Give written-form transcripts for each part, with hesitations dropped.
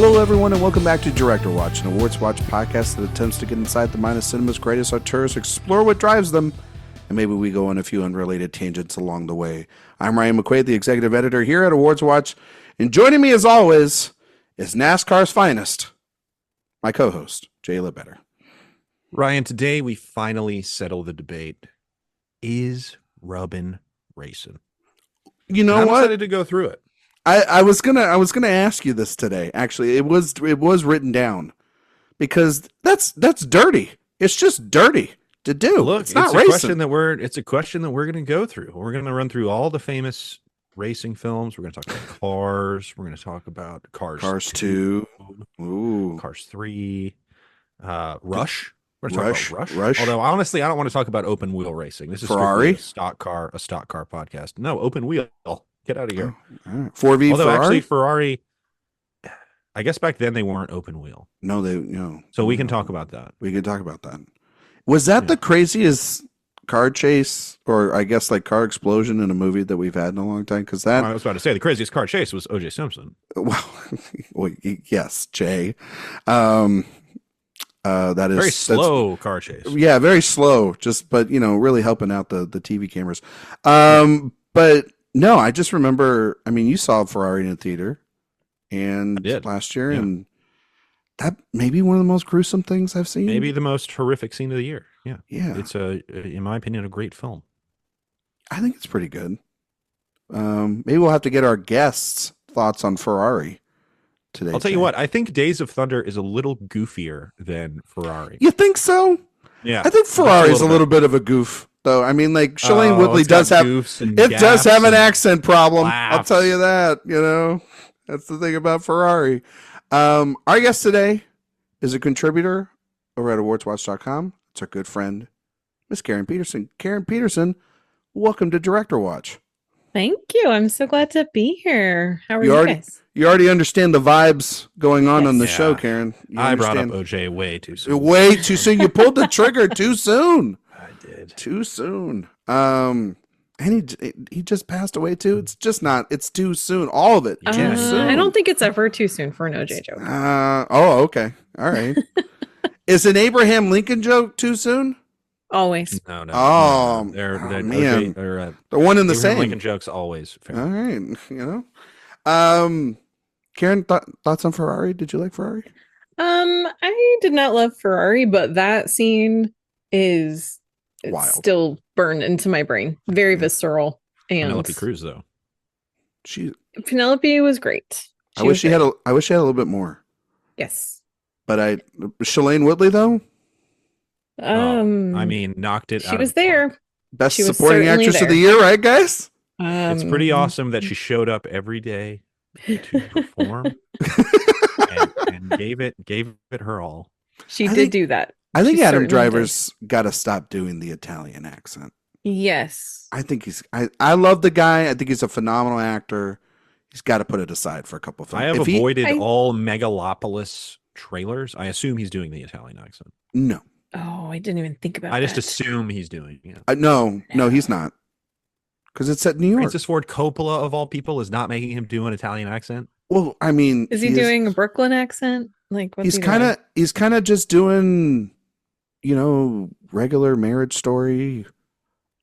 Hello, everyone, and welcome back to Director Watch, an AwardsWatch podcast that attempts to get inside the mind of cinema's greatest auteurs, explore what drives them, and maybe we go on a few unrelated tangents along the way. I'm Ryan McQuade, the executive editor here at AwardsWatch, and joining me, as always, is NASCAR's finest, my co-host, Jay Ledbetter. Ryan, today we finally settle the debate. Is rubbin' racing? You know I'm what? excited to go through it. I was gonna ask you this today. Actually, it was written down because that's dirty. It's just dirty to do. Look, it's not a racing. It's a question that we're going to go through. We're going to run through all the famous racing films. We're going to talk about Cars. We're going to talk about Cars 2, Ooh. Cars 3, Rush. We're going to talk about Rush. Rush. Although honestly, I don't want to talk about open wheel racing. This is Ferrari, a stock car podcast. No, open wheel. Get out of here. Right. 4V Although Ferrari? Actually, Ferrari, I guess back then they weren't open wheel. No, they. So we can talk about that. We can talk about that. Was that the craziest car chase, or I guess like car explosion in a movie that we've had in a long time? Because that I was about to say the craziest car chase was O.J. Simpson. Well, yes, Jay. That is very slow car chase. Yeah, very slow. But really helping out the TV cameras. But no, I just remember. I mean, you saw Ferrari in the theater, and last year, and that may be one of the most gruesome things I've seen. Maybe the most horrific scene of the year. Yeah, It's in my opinion, a great film. I think it's pretty good. Maybe we'll have to get our guests' thoughts on Ferrari today. I'll tell you what. I think Days of Thunder is a little goofier than Ferrari. You think so? Yeah, I think Ferrari is a little bit of a goof. Though, I mean, like Shailene Woodley does have an accent problem. Laughs. I'll tell you that. That's the thing about Ferrari. Our guest today is a contributor over at AwardsWatch.com. It's our good friend, Miss Karen Peterson. Karen Peterson, welcome to Director Watch. Thank you. I'm so glad to be here. How are you guys? You already understand the vibes going on the show, Karen. I brought up OJ way too soon. Way too soon. You pulled the trigger too soon. Too soon. And he just passed away too. It's just not. It's too soon. All of it. Too soon. I don't think it's ever too soon for an OJ joke. Okay. All right. Is an Abraham Lincoln joke too soon? Always. No. Oh, they're man. they're one in the Abraham same. Lincoln jokes always. Fair. All right. Karen, thoughts on Ferrari? Did you like Ferrari? I did not love Ferrari, but that scene is still burned into my brain. Very visceral. And Penelope Cruz, though. Penelope was great. I wish she had a little bit more. Yes. But Shailene Woodley though. I mean, knocked it. She was there. Best supporting actress of the year, right, guys? It's pretty awesome that she showed up every day to perform and gave it her all. She did do that. I think Adam Driver's got to stop doing the Italian accent. Yes. I think I love the guy. I think he's a phenomenal actor. He's got to put it aside for a couple of films. I have avoided all Megalopolis trailers. I assume he's doing the Italian accent. No. Oh, I didn't even think about that. I just assume he's doing it. No, he's not. Because it's set in New York. Francis Ford Coppola, of all people, is not making him do an Italian accent. Well, I mean, is he doing a Brooklyn accent? Like, what's he's kind of just doing, regular Marriage Story.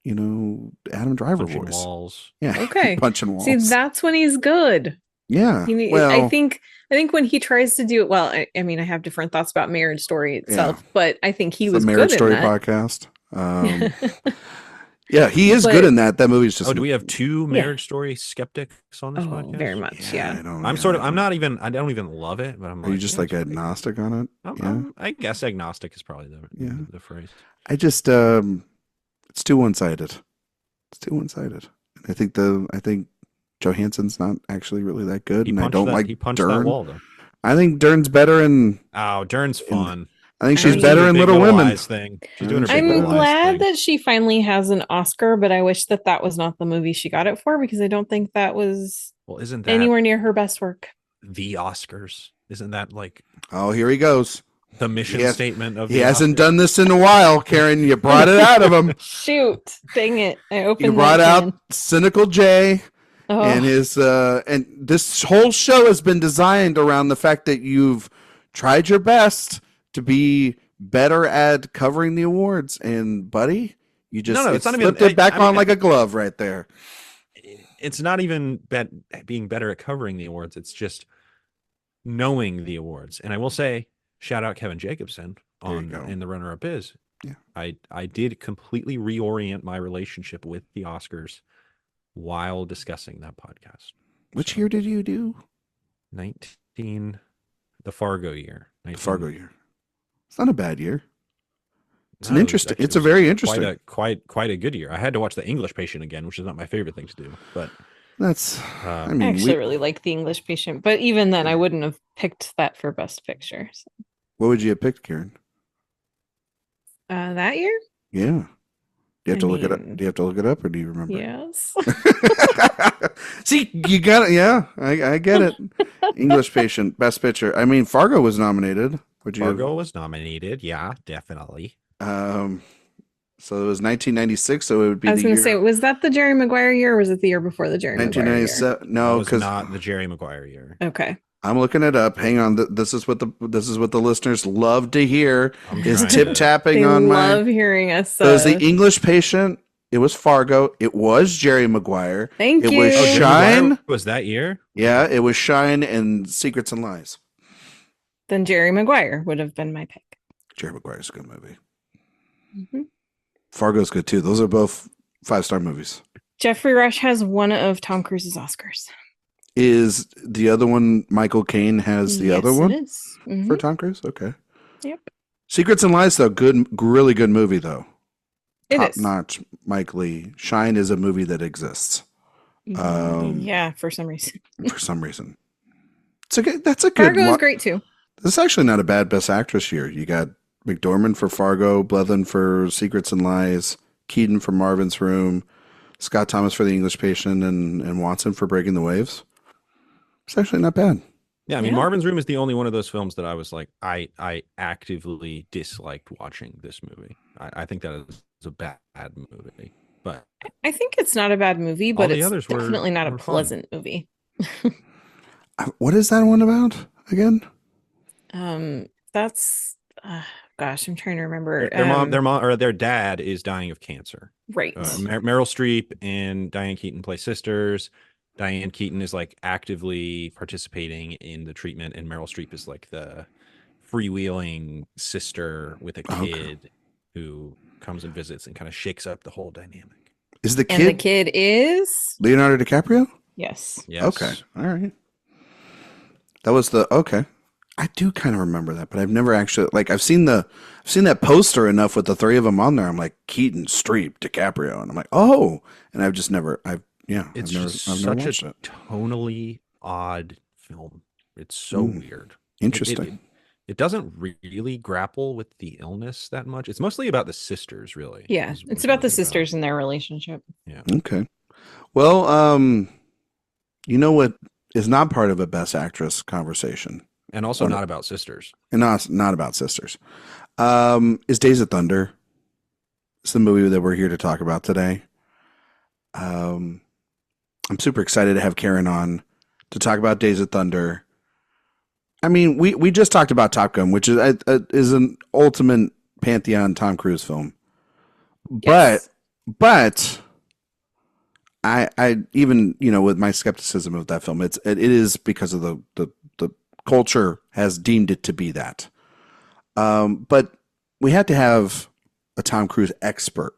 Adam Driver punching voice. Walls. Yeah. Okay. Punching walls. See, that's when he's good. Yeah. I think when he tries to do it, well, I mean, I have different thoughts about Marriage Story itself, but I think he was Marriage good in Story that. podcast. Yeah, he is good in that. That movie's just. Oh, do we have two Marriage Story skeptics on this podcast? Very much. Yeah. I don't don't even love it, but I'm. Are you just like agnostic on it? I guess agnostic is probably the phrase. I just it's too one-sided. It's too one-sided. I think Johansson's not actually really that good, and I don't like Dern. That wall, though. I think Dern's better in. Oh, Dern's fun. I think she's better in Little Women. Thing. She's doing her I'm glad that she finally has an Oscar, but I wish that was not the movie she got it for, because I don't think that was isn't that anywhere near her best work. The Oscars? Isn't that like? Oh, here he goes. The mission statement of. He hasn't done this in a while, Karen. You brought it out of him. Shoot! Dang it! I opened. You brought out Cynical Jay. And and this whole show has been designed around the fact that you've tried your best to be better at covering the awards. And buddy, you just it's not slipped even, it back on like a glove right there. It's not even being better at covering the awards. It's just knowing the awards. And I will say, shout out Kevin Jacobson in the runner-up is. Yeah. I did completely reorient my relationship with the Oscars while discussing that podcast. Which year did you do? The Fargo year. The Fargo year. It's not a bad year. It's a very interesting. Quite a good year. I had to watch The English Patient again, which is not my favorite thing to do, but I actually really like The English Patient, but even then I wouldn't have picked that for Best Picture. So. What would you have picked, Karen? That year? Yeah. Do you have to look it up? Do you have to look it up, or do you remember? Yes. See, you got it. Yeah, I get it. English Patient, Best Picture. I mean, Fargo was nominated. Fargo was nominated. Yeah, definitely. So it was 1996. So it would be. I was going to say, was that the Jerry Maguire year, or was it the year before the Jerry Maguire year? 1997. No, because not the Jerry Maguire year. Okay. I'm looking it up. Hang on. This is what the listeners love to hear. Is tip tapping on my. Love hearing us. So it was The English Patient. It was Fargo. It was Jerry Maguire. Thank you. It was Shine. Was that year? Yeah, it was Shine and Secrets and Lies. Then Jerry Maguire would have been my pick. Jerry Maguire's a good movie. Mm-hmm. Fargo's good too. Those are both 5-star movies. Jeffrey Rush has one of Tom Cruise's Oscars. Is the other one Michael Caine has the other one? It is. Mm-hmm. For Tom Cruise? Okay. Yep. Secrets and Lies, though, really good movie, though. It Top is. notch, Mike Lee. Shine is a movie that exists. Yeah, for some reason. That's a good Fargo is great too. This is actually not a bad Best Actress year. You got McDormand for Fargo, Blethyn for Secrets and Lies, Keaton for Marvin's Room, Scott Thomas for The English Patient, and Watson for Breaking the Waves. It's actually not bad. Yeah, I mean, Marvin's Room is the only one of those films that I was like, I actively disliked watching this movie. I think that is a bad movie. But I think it's not a bad movie, but it's definitely not a fun. pleasant movie. What is that one about again? That's gosh, I'm trying to remember. Their mom or their dad is dying of cancer. Right. Meryl Streep and Diane Keaton play sisters. Diane Keaton is like actively participating in the treatment, and Meryl Streep is like the freewheeling sister with a kid who comes and visits and kind of shakes up the whole dynamic. Is the kid? And the kid is Leonardo DiCaprio? Yes. Okay. All right. That was okay. I do kind of remember that, but I've never actually I've seen that poster enough with the three of them on there. I'm like Keaton, Streep, DiCaprio, and I'm like, oh, and I've just never. It's such a tonally odd film. It's so weird. Interesting. It doesn't really grapple with the illness that much. It's mostly about the sisters, really. Yeah, it's about the sisters and their relationship. Yeah. Okay. Well, you know what is not part of a Best Actress conversation, and also not about sisters, and not about sisters, is Days of Thunder. It's the movie that we're here to talk about today. I'm super excited to have Karen on to talk about Days of Thunder. I mean, we just talked about Top Gun, which is an ultimate pantheon Tom Cruise film. Yes. But I even, with my skepticism of that film, it is because of the culture has deemed it to be that. But we had to have a Tom Cruise expert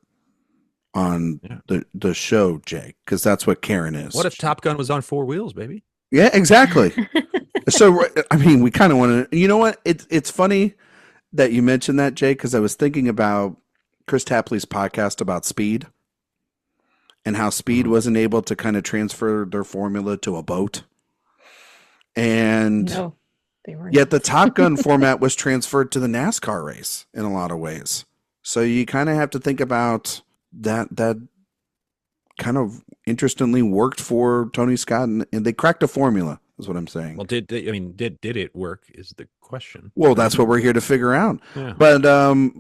on the show, Jake, because that's what Karen is. What if Top Gun was on 4 wheels, baby? Yeah, exactly. So, I mean, we kind of want to, you know what? It's funny that you mentioned that, Jake, because I was thinking about Chris Tapley's podcast about Speed and how Speed wasn't able to kind of transfer their formula to a boat. And no, they weren't. Yet the Top Gun format was transferred to the NASCAR race in a lot of ways. So you kind of have to think about that kind of interestingly worked for Tony Scott, and they cracked a formula, is what I'm saying. Well, did it work is the question. Well, that's what we're here to figure out. Yeah. But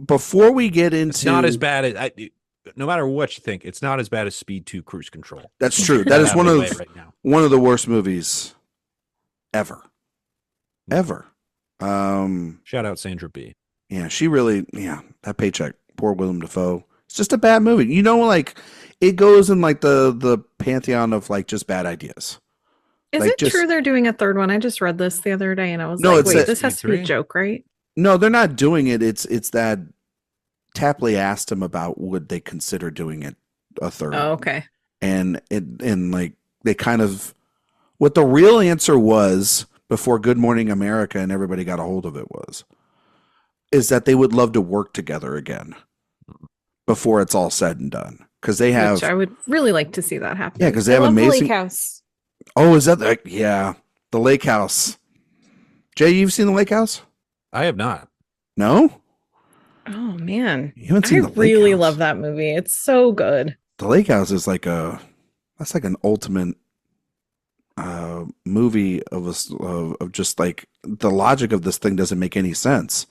before we get into, it's not as bad as no matter what you think, it's not as bad as Speed 2 Cruise Control. That's true. That is Out one the of way right now. one of the worst movies ever. Shout out Sandra B. Yeah, she really. Yeah, that paycheck. Poor Willem Dafoe. It's just a bad movie. You know, like it goes in like the pantheon of like just bad ideas. Is Like, it just- true they're doing a third one? I just read this the other day and I was No, like, it's wait, a- this has to be a E3? joke, right? No, they're not doing it. It's that Tapley asked him about would they consider doing it a third. Oh, okay. And like they kind of what the real answer was before Good Morning America and everybody got a hold of it is that they would love to work together again before it's all said and done, because they have. Which I would really like to see that happen. Yeah, because they I have love the amazing. Lake House. Oh, is that yeah, the Lake House? Jay, you've seen the Lake House? I have not. No, Oh man, you haven't I seen the Lake really House. love that movie. It's so good. The Lake House is like that's like an ultimate movie of just like the logic of this thing doesn't make any sense.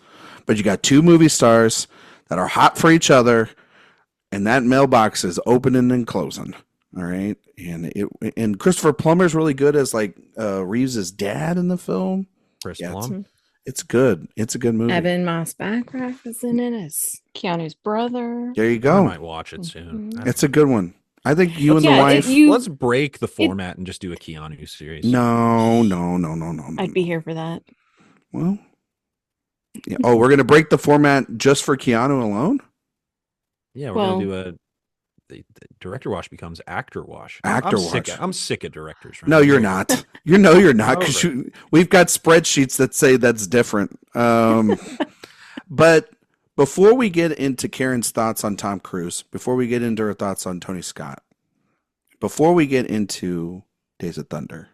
But you got two movie stars that are hot for each other, and that mailbox is opening and closing. All right, and Christopher Plummer's really good as like Reeves' dad in the film. Chris Yeah, Plum. It's good. It's a good movie. Evan Moss Backrack is in it as Keanu's brother. There you I go. might watch it soon. Mhm. It's a good one. I think you and the Yeah, wife. Let's break the format and just do a Keanu series. No. I'd be here for that. Well, yeah. Oh, we're gonna break the format just for Keanu alone. Yeah, we're Well- gonna do the director wash becomes actor wash. Actor Sick wash. I'm sick of directors. Right No, now. you're not. You're not because Over. we've got spreadsheets that say that's different. But before we get into Karen's thoughts on Tom Cruise, before we get into her thoughts on Tony Scott, before we get into Days of Thunder,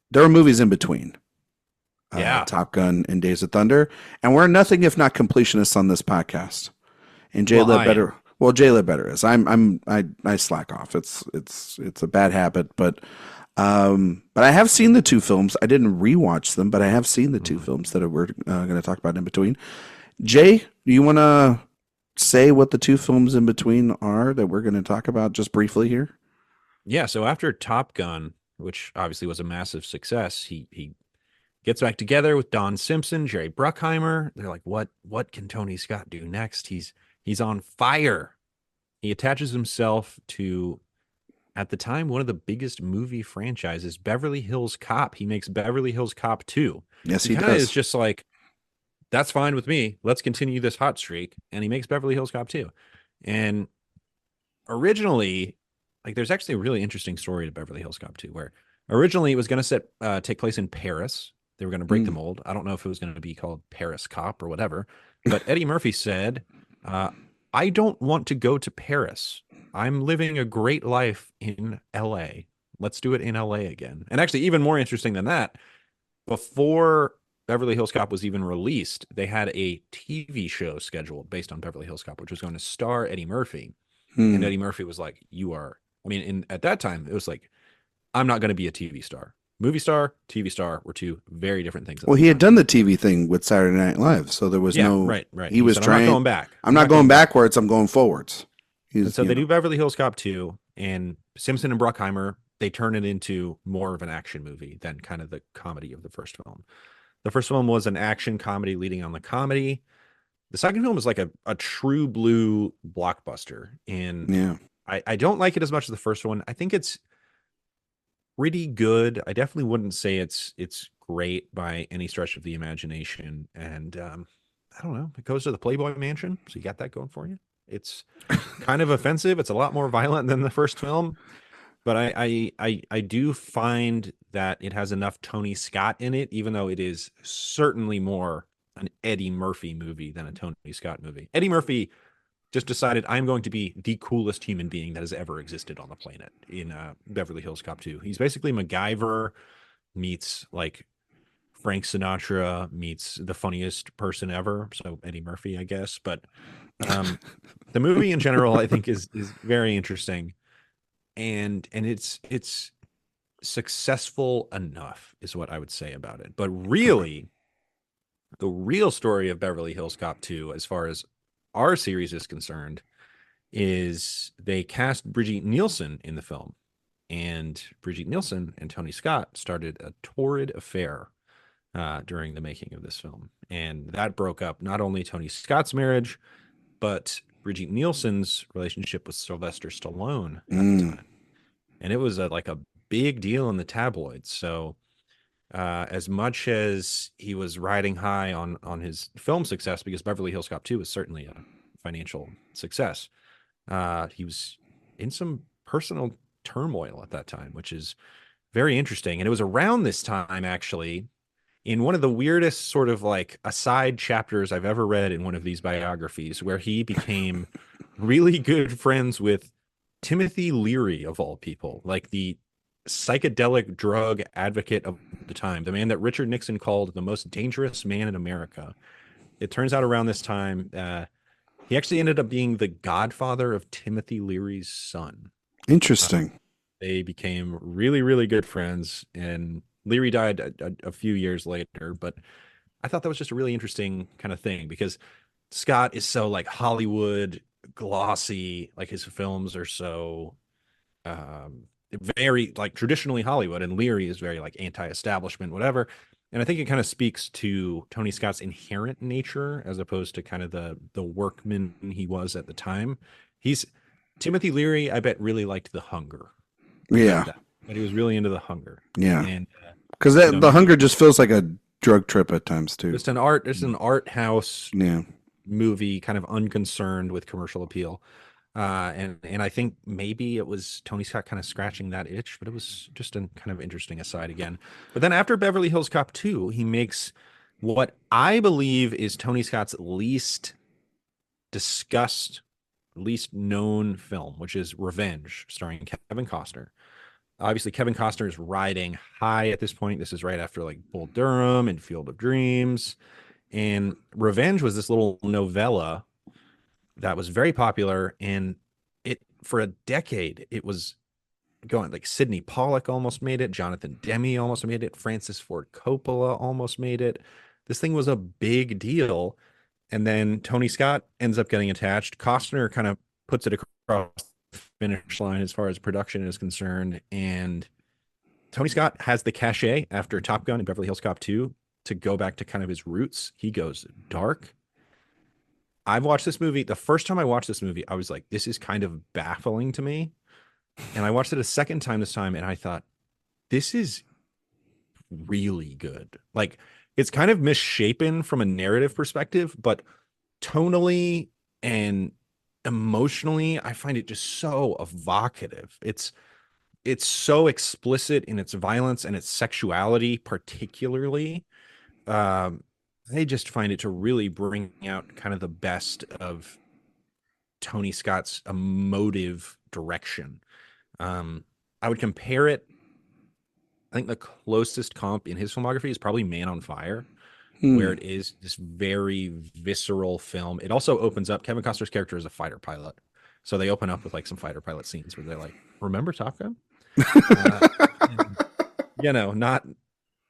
there are movies in between. Yeah. Top Gun and Days of Thunder, and we're nothing if not completionists on this podcast. And Jay Well, I Ledbetter. Well, Jay Ledbetter is. I slack off. It's a bad habit, but I have seen the two films. I didn't rewatch them, but I have seen the two films that we're going to talk about in between. Jay, do you want to say what the two films in between are that we're going to talk about just briefly here? Yeah, so after Top Gun, which obviously was a massive success, he gets back together with Don Simpson, Jerry Bruckheimer. They're like, what can Tony Scott do next? He's on fire. He attaches himself to, at the time, one of the biggest movie franchises, Beverly Hills Cop. He makes Beverly Hills Cop 2. Yes, he kinda does. is just like, that's fine with me. Let's continue this hot streak. And he makes Beverly Hills Cop 2. And originally, like, there's actually a really interesting story to Beverly Hills Cop 2, where originally it was going to take place in Paris. They were going to break the mold. I don't know if it was going to be called Paris Cop or whatever. But Eddie Murphy said, I don't want to go to Paris. I'm living a great life in LA. Let's do it in LA again. And actually, even more interesting than that, before Beverly Hills Cop was even released, they had a TV show scheduled based on Beverly Hills Cop, which was going to star Eddie Murphy. And Eddie Murphy was like, at that time, it was like, I'm not going to be a TV star. Movie star, TV star were two very different things. Well, he had done the TV thing with Saturday Night Live, so there was no right. He was said, trying. I'm not going back. I'm not going backwards. I'm going forwards. And so they do Beverly Hills Cop 2, and Simpson and Bruckheimer, they turn it into more of an action movie than kind of the comedy of the first film. The first film was an action comedy leading on the comedy. The second film was like a true blue blockbuster. And Yeah. I don't like it as much as the first one. I think it's pretty good. I definitely wouldn't say it's great by any stretch of the imagination. And I don't know. It goes to the Playboy Mansion, so you got that going for you. It's kind of offensive. It's a lot more violent than the first film, but I do find that it has enough Tony Scott in it, even though it is certainly more an Eddie Murphy movie than a Tony Scott movie. Eddie Murphy just decided, I'm going to be the coolest human being that has ever existed on the planet in Beverly Hills Cop 2. He's basically MacGyver meets like Frank Sinatra meets the funniest person ever. So Eddie Murphy, I guess. But the movie in general, I think is very interesting. And it's successful enough is what I would say about it. But really, the real story of Beverly Hills Cop 2, as far as our series is concerned, is they cast Brigitte Nielsen in the film, and Brigitte Nielsen and Tony Scott started a torrid affair during the making of this film, and that broke up not only Tony Scott's marriage, but Brigitte Nielsen's relationship with Sylvester Stallone at the time, and it was like a big deal in the tabloids. So as much as he was riding high on his film success, because Beverly Hills Cop 2 was certainly a financial success, he was in some personal turmoil at that time, which is very interesting. And it was around this time, actually, in one of the weirdest sort of like aside chapters I've ever read in one of these biographies, where he became really good friends with Timothy Leary, of all people, like the psychedelic drug advocate of the time, the man that Richard Nixon called the most dangerous man in America. It turns out around this time, he actually ended up being the godfather of Timothy Leary's son. Interesting. They became really, really good friends, and Leary died a few years later. But I thought that was just a really interesting kind of thing, because Scott is so like Hollywood glossy, like his films are so very like traditionally Hollywood, and Leary is very like anti-establishment, whatever. And I think it kind of speaks to Tony Scott's inherent nature as opposed to kind of the workman he was at the time. Timothy Leary, I bet, really liked The Hunger. Yeah. But he was really into The Hunger. Yeah. And because The Hunger just feels like a drug trip at times too. It's an art house movie, kind of unconcerned with commercial appeal. And I think maybe it was Tony Scott kind of scratching that itch, but it was just a kind of interesting aside again. But then after Beverly Hills Cop 2, he makes what I believe is Tony Scott's least discussed, least known film, which is Revenge, starring Kevin Costner. Obviously, Kevin Costner is riding high at this point. This is right after like Bull Durham and Field of Dreams. And Revenge was this little novella that was very popular, and it for a decade it was going like Sidney Pollack almost made it, Jonathan Demme almost made it, Francis Ford Coppola almost made it. This thing was a big deal, and then Tony Scott ends up getting attached. Costner kind of puts it across the finish line as far as production is concerned, and Tony Scott has the cachet after Top Gun and Beverly Hills Cop 2 to go back to kind of his roots. He goes dark. I've watched this movie. The first time I watched this movie, I was like, this is kind of baffling to me. And I watched it a second time this time, and I thought, this is really good. Like, it's kind of misshapen from a narrative perspective, but tonally and emotionally, I find it just so evocative. It's so explicit in its violence and its sexuality, particularly. I just find it to really bring out kind of the best of Tony Scott's emotive direction. I would compare it. I think the closest comp in his filmography is probably Man on Fire, where it is this very visceral film. It also opens up, Kevin Costner's character is a fighter pilot. So they open up with like some fighter pilot scenes where they're like, remember Top Gun?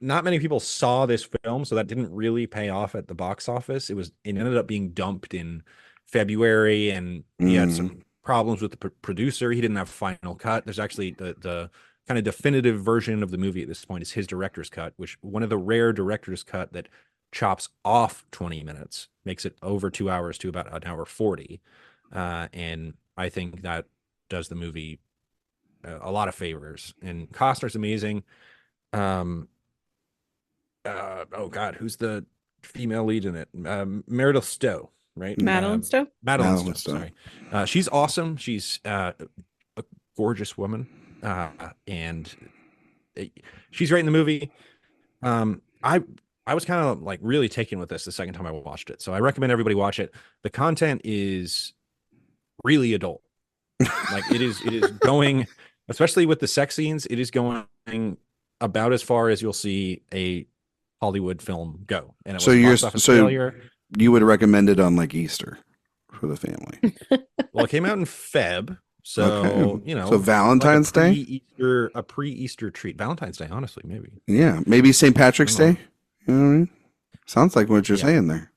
Not many people saw this film, so that didn't really pay off at the box office. It ended up being dumped in February, and he had some problems with the producer. He didn't have a final cut. There's actually the kind of definitive version of the movie at this point is his director's cut, which one of the rare director's cut that chops off 20 minutes, makes it over 2 hours to about an hour 40. And I think that does the movie a lot of favors. And Costner's amazing. Oh God, who's the female lead in it? Meredith Stowe, right? Madeline Stowe. Madeline Stowe. Sorry, she's awesome. She's a gorgeous woman, and she's great in the movie. I was kind of like really taken with this the second time I watched it, so I recommend everybody watch it. The content is really adult. Like it is going, especially with the sex scenes, it is going about as far as you'll see a Hollywood film go. And it was failure. You would recommend it on like Easter for the family? Well, it came out in Feb, so okay. So Valentine's like Day, a pre-Easter treat. Valentine's Day, honestly, maybe. Yeah, maybe St. Patrick's Day. You know what I mean? Sounds like what you're saying there.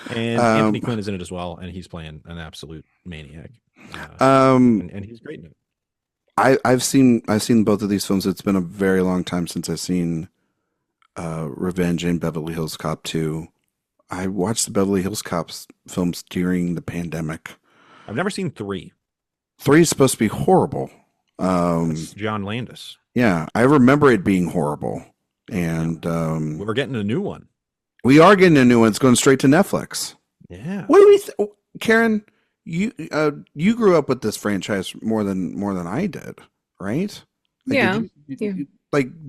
And Anthony Quinn is in it as well, and he's playing an absolute maniac. And he's great in it. I've seen both of these films. It's been a very long time since I've seen Revenge and Beverly Hills Cop 2. I watched the Beverly Hills Cops films during the pandemic. I've never seen 3. 3 is supposed to be horrible. That's John Landis. Yeah, I remember it being horrible. And we're getting a new one. We are getting a new one. It's going straight to Netflix. Yeah. What do we Karen, you grew up with this franchise more than I did, right? Like, yeah.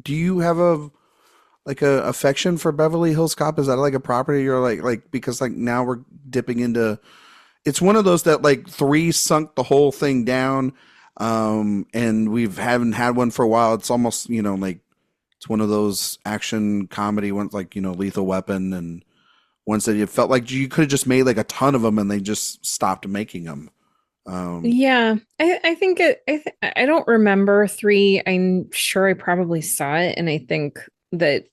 Do you have a affection for Beverly Hills Cop? Is that like a property you're like because like now we're dipping into, it's one of those that like 3 sunk the whole thing down, and haven't had one for a while. It's almost, like it's one of those action comedy ones, like, Lethal Weapon, and ones that it felt like you could have just made like a ton of them and they just stopped making them. Yeah, I think I don't remember 3. I'm sure I probably saw it, and I think that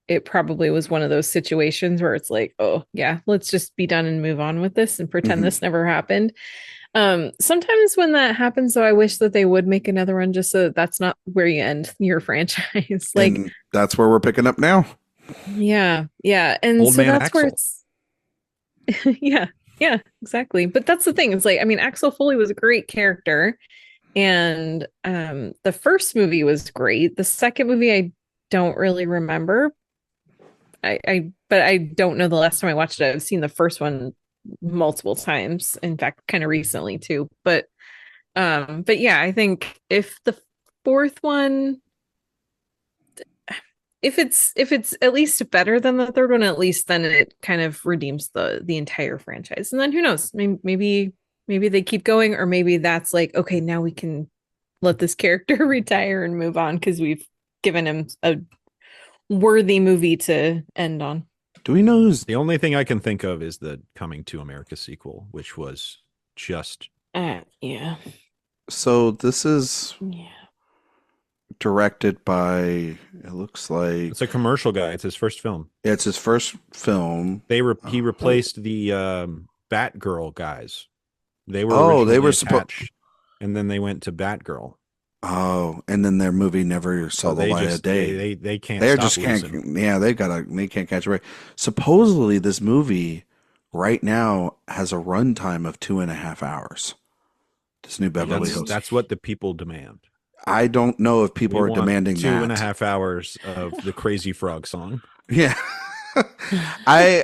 it probably was one of those situations where it's like, oh yeah, let's just be done and move on with this and pretend this never happened. Sometimes when that happens, though, I wish that they would make another one, just so that's not where you end your franchise. Like, and that's where we're picking up now. Yeah. And Old so Man that's Axel. where it's yeah, exactly. But that's the thing. It's like, I mean, Axel Foley was a great character, and the first movie was great. The second movie I don't really remember. But I don't know the last time I watched it. I've seen the first one multiple times, in fact, kind of recently too. But yeah, I think if the fourth one, if it's at least better than the third one, at least then it kind of redeems the entire franchise. And then who knows? Maybe they keep going, or maybe that's like, okay, now we can let this character retire and move on because we've given him a worthy movie to end on. Do we know who's the only thing I can think of is the Coming to America sequel, which was just yeah. So this is directed by, it looks like it's a commercial guy. It's his first film. Yeah, it's his first film. He replaced the Batgirl guys. They were supposed, and then they went to Batgirl. Oh, and then their movie never saw the light of day. They can't. They just can't. Yeah, they can't catch a break. Supposedly, this movie right now has a runtime of 2.5 hours. This new Beverly Hills. That's what the people demand. I don't know if people are demanding 2.5 hours of the Crazy Frog song. Yeah, I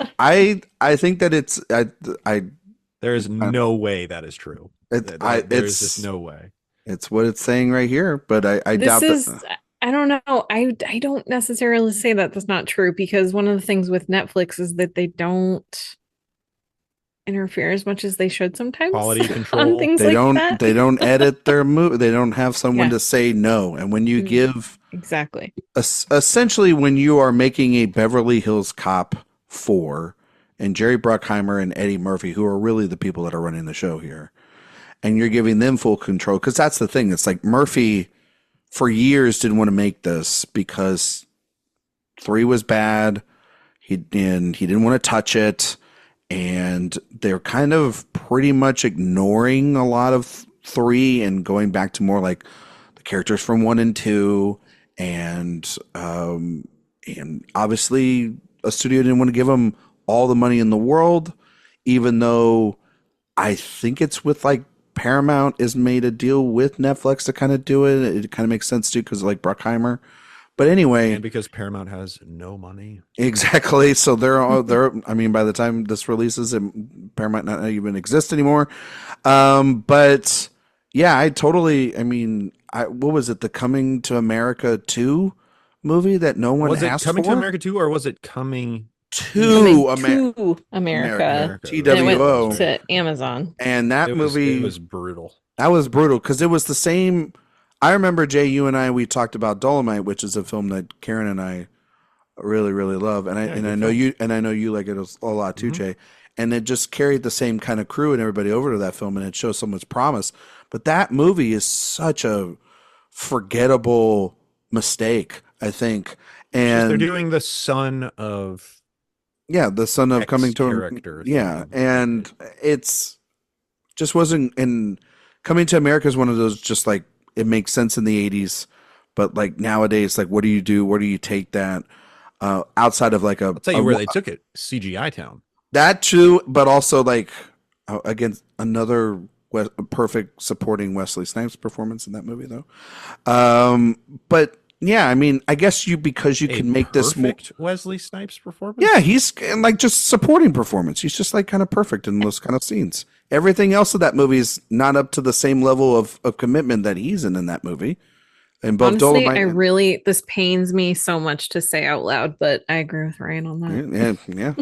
think that it's there is no way that is true. There's just no way. It's what it's saying right here, but I doubt that. I don't know. I don't necessarily say that that's not true, because one of the things with Netflix is that they don't interfere as much as they should sometimes. Quality control. On things that. They don't edit their movie. They don't have someone to say no. And when you give exactly, essentially, when you are making a Beverly Hills Cop 4, and Jerry Bruckheimer and Eddie Murphy, who are really the people that are running the show here, and you're giving them full control, because that's the thing. It's like Murphy, for years, didn't want to make this because 3 was bad. He didn't want to touch it, and they're kind of pretty much ignoring a lot of 3 and going back to more like the characters from 1 and 2, and obviously a studio didn't want to give them all the money in the world, even though I think it's with like Paramount has made a deal with Netflix to kind of do it. It kind of makes sense too, because like Bruckheimer. But anyway, and because Paramount has no money. Exactly. So they're I mean, by the time this releases, Paramount not even exist anymore. But yeah, what was it? The Coming to America 2 movie that no one asked for? Was it Coming to America 2, or was it Coming to America? TWO to Amazon. And that movie was brutal. That was brutal because it was the same. I remember, Jay, you and we talked about Dolomite, which is a film that Karen and I really, really love, and I know you like it a lot too, Jay. And it just carried the same kind of crew and everybody over to that film, and it shows so much promise. But that movie is such a forgettable mistake, I think. And they're doing the son of Yeah, the son of coming to character. Yeah, and it's just wasn't in Coming to America is one of those just like it makes sense in the 80s, but like nowadays, like what do you do? Where do you take that outside of like I'll tell you where they took it, CGI Town. That too, but also like again another perfect supporting Wesley Snipes performance in that movie though. But yeah, I mean, I guess because you can make this more Wesley Snipes performance. Yeah, he's like just supporting performance. He's just like kind of perfect in those kind of scenes. Everything else of that movie is not up to the same level of commitment that he's in that movie. And both honestly, this pains me so much to say out loud, but I agree with Ryan on that. Yeah.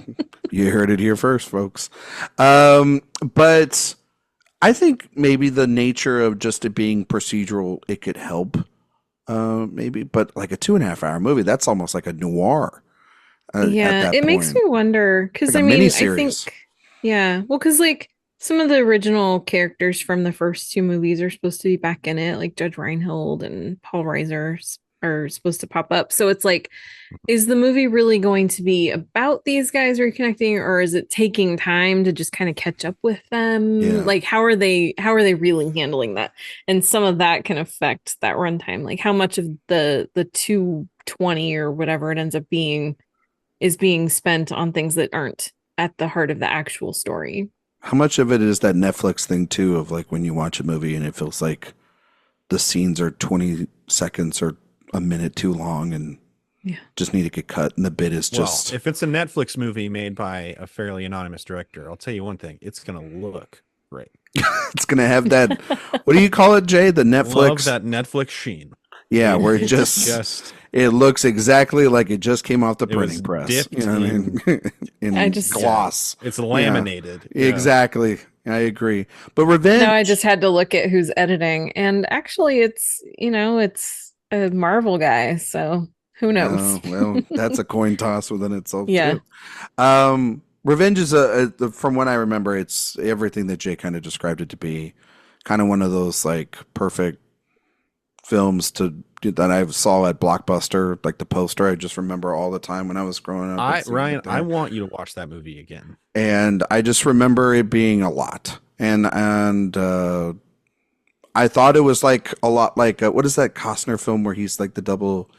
You heard it here first, folks. But I think maybe the nature of just it being procedural, it could help. Maybe, but like a 2.5 hour movie, that's almost like a noir. It makes me wonder because like I think, well, because like some of the original characters from the first two movies are supposed to be back in it, like Judge Reinhold and Paul Reiser are supposed to pop up. So it's like, is the movie really going to be about these guys reconnecting, or is it taking time to just kind of catch up with them? Yeah. Like, how are they really handling that? And some of that can affect that runtime. Like, how much of the 220 or whatever it ends up being is being spent on things that aren't at the heart of the actual story. How much of it is that Netflix thing too, of like when you watch a movie and it feels like the scenes are 20 seconds or a minute too long and just need to get cut, and the bit is just... Well, if it's a Netflix movie made by a fairly anonymous director, I'll tell you one thing, it's going to look great. It's going to have that, what do you call it, Jay? The Netflix... Love that Netflix sheen. Yeah, where it just it looks exactly like it just came off the printing press. You know what I mean? In gloss. It's laminated. Yeah. Exactly. I agree. But Revenge... No, I just had to look at who's editing. And actually, it's a Marvel guy, so who knows? Well, that's a coin toss within itself, too. Revenge is, from what I remember, it's everything that Jay kind of described it to be. Kind of one of those, like, perfect films that I saw at Blockbuster, like the poster. I just remember all the time when I was growing up. Ryan, I want you to watch that movie again. And I just remember it being a lot. And I thought it was like a lot like what is that Costner film where he's like the double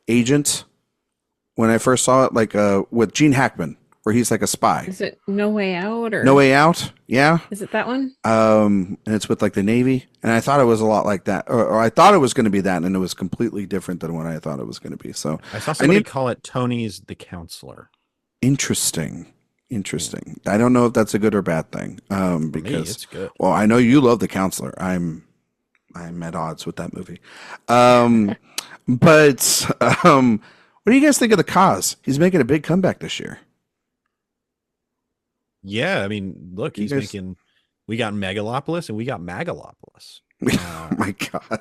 agent? When I first saw it, like with Gene Hackman, where he's like a spy. Is it No Way Out or No Way Out? Yeah. Is it that one? And it's with like the Navy, and I thought it was a lot like that, or I thought it was going to be that, and it was completely different than what I thought it was going to be. So I saw somebody call it Tony's The Counselor. Interesting. I don't know if that's a good or bad thing. Because me, it's good. Well, I know you love The Counselor. I'm at odds with that movie. But what do you guys think of the Cause? He's making a big comeback this year. Yeah, I mean, look, we got Megalopolis and we got Magalopolis. Oh my God.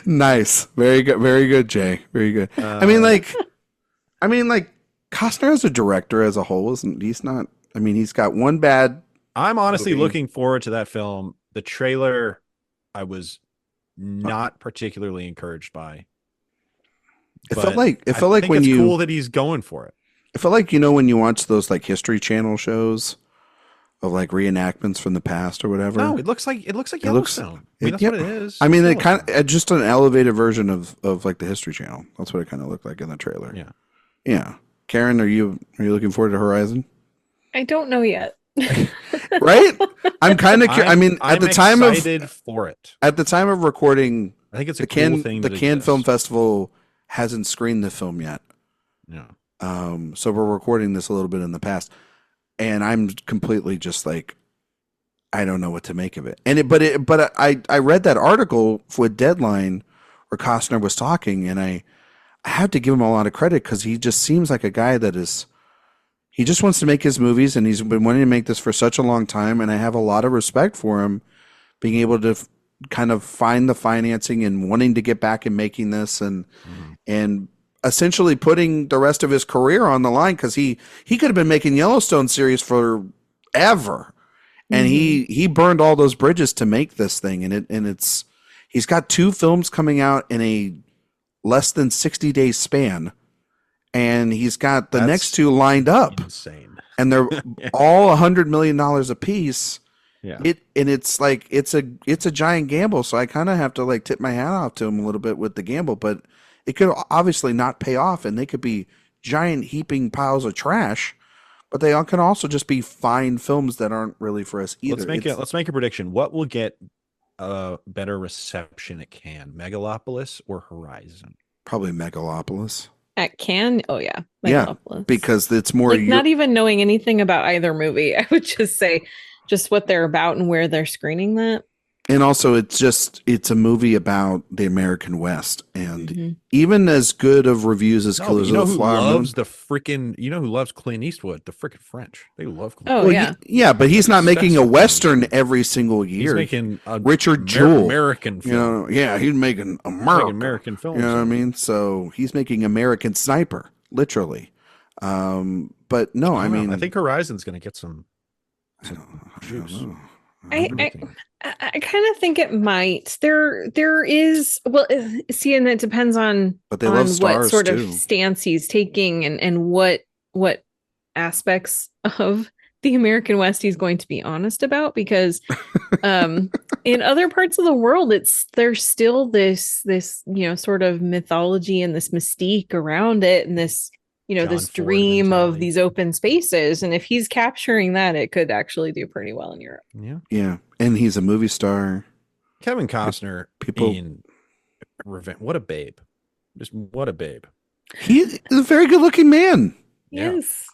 Nice. Very good, Jay. Very good. I mean, Costner as a director as a whole he's got one bad. I'm honestly looking forward to that film. The trailer, I was not particularly encouraged by. It felt like when it's cool that he's going for it. It felt like, when you watch those like History Channel shows of like reenactments from the past or whatever. No, it looks like Yellowstone. That's what it is. I mean, it kind of just an elevated version of like the History Channel. That's what it kind of looked like in the trailer. Yeah. Yeah. Karen, are you looking forward to Horizon? I don't know yet. Right? I'm kind of. At the time of recording, I think it's a cool thing. The Cannes Film Festival hasn't screened the film yet. Yeah. So we're recording this a little bit in the past, and I'm completely just like, I don't know what to make of it. But I read that article with Deadline where Costner was talking, and I have to give him a lot of credit because he just seems like a guy that is. He just wants to make his movies, and he's been wanting to make this for such a long time, and I have a lot of respect for him being able to kind of find the financing and wanting to get back and making this and essentially putting the rest of his career on the line because he could have been making Yellowstone series forever, and he burned all those bridges to make this thing, and he's got 2 films coming out in a less than 60-day span. and he's got the That's next two lined up, insane. and they're all $100 million a piece. Yeah. It's like it's a giant gamble, so I kind of have to like tip my hat off to him a little bit with the gamble, but it could obviously not pay off, and they could be giant heaping piles of trash, but they all can also just be fine films that aren't really for us either. Let's make a prediction. What will get a better reception at Cannes, Megalopolis or Horizon? Probably Megalopolis. At Cannes, oh yeah, Yeah, because it's more like not even knowing anything about either movie. I would just say just what they're about and where they're screening that. And also, it's a movie about the American West, and even as good of reviews as Killers of the Flower Moon. You know who loves Clint Eastwood? The freaking French. They love Clint. Oh yeah, yeah, but he's not making a Western every single year. He's making a Richard Jewell American film. You know, yeah, he's making American films. You know what I mean? So he's making American Sniper, literally. But no, I mean, I think Horizon's going to get some. I don't know. I kind of think it might. There is, well, see, and it depends on, but they love stars what sort too. of stance he's taking and what aspects of the American West he's going to be honest about, because in other parts of the world there's still this sort of mythology and this mystique around it, and this this dream of these open spaces, and if he's capturing that, it could actually do pretty well in Europe. Yeah, and he's a movie star. Kevin Costner in Revenge. What a babe! Just what a babe. He's a very good-looking man. Yes.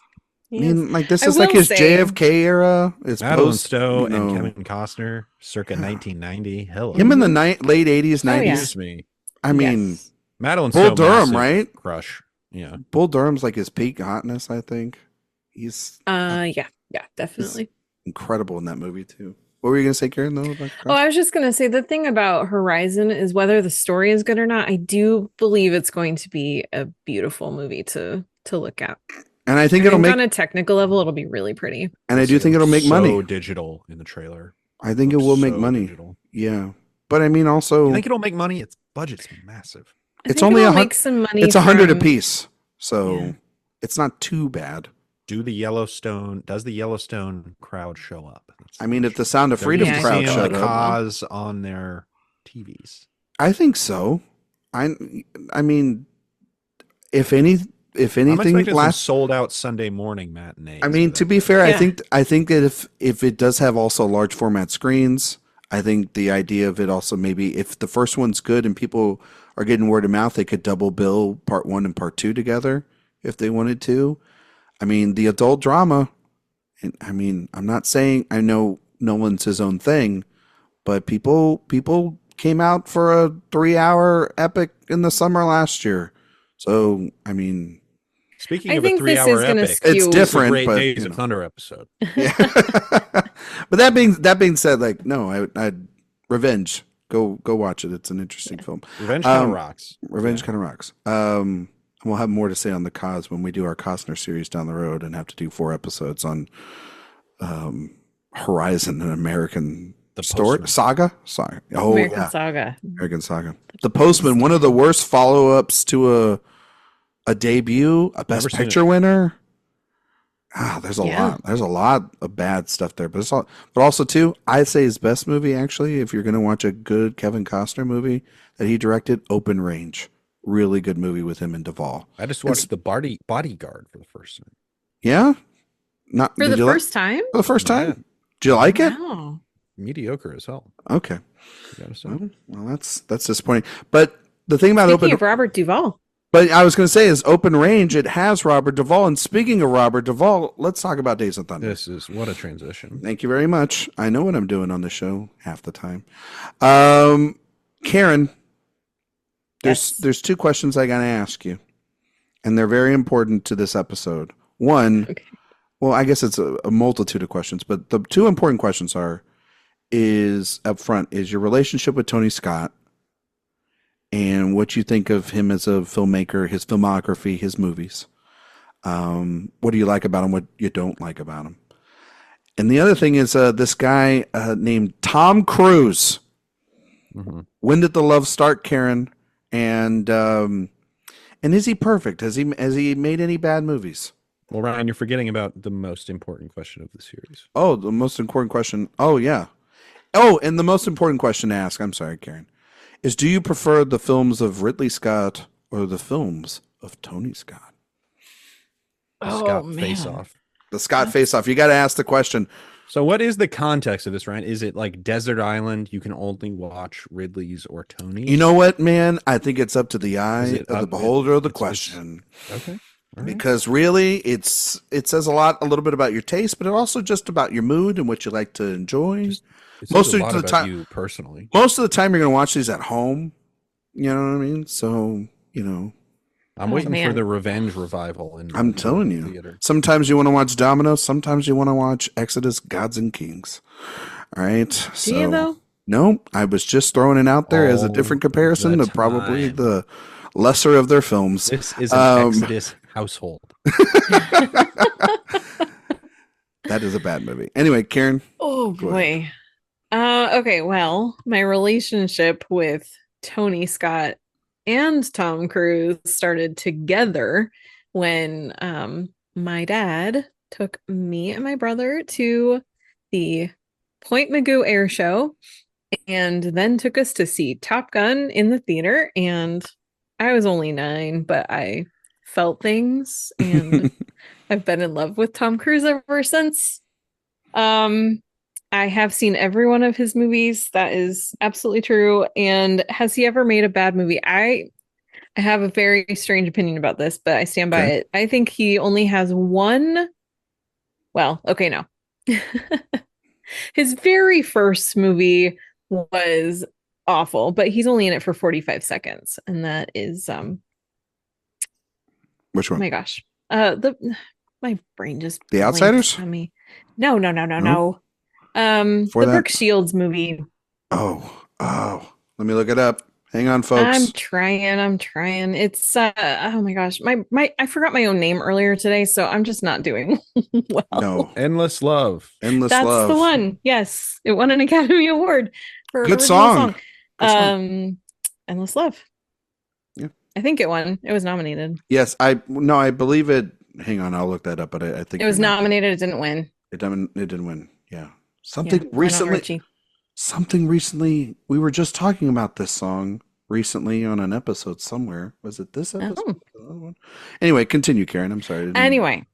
I mean, like this is like his JFK era. It's Madeline Stowe and Kevin Costner, circa 1990. Hello. Him in the late 80s, 90s. Excuse me. I mean, Madeline Bull Stowe, Durham, right? Crush. Yeah. Bull Durham's like his peak hotness, I think. He's yeah, definitely. Incredible in that movie too. What were you gonna say, Karen? Though? I was just gonna say the thing about Horizon is whether the story is good or not, I do believe it's going to be a beautiful movie to look at. And I think it'll make, on a technical level, it'll be really pretty. And I do think it'll make money. So digital in the trailer. I think it will make money. Digital. Yeah, but I mean, also, you think it'll make money? Its budget's massive. It's only make some money. It's 100 a piece, so it's not too bad. Does the Yellowstone crowd show up? I mean, if the Sound of Freedom crowd showed up, cause on their TVs. I think so. I mean, if anything, last sold out Sunday morning matinee. I mean, to be fair, I think that if it does have also large format screens, I think the idea of it also maybe if the first one's good and people are getting word of mouth, they could double bill part 1 and part 2 together if they wanted to. I mean, the adult drama, and I mean, I'm not saying I know Nolan's his own thing, but people came out for a 3-hour epic in the summer last year. So, I mean, speaking of a 3-hour epic, it's different. Great but Days of Thunder episode. Yeah. But that being said, like, no, I'd Revenge. Go watch it. It's an interesting film. Revenge kind of rocks. Revenge kind of rocks. We'll have more to say on the cause when we do our Costner series down the road and have to do 4 episodes on Horizon, an American saga. Sorry, American Saga. American Saga. The Postman, one of the worst follow-ups to a debut, a Best Picture winner. There's a lot. There's a lot of bad stuff there, but also too, I'd say his best movie actually, if you're going to watch a good Kevin Costner movie that he directed, Open Range. Really good movie with him and Duvall. I just watched The Bodyguard for the first time. Yeah, not for the first time. For the first time. Yeah. Did you like it? Mediocre as hell. Okay. Well, that's disappointing. But the thing about Speaking of Robert Duvall. But I was going to say is Open Range. It has Robert Duvall. And speaking of Robert Duvall, let's talk about Days of Thunder. This is what a transition. Thank you very much. I know what I'm doing on the show half the time. Karen, there's 2 questions I got to ask you, and they're very important to this episode. One, well, I guess it's a multitude of questions, but the 2 important questions is up front is your relationship with Tony Scott. And what you think of him as a filmmaker, his filmography, his movies. What do you like about him? What you don't like about him? And the other thing is this guy named Tom Cruise. Mm-hmm. When did the love start, Karen? And And is he perfect? Has he made any bad movies? Well, Ryan, you're forgetting about the most important question of the series. Oh, the most important question. Oh, yeah. Oh, and the most important question to ask, I'm sorry, Karen, is do you prefer the films of Ridley Scott or the films of Tony Scott? Scott Face Off. The Scott Face Off. You got to ask the question. So what is the context of this, Ryan? Is it like Desert Island? You can only watch Ridley's or Tony's? You know what, man? I think it's up to the eye of the beholder of the question. Okay. All right. Because really, it says a little bit about your taste, but it also just about your mood and what you like to enjoy. Most of the time, you personally. Most of the time, you're going to watch these at home. You know what I mean? So, you know. I'm waiting for the Revenge revival. I'm telling you. Theater. Sometimes you want to watch Dominoes. Sometimes you want to watch Exodus, Gods and Kings. All right. Do you, though? No, I was just throwing it out there as a different comparison to probably the lesser of their films. This is an Exodus household. That is a bad movie. Anyway, Karen. Oh, boy. Okay, well, my relationship with Tony Scott and Tom Cruise started together when my dad took me and my brother to the Point Mugu Air Show and then took us to see Top Gun in the theater. And I was only 9, but I felt things and I've been in love with Tom Cruise ever since. I have seen every one of his movies. That is absolutely true. And has he ever made a bad movie? I have a very strange opinion about this, but I stand by it. I think he only has one. Well, okay, no. His very first movie was awful, but he's only in it for 45 seconds. And that is which one? Oh my gosh. My brain just The Outsiders? on me. No. The Brooke Shields movie. Oh. Let me look it up. Hang on, folks. I'm trying. It's oh my gosh. I forgot my own name earlier today, so I'm just not doing well. No. Endless Love. That's That's the one. Yes. It won an Academy Award for Good song. Good song. Endless Love. Yeah. I think it won. It was nominated. Yes, I believe it. Hang on, I'll look that up, but I think it was nominated. It didn't win. It didn't win. Yeah. Something recently, we were just talking about this song recently on an episode somewhere. Was it this episode? Oh. Anyway, continue, Karen. I'm sorry. Anyway,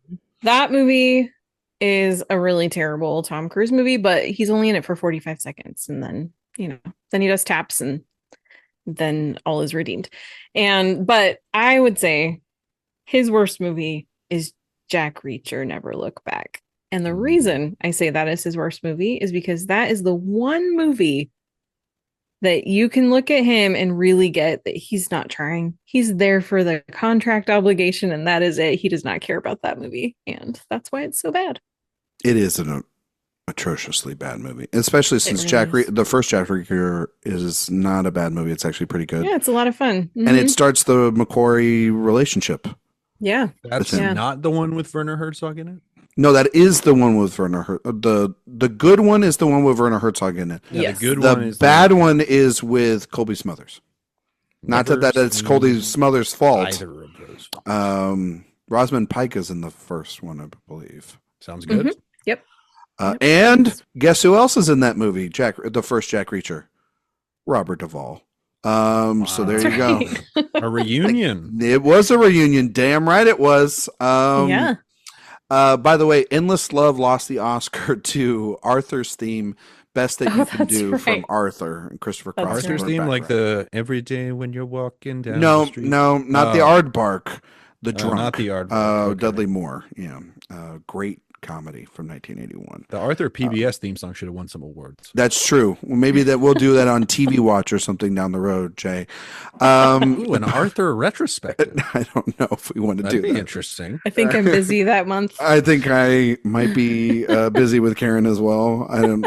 that movie is a really terrible Tom Cruise movie, but he's only in it for 45 seconds. And then, then he does taps and then all is redeemed. But I would say his worst movie is Jack Reacher, Never Look Back. And the reason I say that is his worst movie is because that is the one movie that you can look at him and really get that he's not trying. He's there for the contract obligation, and that is it. He does not care about that movie, and that's why it's so bad. It is an atrociously bad movie, especially since the first Jack Reacher is not a bad movie. It's actually pretty good. Yeah, it's a lot of fun. Mm-hmm. And it starts the McQuade relationship. Yeah. That's not the one with Werner Herzog in it? No, that is the one with Werner Herzog. The good one is the one with Werner Herzog in it. Yeah, yes. The bad one is with Colby Smuthers. Not that it's Colby Smuthers' fault. Either of those. Rosamund Pike is in the first one, I believe. Sounds good. Mm-hmm. Yep. And guess who else is in that movie? The first Jack Reacher, Robert Duvall. So there you go. A reunion. It was a reunion. Damn right it was. Yeah. By the way, Endless Love lost the Oscar to Arthur's theme, Best That You Can Do from Arthur and Christopher Cross. Arthur's theme, like the Every Day When You're Walking Down No, the Street? no, not the Aardvark. The Drunk. Not the Aardvark. Okay. Dudley Moore. Yeah. Great comedy from 1981. The Arthur PBS theme song should have won some awards. That's true. Well, maybe we'll do that on TV Watch or something down the road, Jay. Ooh, an Arthur retrospective. I don't know if we want to That'd do be that. Interesting. I think I'm busy that month. I think I might be busy with Karen as well. I don't.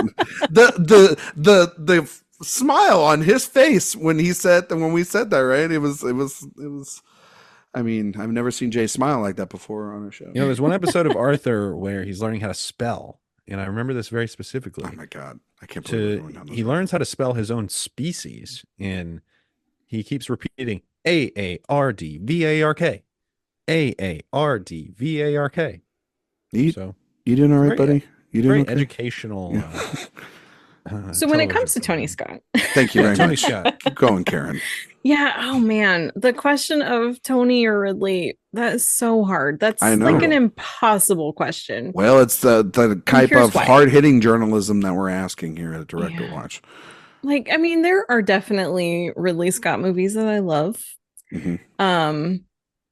The smile on his face when we said that, right? It was. I mean, I've never seen Jay smile like that before on a show. There's one episode of Arthur where he's learning how to spell, and I remember this very specifically. Oh my God, I can't believe he learns how to spell his own species, and he keeps repeating AARDVARK. AARDVARK. So You doing all right, great, buddy? You doing great okay? educational. So when it comes to Tony television Scott, Thank you very Tony much. Scott. Keep going, Karen. yeah, oh man, the question of Tony or Ridley, that is so hard. That's I know. like an impossible question. Well, it's the type here's of why. hard-hitting journalism that we're asking here at Director Yeah. Watch. Like, I mean, there are definitely Ridley Scott movies that I love.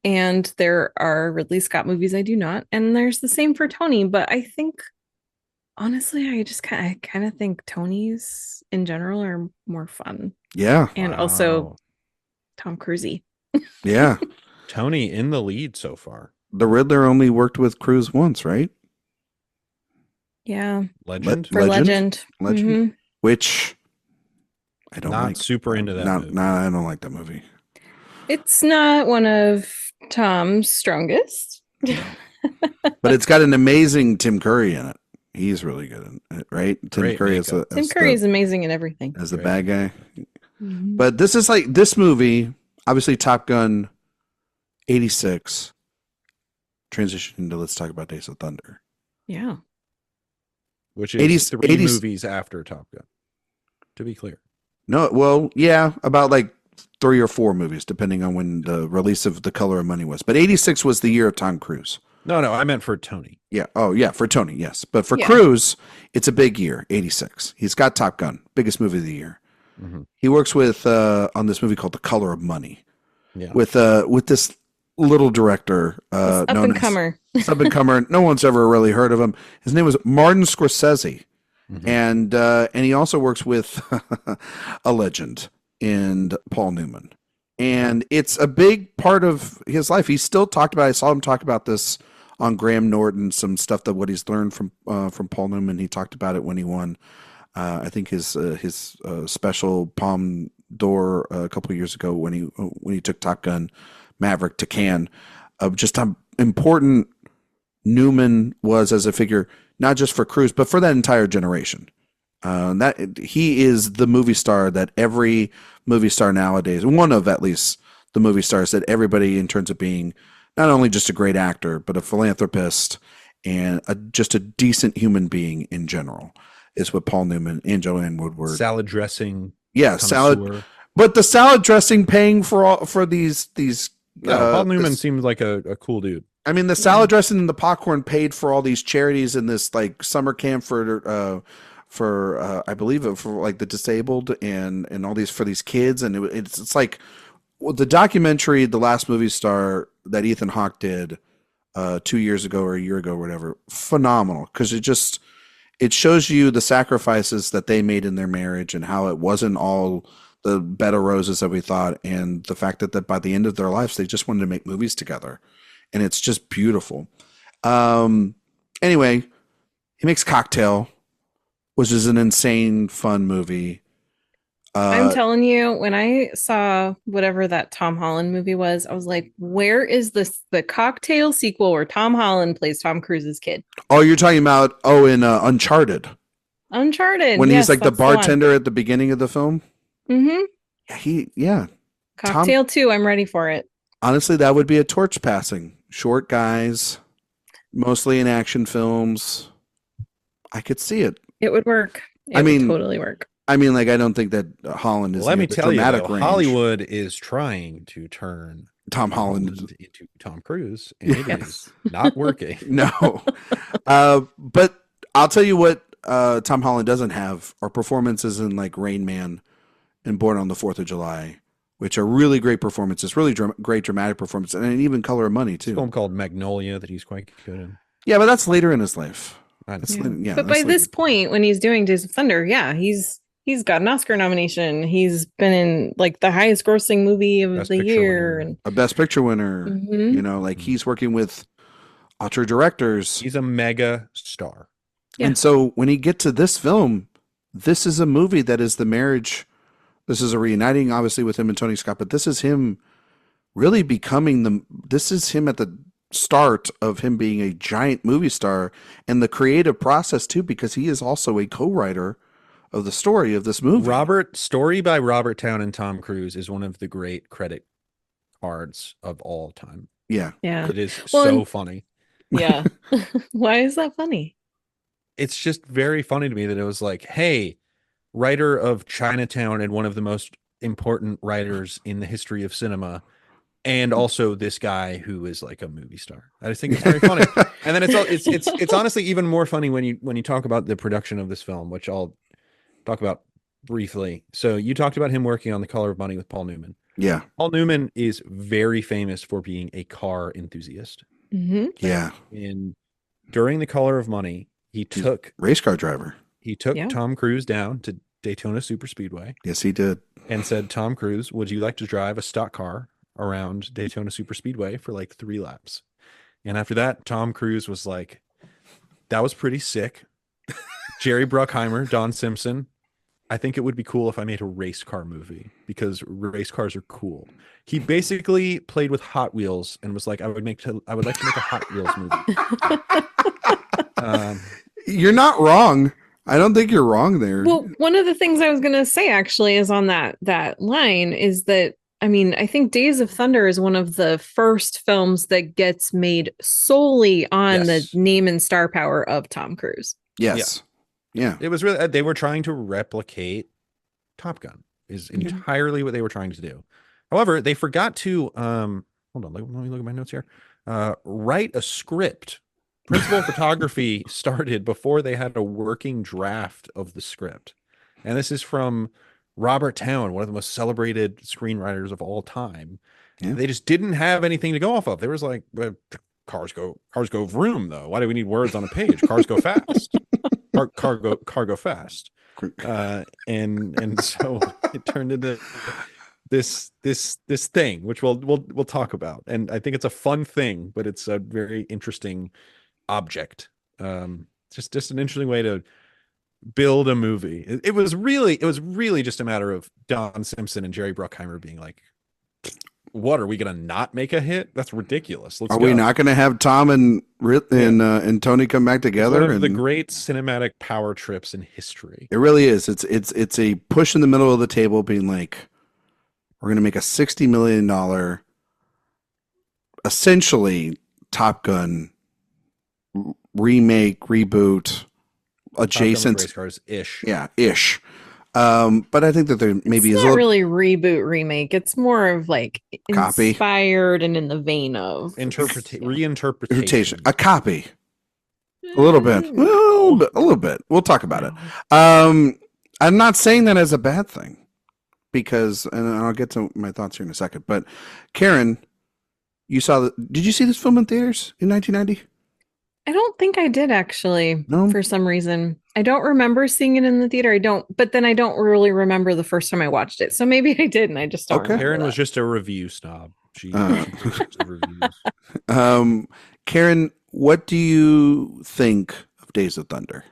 And there are Ridley Scott movies I do not. And there's the same for Tony, but I think honestly, I kind of think Tony's in general are more fun. Yeah. And also Tom Cruise-y. Yeah. Tony in the lead so far. The Riddler only worked with Cruise once, right? Yeah. Legend. For Legend. Mhm. Which I don't Not like. super into that movie. I don't like that movie. It's not one of Tom's strongest. But it's got an amazing Tim Curry in it. He's really good in it, right? Tim Curry is amazing in everything. As the bad guy. Mhm. But this is like this movie, obviously Top Gun 86 transitioned into Let's Talk About Days of Thunder. Yeah. Which is 3 movies after Top Gun, to be clear. No, well, yeah, about like 3 or 4 movies, depending on when the release of The Color of Money was. But 86 was the year of Tom Cruise. No, I meant for Tony. Yeah. Oh, yeah, for Tony, yes. But for Cruise, it's a big year, 86. He's got Top Gun, biggest movie of the year. Mm-hmm. He works with on this movie called The Color of Money. Yeah. With this little director up and comer. No one's ever really heard of him. His name was Martin Scorsese. Mm-hmm. And he also works with a legend in Paul Newman. And it's a big part of his life. He still talked about it. I saw him talk about this on Graham Norton, some stuff that what he's learned from Paul Newman. He talked about it when he won, I think his special Palme d'Or a couple of years ago when he took Top Gun Maverick to Cannes, of just how important Newman was as a figure, not just for Cruise, but for that entire generation. That he is the movie star that every movie star nowadays, one of at least the movie stars that everybody in terms of being not only just a great actor, but a philanthropist and just a decent human being in general is what Paul Newman and Joanne Woodward. Salad dressing. Yeah, salad. But the salad dressing paying for these. Paul Newman seems like a cool dude. I mean, the salad dressing and the popcorn paid for all these charities in this like summer camp for I believe for like the disabled and all these for these kids, and it's like the documentary The Last Movie Star that Ethan Hawke did 2 years ago or a year ago or whatever, phenomenal, because it shows you the sacrifices that they made in their marriage and how it wasn't all the bed of roses that we thought, and the fact that by the end of their lives they just wanted to make movies together, and it's just beautiful. Anyway, he makes Cocktail, which is an insane fun movie. I'm telling you, when I saw whatever that Tom Holland movie was, I was like, where is the Cocktail sequel where Tom Holland plays Tom Cruise's kid? Oh, you're talking about in Uncharted. Uncharted. When he's like the bartender at the beginning of the film. Mm-hmm. Cocktail 2, I'm ready for it. Honestly, that would be a torch passing. Short guys, mostly in action films. I could see it. It would work. It would totally work. I mean, like, I don't think that Holland is. Let me tell you, Hollywood is trying to turn Tom Holland into Tom Cruise, and it is not working. No, but I'll tell you what Tom Holland doesn't have are performances in like Rain Man and Born on the 4th of July, which are really great performances, really great dramatic performances, and even Color of Money too. There's a film called Magnolia that he's quite good in. Yeah, but that's later in his life. But by this point, when he's doing Days of Thunder, he's got an Oscar nomination. He's been in like the highest grossing movie of the year and a Best Picture winner. Mm-hmm. You know, like he's working with auteur directors. He's a mega star. Yeah. And so when he gets to this film, this is a movie that is the marriage. This is a reuniting, obviously, with him and Tony Scott, but this is him really becoming this is him at the start of him being a giant movie star, and the creative process too, because he is also a co-writer of the story of this movie. Story by Robert Town and Tom Cruise is one of the great credit cards of all time. Yeah. Yeah. It is Well, so and- funny. Yeah. Why is that funny? It's just very funny to me that it was like, hey, writer of Chinatown and one of the most important writers in the history of cinema, and also this guy who is like a movie star. I just think it's very funny. And then it's honestly even more funny when you talk about the production of this film, which I'll talk about briefly. So you talked about him working on The Color of Money with Paul Newman. Yeah. Paul Newman is very famous for being a car enthusiast. Mm-hmm. Yeah. And during The Color of Money, he took race car driver. He took Yeah. Tom Cruise down to Daytona Superspeedway Yes, he did. and said, Tom Cruise, would you like to drive a stock car around Daytona Superspeedway for like 3 laps? And after that, Tom Cruise was like, that was pretty sick. Jerry Bruckheimer, Don Simpson, I think it would be cool if I made a race car movie because race cars are cool. He basically played with Hot Wheels and was like, I would like to make a Hot Wheels movie. You're not wrong. I don't think you're wrong there. Well, one of the things I was going to say actually is on that line is that, I mean, I think Days of Thunder is one of the first films that gets made solely on Yes. the name and star power of Tom Cruise. Yes. Yeah. It was really, they were trying to replicate Top Gun is Mhm. entirely what they were trying to do. However, they forgot to, hold on, let me look at my notes here. Write a script. Principal photography started before they had a working draft of the script. And this is from Robert Towne, one of the most celebrated screenwriters of all time. Yeah. They just didn't have anything to go off of. There was like, cars go vroom though. Why do we need words on a page? Cars go fast. Car go fast. And so it turned into this thing, which we'll talk about. And I think it's a fun thing, but it's a very interesting object. Just an interesting way to build a movie. It was really just a matter of Don Simpson and Jerry Bruckheimer being like, what, are we gonna not make a hit? That's ridiculous. Let's Are go. we not going to have Tom and Tony come back together? One of the And great cinematic power trips in history. it really is. It's a push in the middle of the table, being like, we're going to make a $60 million, essentially Top Gun remake, reboot, adjacent. Race cars ish. Yeah, ish. But I think that there maybe It's is not a little really reboot remake. It's more of like Copy. inspired and in the vein of Reinterpretation. a copy. A little bit. A little bit. We'll talk about it. I'm not saying that as a bad thing because, and I'll get to my thoughts here in a second, but Karen, did you see this film in theaters in 1990? I don't think I did actually. No? For some reason. I don't remember seeing it in the theater. But then I don't really remember the first time I watched it. So maybe I did and I just don't Okay. remember Karen that. was just a review snob. She just reviews. Karen, what do you think of Days of Thunder?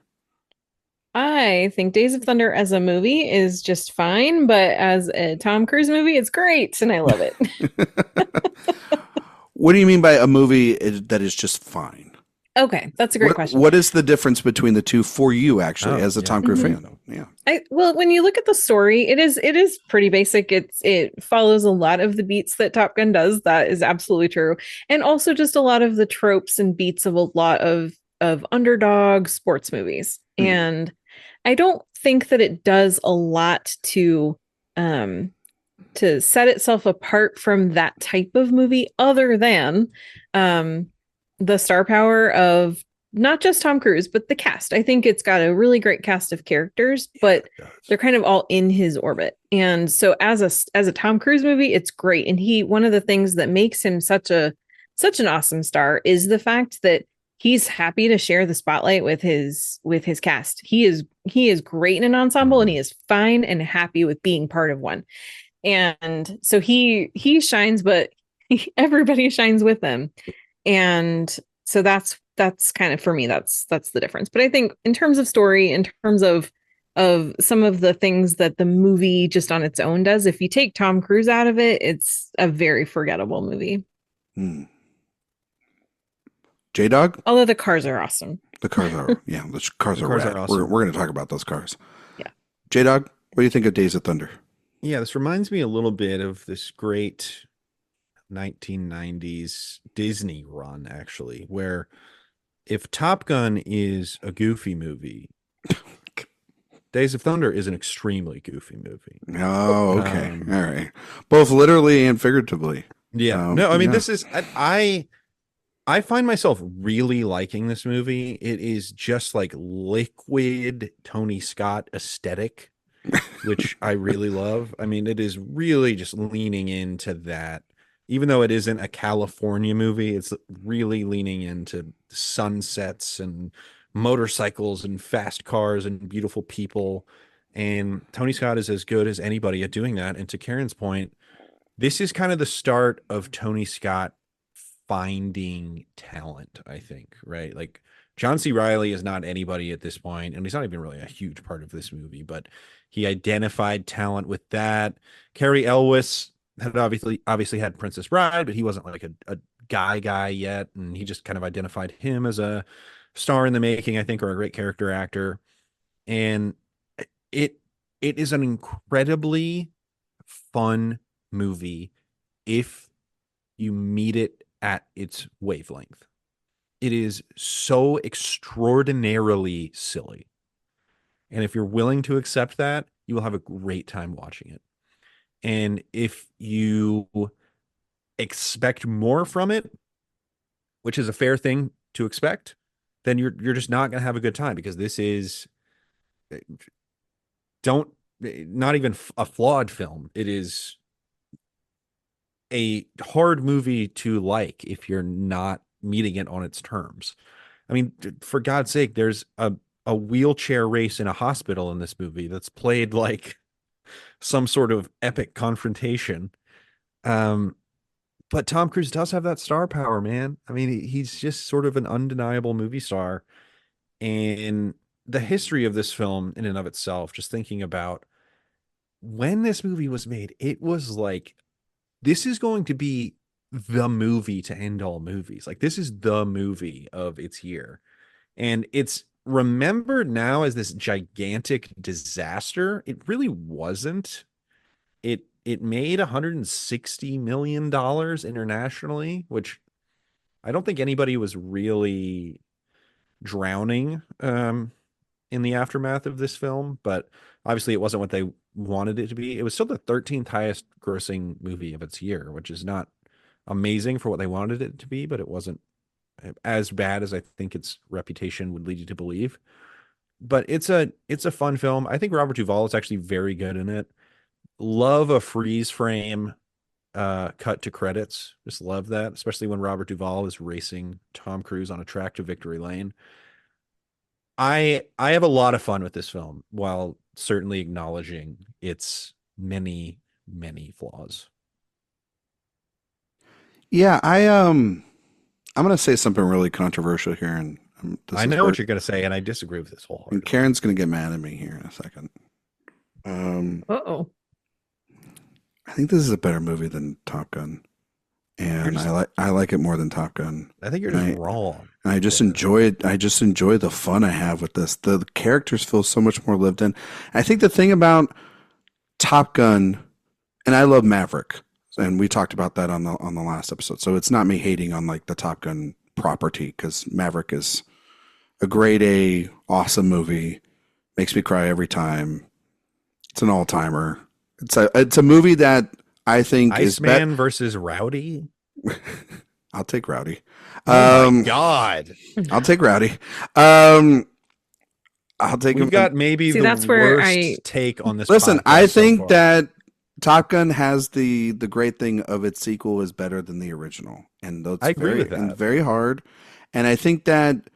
I think Days of Thunder as a movie is just fine, but as a Tom Cruise movie, it's great and I love it. What do you mean by a movie that is just fine? Okay, that's a great question. What is the difference between the two for you, actually, as a yeah. Tom Cruise Mhm. fan? Yeah. Well, when you look at the story, it is pretty basic. It follows a lot of the beats that Top Gun does. That is absolutely true. And also just a lot of the tropes and beats of a lot of underdog sports movies. Mhm. And I don't think that it does a lot to set itself apart from that type of movie other than the star power of not just Tom Cruise, but the cast. I think it's got a really great cast of characters, but they're kind of all in his orbit. And so as a Tom Cruise movie, it's great. And one of the things that makes him such an awesome star is the fact that he's happy to share the spotlight with his cast. He is great in an ensemble and he is fine and happy with being part of one. And so he shines, but everybody shines with him. And so that's kind of, for me, that's the difference. But I think in terms of story, in terms of some of the things that the movie just on its own does, if you take Tom Cruise out of it, it's a very forgettable movie. J-Dog? Although the cars are awesome. The cars are, yeah, the cars are rad. awesome. We're going to talk about those cars. Yeah. J-Dog, what do you think of Days of Thunder? Yeah, this reminds me a little bit of this great 1990s Disney run, actually, where if Top Gun is a goofy movie, Days of Thunder is an extremely goofy movie. Oh, okay. All right. Both literally and figuratively. Yeah. No, I mean, this is, I find myself really liking this movie. It is just like liquid Tony Scott aesthetic, which I really love. I mean, it is really just leaning into that. Even though it isn't a California movie, it's really leaning into sunsets and motorcycles and fast cars and beautiful people. And Tony Scott is as good as anybody at doing that. And to Karen's point, this is kind of the start of Tony Scott finding talent, I think, right? Like John C. Reilly is not anybody at this point, and he's not even really a huge part of this movie, but he identified talent with that. Cary Elwes had obviously had Princess Bride, but he wasn't like a guy yet, and he just kind of identified him as a star in the making, I think, or a great character actor. And it is an incredibly fun movie if you meet it at its wavelength. It is so extraordinarily silly. And if you're willing to accept that, you will have a great time watching it. And if you expect more from it, which is a fair thing to expect, then you're just not going to have a good time, because this is not even a flawed film. It is a hard movie to like if you're not meeting it on its terms. I mean, for God's sake, there's a wheelchair race in a hospital in this movie that's played like some sort of epic confrontation. But Tom Cruise does have that star power, man. I mean, he's just sort of an undeniable movie star. And the history of this film in and of itself, just thinking about when this movie was made, it was like, this is going to be the movie to end all movies. Like, this is the movie of its year. And it's remembered now as this gigantic disaster. It really wasn't. It made $160 million internationally, which I don't think anybody was really drowning in the aftermath of this film, but obviously it wasn't what they wanted it to be. It was still the 13th highest grossing movie of its year, which is not amazing for what they wanted it to be, but it wasn't as bad as I think its reputation would lead you to believe. But it's a fun film. I think Robert Duvall is actually very good in it. Love a freeze frame cut to credits. Just love that, especially when Robert Duvall is racing Tom Cruise on a track to victory lane. I have a lot of fun with this film, while certainly acknowledging its many, many flaws. Yeah, I'm going to say something really controversial here, and I know what you're going to say, and I disagree with this wholeheartedly. And Karen's going to get mad at me here in a second. Uh-oh. I think this is a better movie than Top Gun, and I like it more than Top Gun. I think you're just wrong. And I just enjoy it. I just enjoy the fun I have with this. The characters feel so much more lived in. I think the thing about Top Gun, and I love Maverick, and we talked about that on the last episode. So it's not me hating on like the Top Gun property, because Maverick is a grade A, awesome movie. Makes me cry every time. It's an all-timer. It's a movie that I think Iceman versus Rowdy. I'll take Rowdy. Oh my God. I'll take Rowdy. I'll take. We've got maybe the that's where worst take on this. Listen, I think that Top Gun has the great thing of its sequel is better than the original, and those I agree with that. And very hard. And I think that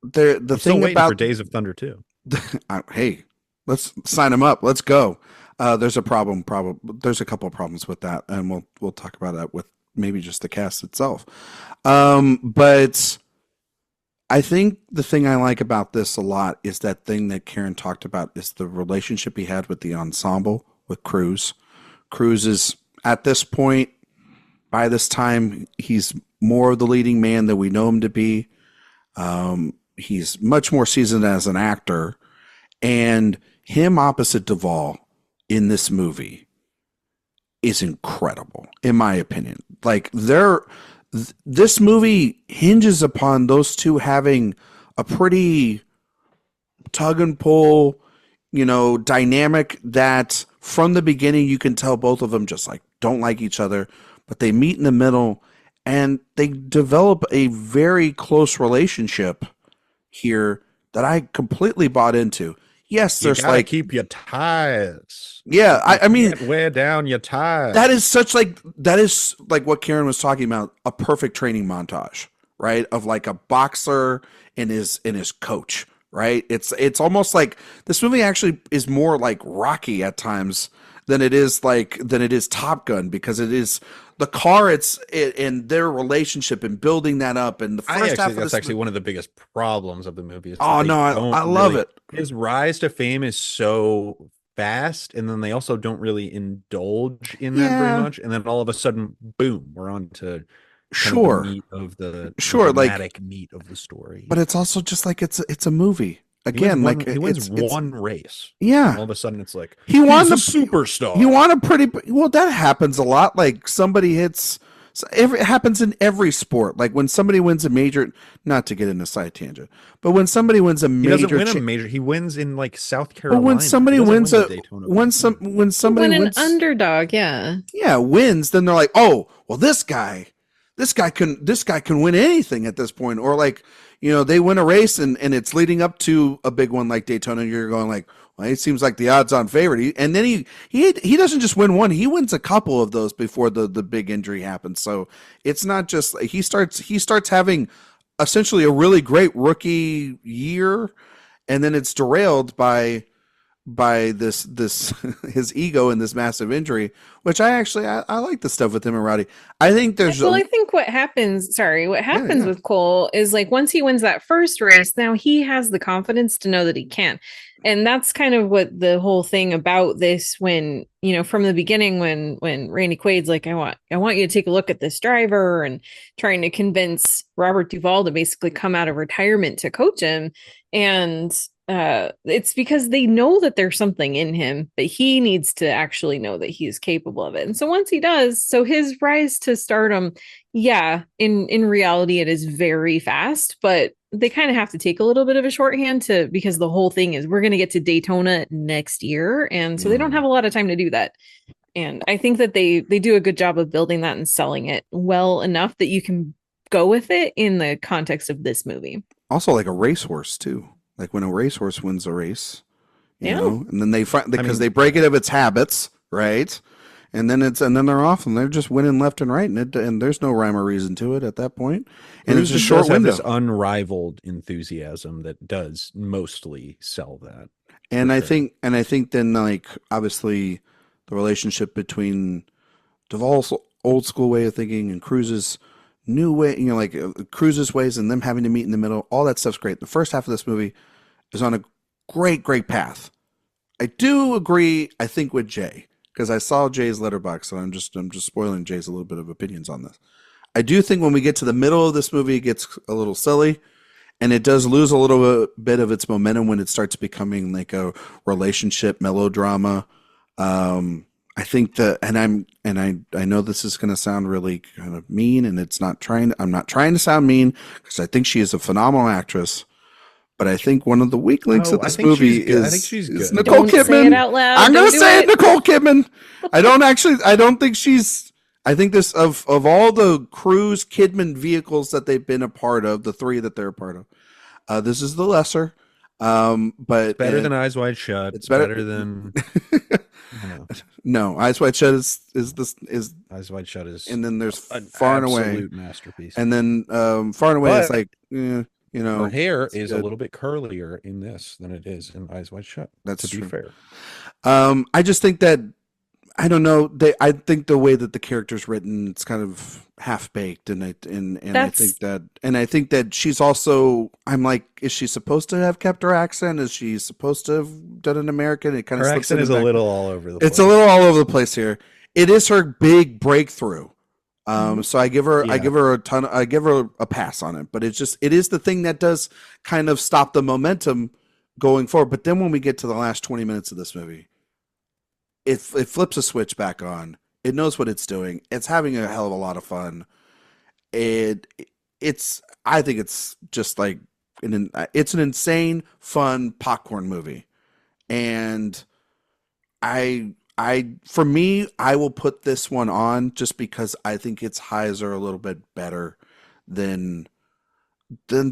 the I'm thing waiting about for Days of Thunder too. Hey, let's sign them up. Let's go. There's a problem. There's a couple of problems with that, and we'll talk about that with maybe just the cast itself. But I think the thing I like about this a lot is that thing that Karen talked about, is the relationship he had with the ensemble, with Cruise. Cruise is, at this point, by this time, he's more of the leading man that we know him to be. He's much more seasoned as an actor, and him opposite Duvall in this movie is incredible, in my opinion. Like this movie hinges upon those two having a pretty tug and pull, dynamic that from the beginning you can tell both of them just like don't like each other, but they meet in the middle and they develop a very close relationship here that I completely bought into. Yes, there's like keep your ties. Yeah, I mean, wear down your ties. That is like what Karen was talking about, a perfect training montage, right? Of like a boxer and his coach, right? It's almost like this movie actually is more like Rocky at times than it is Top Gun, because it is the car, and their relationship and building that up. And the first half of that's actually one of the biggest problems of the movie. Oh no, I love it. His rise to fame is so fast, and then they also don't really indulge in that very much. And then all of a sudden, boom, we're on to the meat of the dramatic meat of the story. But it's also just like it's a movie. Again, he wins one race. Yeah. All of a sudden, it's like he's a superstar. He won that happens a lot. Like somebody hits. It happens in every sport. Like when somebody wins a major, not to get into side tangent, but when somebody wins a major, he doesn't win a major. He wins in like South Carolina. But when somebody wins an underdog, wins, then they're like, oh, well, this guy can win anything at this point. Or like, they win a race and it's leading up to a big one like Daytona. And you're going like, well, it seems like the odds-on favorite. And then he doesn't just win one; he wins a couple of those before the big injury happens. So it's not just he starts having essentially a really great rookie year, and then it's derailed by this his ego and this massive injury, which I like the stuff with him and Rowdy. I think I think what happens with Cole is like once he wins that first race, now he has the confidence to know that he can. And that's kind of what the whole thing about this, when, from the beginning, when Randy Quaid's like, I want you to take a look at this driver, and trying to convince Robert Duvall to basically come out of retirement to coach him. And it's because they know that there's something in him, but he needs to actually know that he is capable of it. And so once he does, so his rise to stardom, in reality, it is very fast, but they kind of have to take a little bit of a shorthand because the whole thing is we're going to get to Daytona next year. And so they don't have a lot of time to do that. And I think that they do a good job of building that and selling it well enough that you can go with it in the context of this movie. Also like a racehorse too. Like when a racehorse wins a race, you know, and then they find because they break it of its habits, right? And then they're off, and they're just winning left and right, and there's no rhyme or reason to it at that point. And it's a short window. This unrivaled enthusiasm that does mostly sell that. And I think then, like, obviously the relationship between Duvall's old school way of thinking and Cruise's new way, like Cruise's ways, and them having to meet in the middle, all that stuff's great. The first half of this movie is on a great path. I do agree, I think, with Jay, because I saw Jay's letterbox, and I'm just spoiling Jay's a little bit of opinions on this. I do think when we get to the middle of this movie, it gets a little silly, and it does lose a little bit of its momentum when it starts becoming like a relationship melodrama. I think that, I know this is going to sound really kind of mean, and I'm not trying to sound mean, because I think she is a phenomenal actress. But I think one of the weak links of this movie is Nicole Kidman. Say it out loud. I'm going to say it, Nicole Kidman. I think this of all the Cruise Kidman vehicles that they've been a part of, the three that they're a part of, this is the lesser. But better than Eyes Wide Shut. It's better than No, Eyes Wide Shut is Eyes Wide Shut is, and then there's an Far and Away, absolute masterpiece. And then Far and Away is like, her hair is a little bit curlier in this than it is in Eyes Wide Shut. That's to be fair. I just think that, I don't know. I think the way that the character's written, it's kind of half baked, and I think that she's also. I'm like, is she supposed to have kept her accent? Is she supposed to have done an American? It kind of her accent is a little all over the place. It's a little all over the place here. It is her big breakthrough. So I give her a pass on it, but it is the thing that does kind of stop the momentum going forward. But then when we get to the last 20 minutes of this movie, it flips a switch back on, It knows what it's doing. It's having a hell of a lot of fun. I think it's just like it's an insane, fun popcorn movie. And for me, I will put this one on just because I think its highs are a little bit better than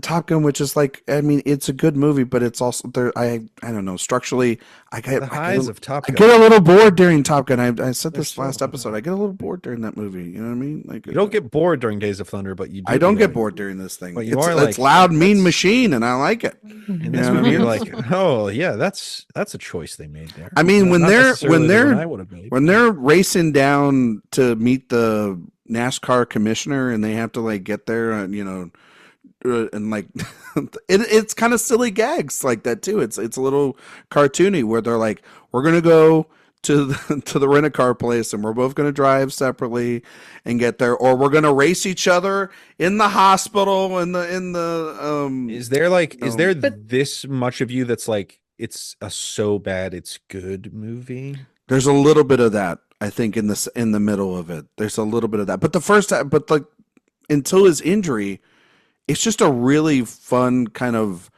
Top Gun, which is like, I mean, it's a good movie, but it's also there. I don't know, structurally, The highs of Top I Gun. get a little bored during Top Gun. I said They're this last episode. I get a little bored during that movie. You know what I mean? Like, You don't get bored during Days of Thunder, but you do. I don't get bored during this thing. But you It's, are it's like, loud, mean that's- machine, and I like it. In You this know what I movie, you're mean? like, oh yeah, that's a choice they made there. I mean, when Not they're necessarily the one I would have made. when they're racing down to meet the NASCAR commissioner, and they have to like get there, and like it's kind of silly gags like that too. It's a little cartoony where they're like, we're gonna go to the rent-a-car place, and we're both gonna drive separately and get there, or we're gonna race each other in the hospital in the Is there like, is there But- this much of you that's like, it's a so bad it's good movie? There's a little bit of that, I think, in the middle of it. There's a little bit of that, but like until his injury, it's just a really fun kind of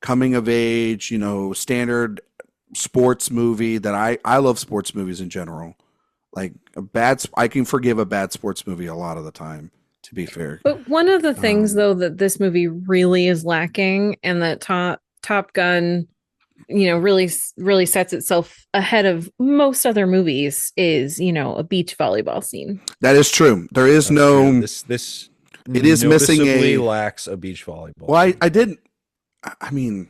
coming of age, standard sports movie that I love sports movies in general. Like I can forgive a bad sports movie a lot of the time, to be fair. But one of the things, Um, though, that this movie really is lacking, and that Top Gun, really sets itself ahead of most other movies, is a beach volleyball scene. That is true. There is That's no. true. This It is missing noticeably a- lacks a beach volleyball. Well, scene. I didn't. I mean,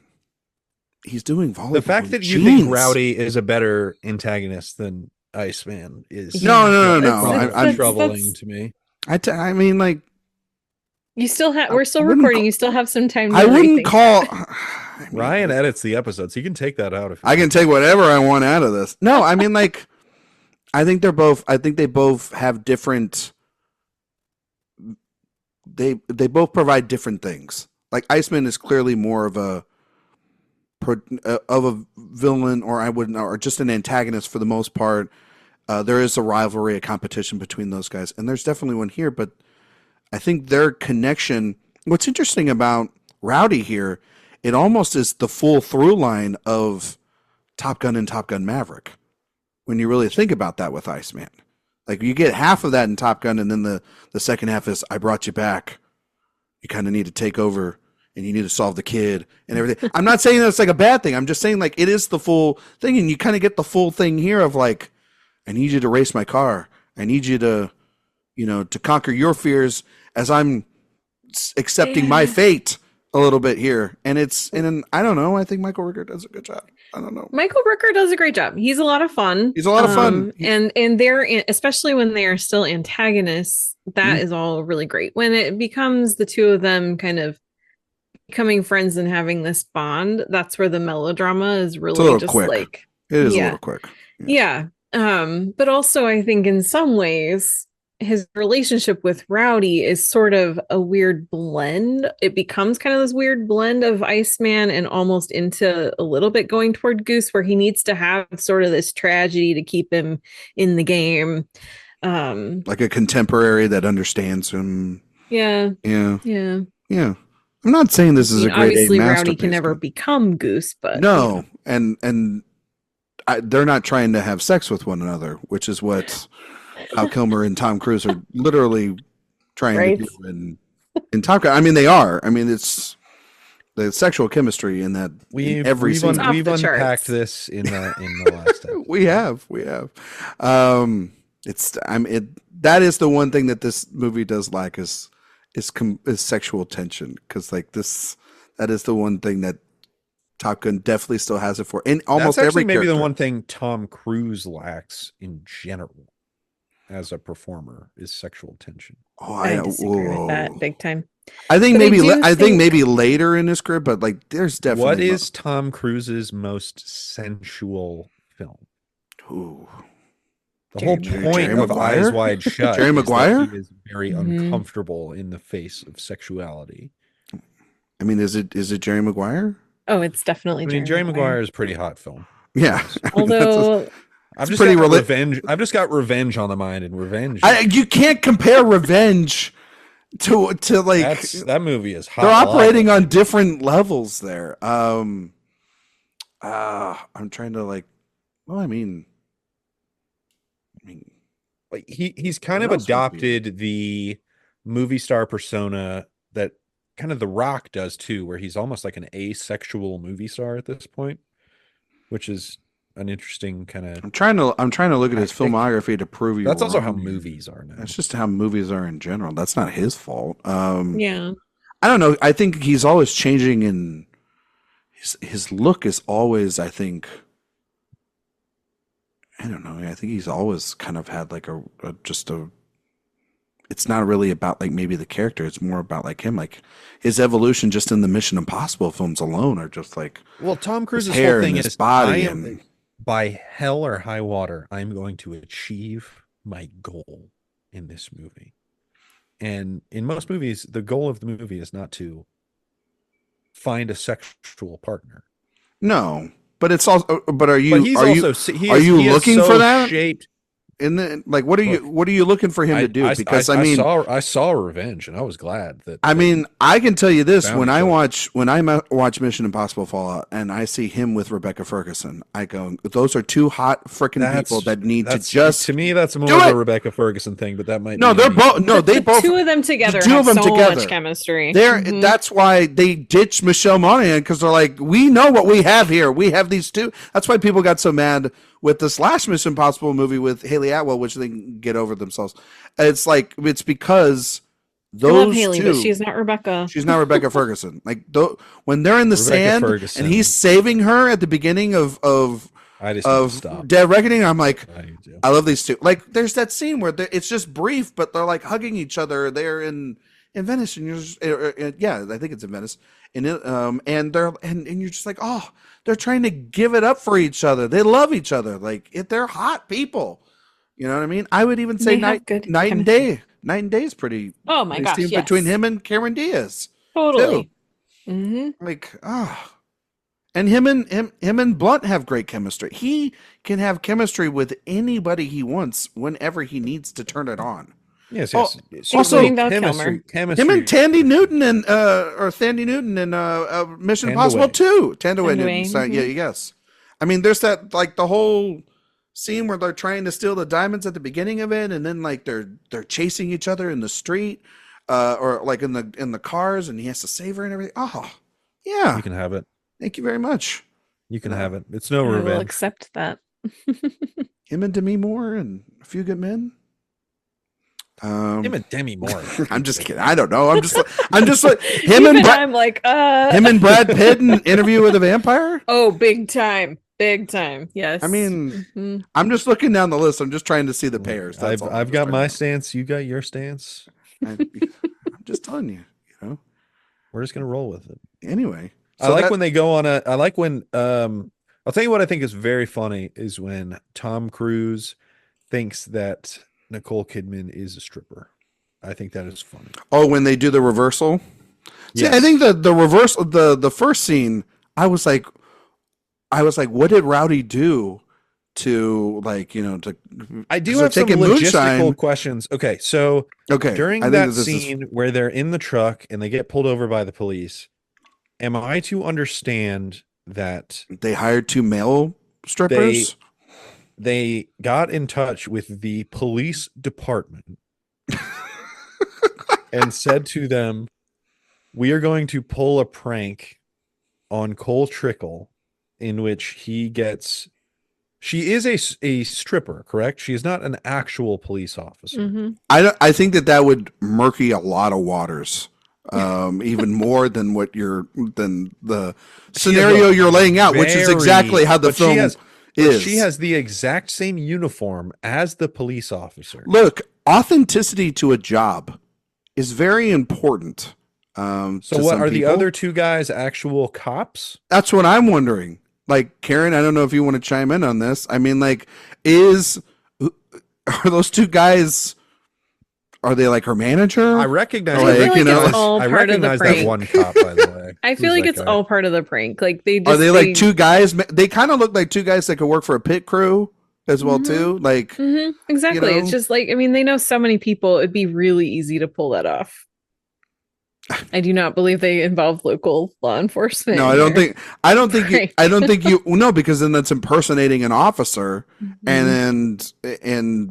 he's doing volleyball. The fact in that you jeans. think Rowdy is a better antagonist than Iceman is No. That's troubling to me. I mean, like, You still have. We're still I wouldn't recording. ca- You still have some time. To I wouldn't rethink. call. I mean, Ryan edits the episodes. He can take that out if I can take whatever I want out of this. No, I mean, like, I think they both have different. They both provide different things. Like Iceman is clearly more of a villain, or just an antagonist for the most part. There is a rivalry, a competition between those guys, and there's definitely one here. But I think their connection. What's interesting about Rowdy here, it almost is the full through line of Top Gun and Top Gun Maverick. When you really think about that with Iceman, like you get half of that in Top Gun, and then the second half is I brought you back. You kind of need to take over, and you need to solve the kid and everything. I'm not saying that's like a bad thing. I'm just saying like it is the full thing, and you kind of get the full thing here of like, I need you to race my car. I need you to, to conquer your fears as I'm accepting my fate a little bit here. And I don't know. I think Michael Rooker does a good job. I don't know. Michael Rooker does a great job. He's a lot of fun. He's a lot of fun. And especially when they are still antagonists, that is all really great. When it becomes the two of them kind of becoming friends and having this bond, that's where the melodrama is really just quick. like It is a yeah. little quick. Yeah. But also I think in some ways his relationship with Rowdy is sort of a weird blend. It becomes kind of this weird blend of Iceman and almost into a little bit going toward Goose, where he needs to have sort of this tragedy to keep him in the game. Like a contemporary that understands him. Yeah. Yeah. Yeah. Yeah. I'm not saying this is a great obviously A Rowdy masterpiece, can never but- become Goose, but No, and they're not trying to have sex with one another, which is what Val Kilmer and Tom Cruise are literally trying Right. to do in Top Gun. I mean, they are. I mean, it's the sexual chemistry in that. We've every scene. Off we've the unpacked charts. this in the last episode. We have. That is the one thing that this movie does lack is sexual tension, because like that is the one thing that Top Gun definitely still has it for in almost That's every actually maybe the character. one thing Tom Cruise lacks in general as a performer is sexual tension. Oh, I disagree with that big time. I think But I maybe do I think think- maybe later in his career, but like there's definitely What is Tom Cruise's most sensual film? Ooh. The whole Jerry point Maguire? of Eyes Wide Shut Jerry is that Maguire? he is very Mhm. uncomfortable in the face of sexuality. I mean, is it Jerry Maguire? Oh, it's definitely I mean, Jerry Maguire is a pretty hot film. Yeah. Although I've just got revenge on the mind, and revenge. You can't compare revenge to like that movie is hot. They're operating on different levels there. I'm trying to like. Well, I mean, like he's kind of adopted the movie star persona that kind of The Rock does too, where he's almost like an asexual movie star at this point, which is an interesting kind of. I'm trying to look at his filmography to prove you. That's also wrong. how movies are now. That's just how movies are in general. That's not his fault. Yeah. I don't know. I think he's always changing, and his look is always. I don't know. I think he's always kind of had like a. It's not really about like maybe the character. It's more about like him, like his evolution just in the Mission Impossible films alone are just like. Well, Tom Cruise's hair whole thing and his is body by hell or high water, I'm going to achieve my goal in this movie. And in most movies, the goal of the movie is not to find a sexual partner. No, but it's also. But are you? But are you looking for that? Shaped. In the like, what are you looking for him to do? Because I saw Revenge, and I was glad that. I mean, I can tell you this: when I watch Mission Impossible Fallout, and I see him with Rebecca Ferguson, I go, "Those are two hot freaking people that need to just." To me, that's more of a Rebecca Ferguson thing, but that might. No, they're both. No, they both. Two of them together have so much chemistry. That's why they ditched Michelle Monaghan, because they're like, we know what we have here. We have these two. That's why people got so mad with this last Mission Impossible movie with Haley Atwell, which they can get over themselves. It's because those I love Haley, two, but she's not Rebecca. She's not Rebecca Ferguson. Like when they're in the sand Ferguson. and he's saving her at the beginning of Dead Reckoning, I'm like, I love these two. Like there's that scene where it's just brief, but they're like hugging each other. They're in Venice, and you're just, I think it's in Venice, and you're just like, oh. They're trying to give it up for each other. They love each other. Like they're hot people. You know what I mean? I would even say night and day. Night and day is pretty. Oh my gosh! Yes. Between him and Cameron Diaz. Totally. Mm-hmm. Like and him and Blunt have great chemistry. He can have chemistry with anybody he wants whenever he needs to turn it on. Yes. Also, chemistry. Him and Tandy Newton and Mission Impossible 2. Tandaway. So, yeah, yes. I mean, there's that like the whole scene where they're trying to steal the diamonds at the beginning of it, and then like they're chasing each other in the street, or like in the cars, and he has to save her and everything. Oh, yeah. You can have it. Thank you very much. You can have it. It's no I revenge. will accept that. Him and Demi Moore and A Few Good Men. Him and Demi Moore. I'm just kidding. I don't know. I'm just like him and I'm like him and Brad Pitt in Interview with a Vampire. Oh, big time. Yes. I mean, I'm just looking down the list. I'm just trying to see the pairs. I've got my stance. You got your stance. I'm just telling you. You know, we're just gonna roll with it anyway. So I like when they go on a. I like when. I'll tell you what I think is very funny is when Tom Cruise thinks that Nicole Kidman is a stripper. I think that is funny. Oh, when they do the reversal? Yes. See, I think the reversal, the first scene, I was like, what did Rowdy do to I do have some logistical questions. Okay, so during that scene where they're in the truck and they get pulled over by the police, am I to understand that they hired two male strippers? They got in touch with the police department and said to them, we are going to pull a prank on Cole Trickle in which she is a stripper, correct? She is not an actual police officer. Mm-hmm. I think that would murky a lot of waters. Even more than the scenario you're laying out, which is exactly how the film is. She has the exact same uniform as the police officer. Look, authenticity to a job is very important. So what are the other two guys actual cops? That's what I'm wondering. Like, Karen, I don't know if you want to chime in on this. I mean, like, are those two guys, are they like her manager? I recognize that one cop, by the way. I feel like it's all part of the prank. Like are they like two guys? They kind of look like two guys that could work for a pit crew. as well too. Like exactly. It's just like, I mean, they know so many people. It'd be really easy to pull that off. I do not believe they involve local law enforcement. No, I don't think you no, because then that's impersonating an officer and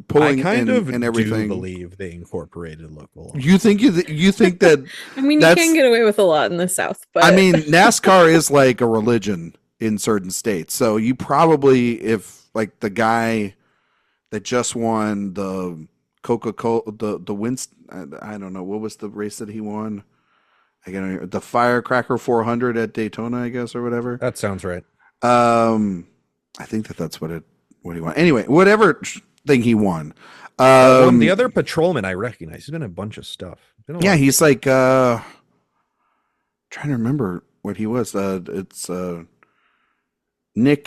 pulling I kind of and everything. do believe they incorporated local. You think that I mean, you can get away with a lot in the South, but I mean, NASCAR is like a religion in certain states. So you probably, if like the guy that just won the Coca-Cola, the Winston, I don't know, what was the race that he won? The Firecracker 400 at Daytona, I guess, or whatever. That sounds right. I think that's what he won. Anyway, whatever thing he won. The other patrolman I recognize. He's been in a bunch of stuff. Yeah, he's like trying to remember what he was. It's Nicholas Nick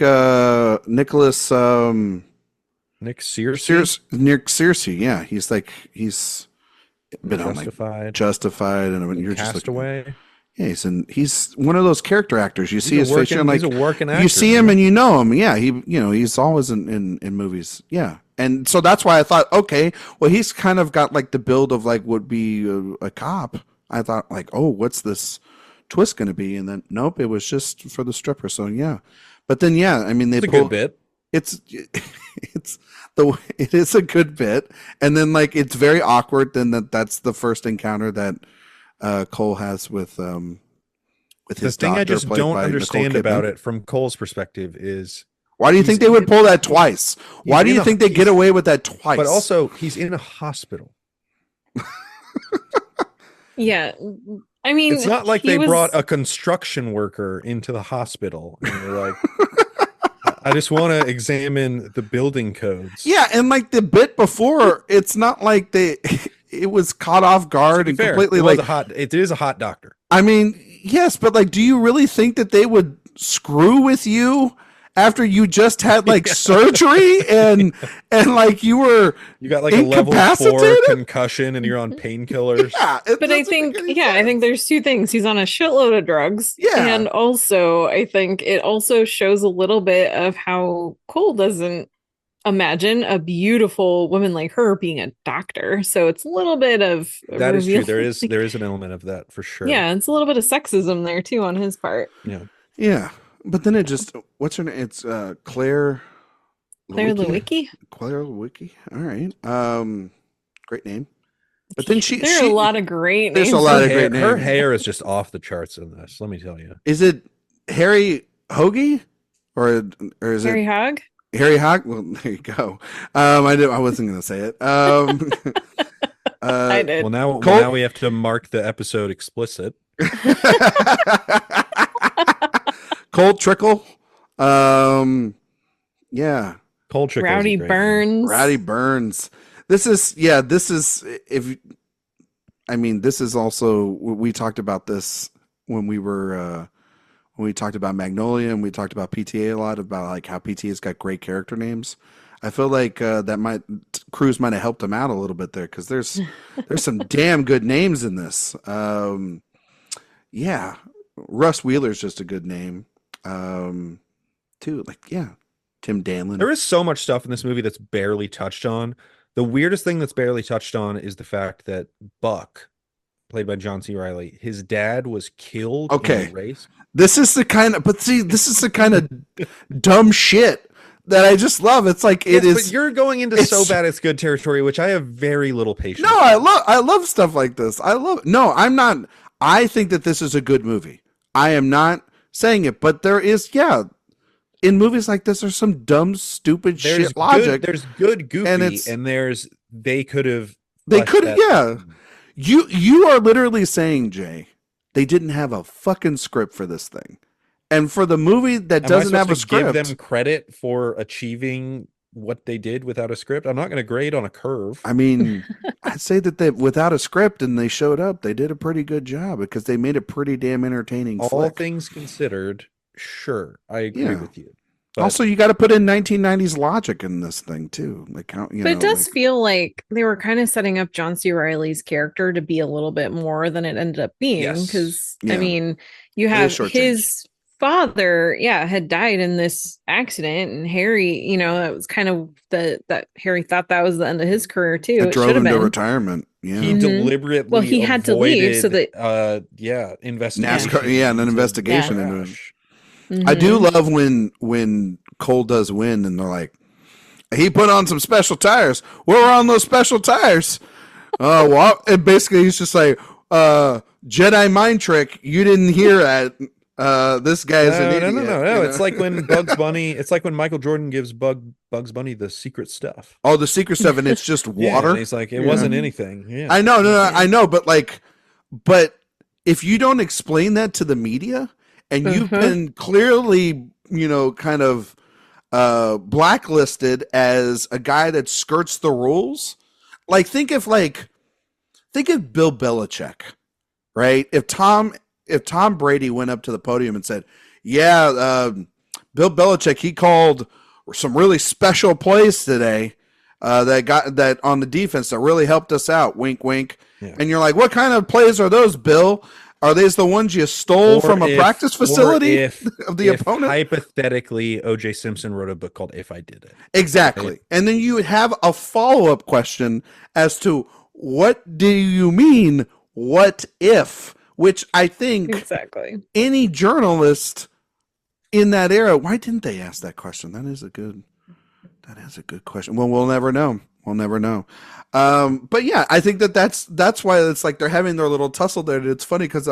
Searcy. Nick Searcy. Yeah, he's been Justified, and you're Castaway. Just yeah, he's one of those character actors. You see his face, you're like, he's a working actor, you see him and you know him. Yeah, he's always in movies. Yeah, and so that's why I thought, okay, well, he's kind of got like the build of like would be a cop. I thought like, oh, what's this twist going to be? And then nope, it was just for the stripper. So yeah, but then yeah, I mean it's a good bit. It is a good bit, and then like it's very awkward. Then that's the first encounter that Cole has with his thing. I just don't understand about it it from Cole's perspective is why do you think they would pull that twice? Why do you think they get away with that twice? But also, he's in a hospital. Yeah, I mean, it's not like they brought a construction worker into the hospital and they're like, I just want to examine the building codes. Yeah, and like the bit before, it's not like it was caught off guard and completely it is a hot doctor. I mean, yes, but like, do you really think that they would screw with you after you just had like surgery and like you got like a level 4 concussion and you're on painkillers? Yeah, but I think there's two things. He's on a shitload of drugs. Yeah, and also I think it also shows a little bit of how Cole doesn't imagine a beautiful woman like her being a doctor. So it's a little bit of that is true. There is an element of that for sure. Yeah, it's a little bit of sexism there too on his part. Yeah. But then it just, what's her name? It's Claire Lewicki. Claire Lewicki. All right. Great name. But then there are a lot of great names. There's a lot of great names. Her hair is just off the charts in this, let me tell you. Is it Harry Hoagie? Or is Harry it Hogg? Harry Hogg? Well, there you go. I wasn't gonna say it. I did. Well now we have to mark the episode explicit. Cole Trickle. Yeah. Cole Trickle. Rowdy Burns. This is also, we talked about this when we talked about Magnolia, and we talked about PTA a lot, about like how PTA's got great character names. I feel like Cruise might have helped him out a little bit there, because there's some damn good names in this. Yeah, Russ Wheeler's just a good name. Too, like, yeah, Tim Danlin. There is so much stuff in this movie that's barely touched on. The weirdest thing that's barely touched on is the fact that Buck, played by John C. Reilly, his dad was killed in a race. This is the kind of dumb shit that I just love. It's like it is. But you're going into so bad it's good territory, which I have very little patience. No, I love stuff like this. No, I'm not. I think that this is a good movie. I am not saying it, but there is, in movies like this, there's some dumb, stupid shit logic. There's good goofy, and they could have. Yeah. You are literally saying, Jay, they didn't have a fucking script for this thing, and for the movie that doesn't have a script, give them credit for achieving what they did without a script. I'm not going to grade on a curve. I mean, I'd say that without a script and they showed up, they did a pretty good job, because they made a pretty damn entertaining All flick. things considered, sure, I agree with you. But also, you got to put in 1990s logic in this thing too. Like, it does feel like they were kind of setting up John C. Reilly's character to be a little bit more than it ended up being. Because I mean, you have his father, had died in this accident, and Harry, that was kind of that Harry thought that was the end of his career too. It drove him to retirement. Yeah. He deliberately Well, he had to leave so that investigation. NASCAR, an investigation into it. I Mhm. do love when Cole does win and they're like, he put on some special tires. Where were on those special tires? Oh, well, and basically he's just like, Jedi mind trick. You didn't hear that. This guy's an idiot. No. It's like when Bugs Bunny. It's like when Michael Jordan gives Bugs Bunny the secret stuff. Oh, the secret stuff, and it's just water. And he's like, it wasn't anything. Yeah, I know. No, I know, but if you don't explain that to the media, and you've been clearly, kind of blacklisted as a guy that skirts the rules, think of Bill Belichick, right? If Tom Brady went up to the podium and said, Bill Belichick, he called some really special plays today that got that on the defense that really helped us out, wink wink. Yeah. And you're like, what kind of plays are those, Bill? Are these the ones you stole from a practice facility of the opponent? Hypothetically, O.J. Simpson wrote a book called If I Did It. Exactly. Right? And then you would have a follow-up question as to, what do you mean, what if? Which I think any journalist in that era, why didn't they ask that question? That is a good question. Well, we'll never know. But yeah, I think that's why it's like they're having their little tussle there. It's funny because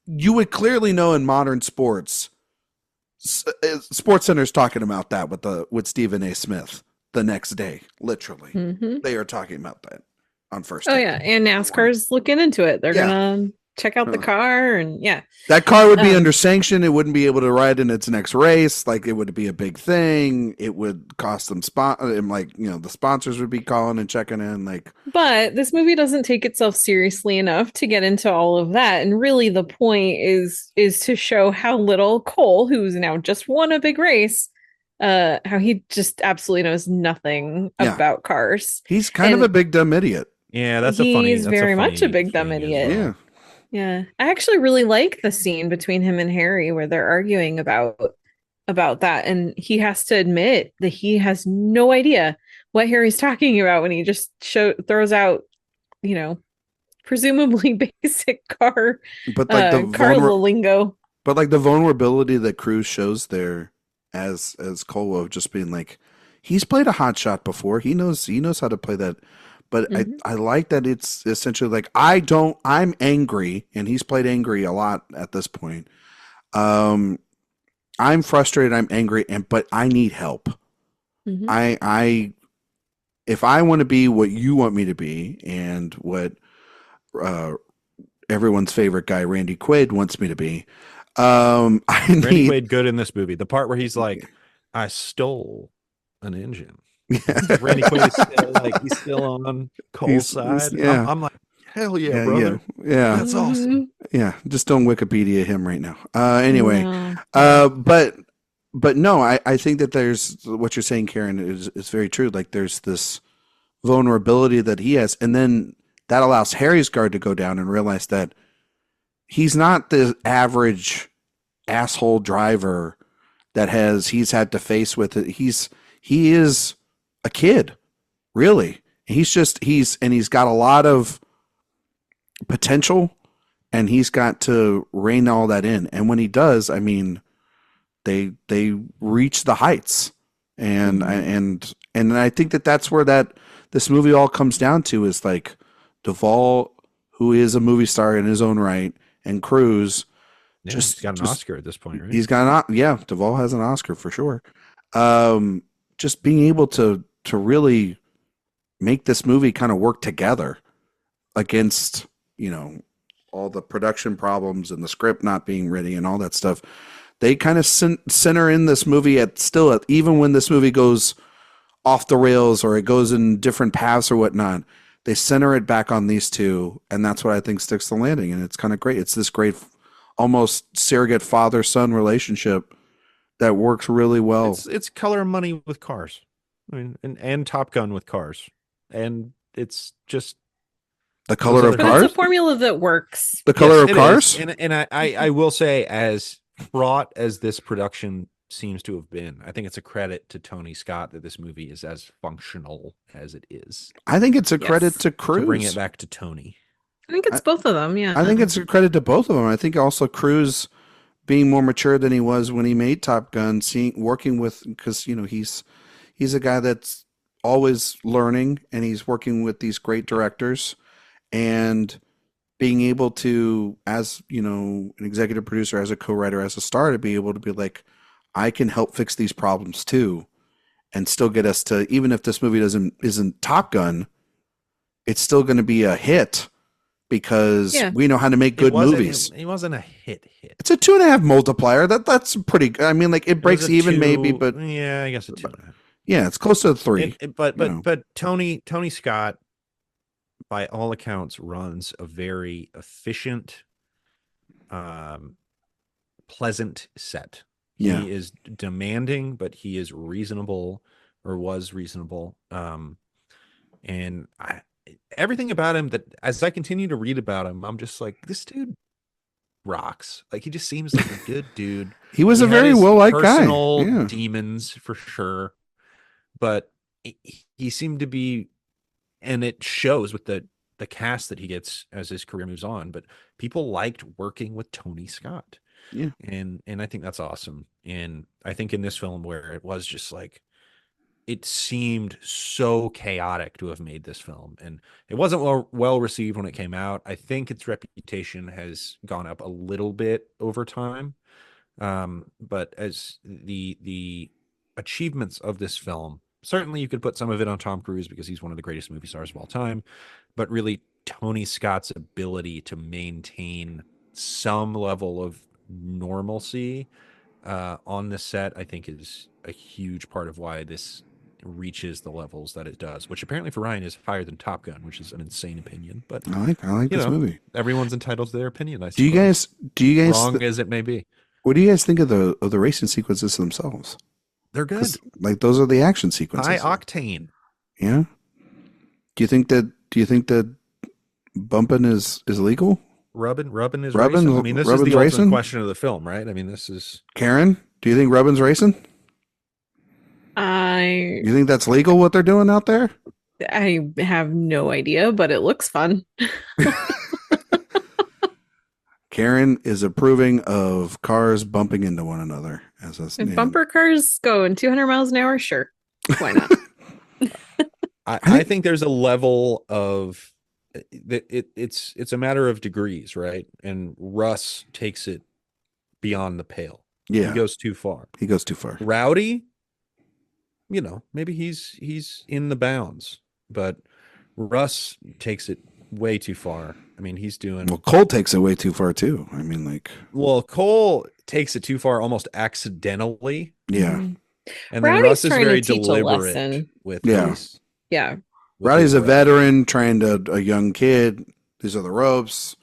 you would clearly know in modern sports Center's talking about that with Stephen A. Smith the next day, literally. They are talking about that on First. Oh yeah, and NASCAR's looking into it. They're gonna check out the car, and that car would be under sanction. It wouldn't be able to ride in its next race. It would be a big thing. It would cost them the sponsors would be calling and checking in. But this movie doesn't take itself seriously enough to get into all of that. And really, the point is to show how little Cole, who's now just won a big race, how he just absolutely knows nothing about cars. He's kind of a big dumb idiot. Yeah, that's he's very much a big dumb idiot. Yeah. Yeah, I actually really like the scene between him and Harry where they're arguing about that, and he has to admit that he has no idea what Harry's talking about when he just throws out, presumably basic car, but car lingo. But the vulnerability that Cruise shows there as Cole of just being like, he's played a hot shot before. He knows how to play that. But I like that it's essentially I'm angry, and he's played angry a lot at this point. I'm frustrated, I'm angry, but I need help. I if I want to be what you want me to be, and what everyone's favorite guy, Randy Quaid, wants me to be, Randy Quaid good in this movie. The part where he's like, I stole an engine. Yeah. Randy Quaid is he's still on Cole's side. Yeah. I'm like, hell yeah, brother. Yeah. That's awesome. Yeah. Just don't Wikipedia him right now. Anyway. But no, I think that there's what you're saying, Karen, is very true. There's this vulnerability that he has, and then that allows Harry's guard to go down and realize that he's not the average asshole driver that he's had to face with it. He is a kid, really. He's got a lot of potential, and he's got to rein all that in. And when he does, I mean, they reach the heights, and I think that's where this movie all comes down to is Duvall, who is a movie star in his own right, and Cruise. He's got an Oscar at this point, right? He's got Duvall has an Oscar for sure. Just being able to really make this movie kind of work together against, all the production problems and the script not being ready and all that stuff. They kind of center in this movie even when this movie goes off the rails or it goes in different paths or whatnot, they center it back on these two. And that's what I think sticks the landing. And it's kind of great. It's this great, almost surrogate father-son relationship that works really well. It's Color of Money with cars. I mean, and Top Gun with cars. And it's just the color of but cars. It's a formula that works. The color of cars. And I will say, as fraught as this production seems to have been, I think it's a credit to Tony Scott that this movie is as functional as it is. I think it's a credit to Cruise. To bring it back to Tony. I think it's both of them, yeah. I think it's a credit to both of them. I think also Cruise being more mature than he was when he made Top Gun, working with, because he's a guy that's always learning, and he's working with these great directors, and being able to, as an executive producer, as a co-writer, as a star, to be able to be like, I can help fix these problems too, and still get us to, even if this movie isn't Top Gun, it's still going to be a hit because we know how to make good movies. It wasn't a hit. It's a 2.5 multiplier. That's pretty good. I mean, like, it breaks even maybe, but yeah, I guess a 2.5. Yeah, it's close to 3. But Tony Scott, by all accounts, runs a very efficient, pleasant set. Yeah. He is demanding, but he is reasonable, or was reasonable. And everything about him, that as I continue to read about him, I'm just like, this dude rocks. Like, he just seems like a good dude. He was a very well-liked guy. Personal demons for sure, but he seemed to be, and it shows with the cast that he gets as his career moves on. But people liked working with Tony Scott. Yeah. And I think that's awesome. And I think in this film, where it was just like, it seemed so chaotic to have made this film, and it wasn't well received when it came out. I think its reputation has gone up a little bit over time. But as the achievements of this film, certainly you could put some of it on Tom Cruise because he's one of the greatest movie stars of all time, but really Tony Scott's ability to maintain some level of normalcy on the set, I think, is a huge part of why this reaches the levels that it does, which apparently for Ryan is higher than Top Gun, which is an insane opinion. But I like this movie. Everyone's entitled to their opinion. I suppose. Do you guys wrong as it may be? What do you guys think of the racing sequences themselves? They're good. Like, those are the action sequences. High octane. Yeah. Do you think that bumping is legal? Rubbing is racing. I mean, this is the ultimate question of the film, right? I mean, this is Karen. Do you think rubbing's racing? You think that's legal, what they're doing out there? I have no idea, but it looks fun. Karen is approving of cars bumping into one another. If bumper cars going 200 miles an hour, sure. Why not? I think there's a level of it's a matter of degrees, right? And Russ takes it beyond the pale. Yeah. He goes too far. Rowdy, maybe he's in the bounds, but Russ takes it way too far. I mean, he's doing... Well, Cole takes it way too far, too. I mean, like... Well, Cole takes it too far almost accidentally. Yeah. Mm-hmm. And then Russ is very deliberate with these. Yeah. Rowdy's a veteran trying to... A young kid. These are the ropes.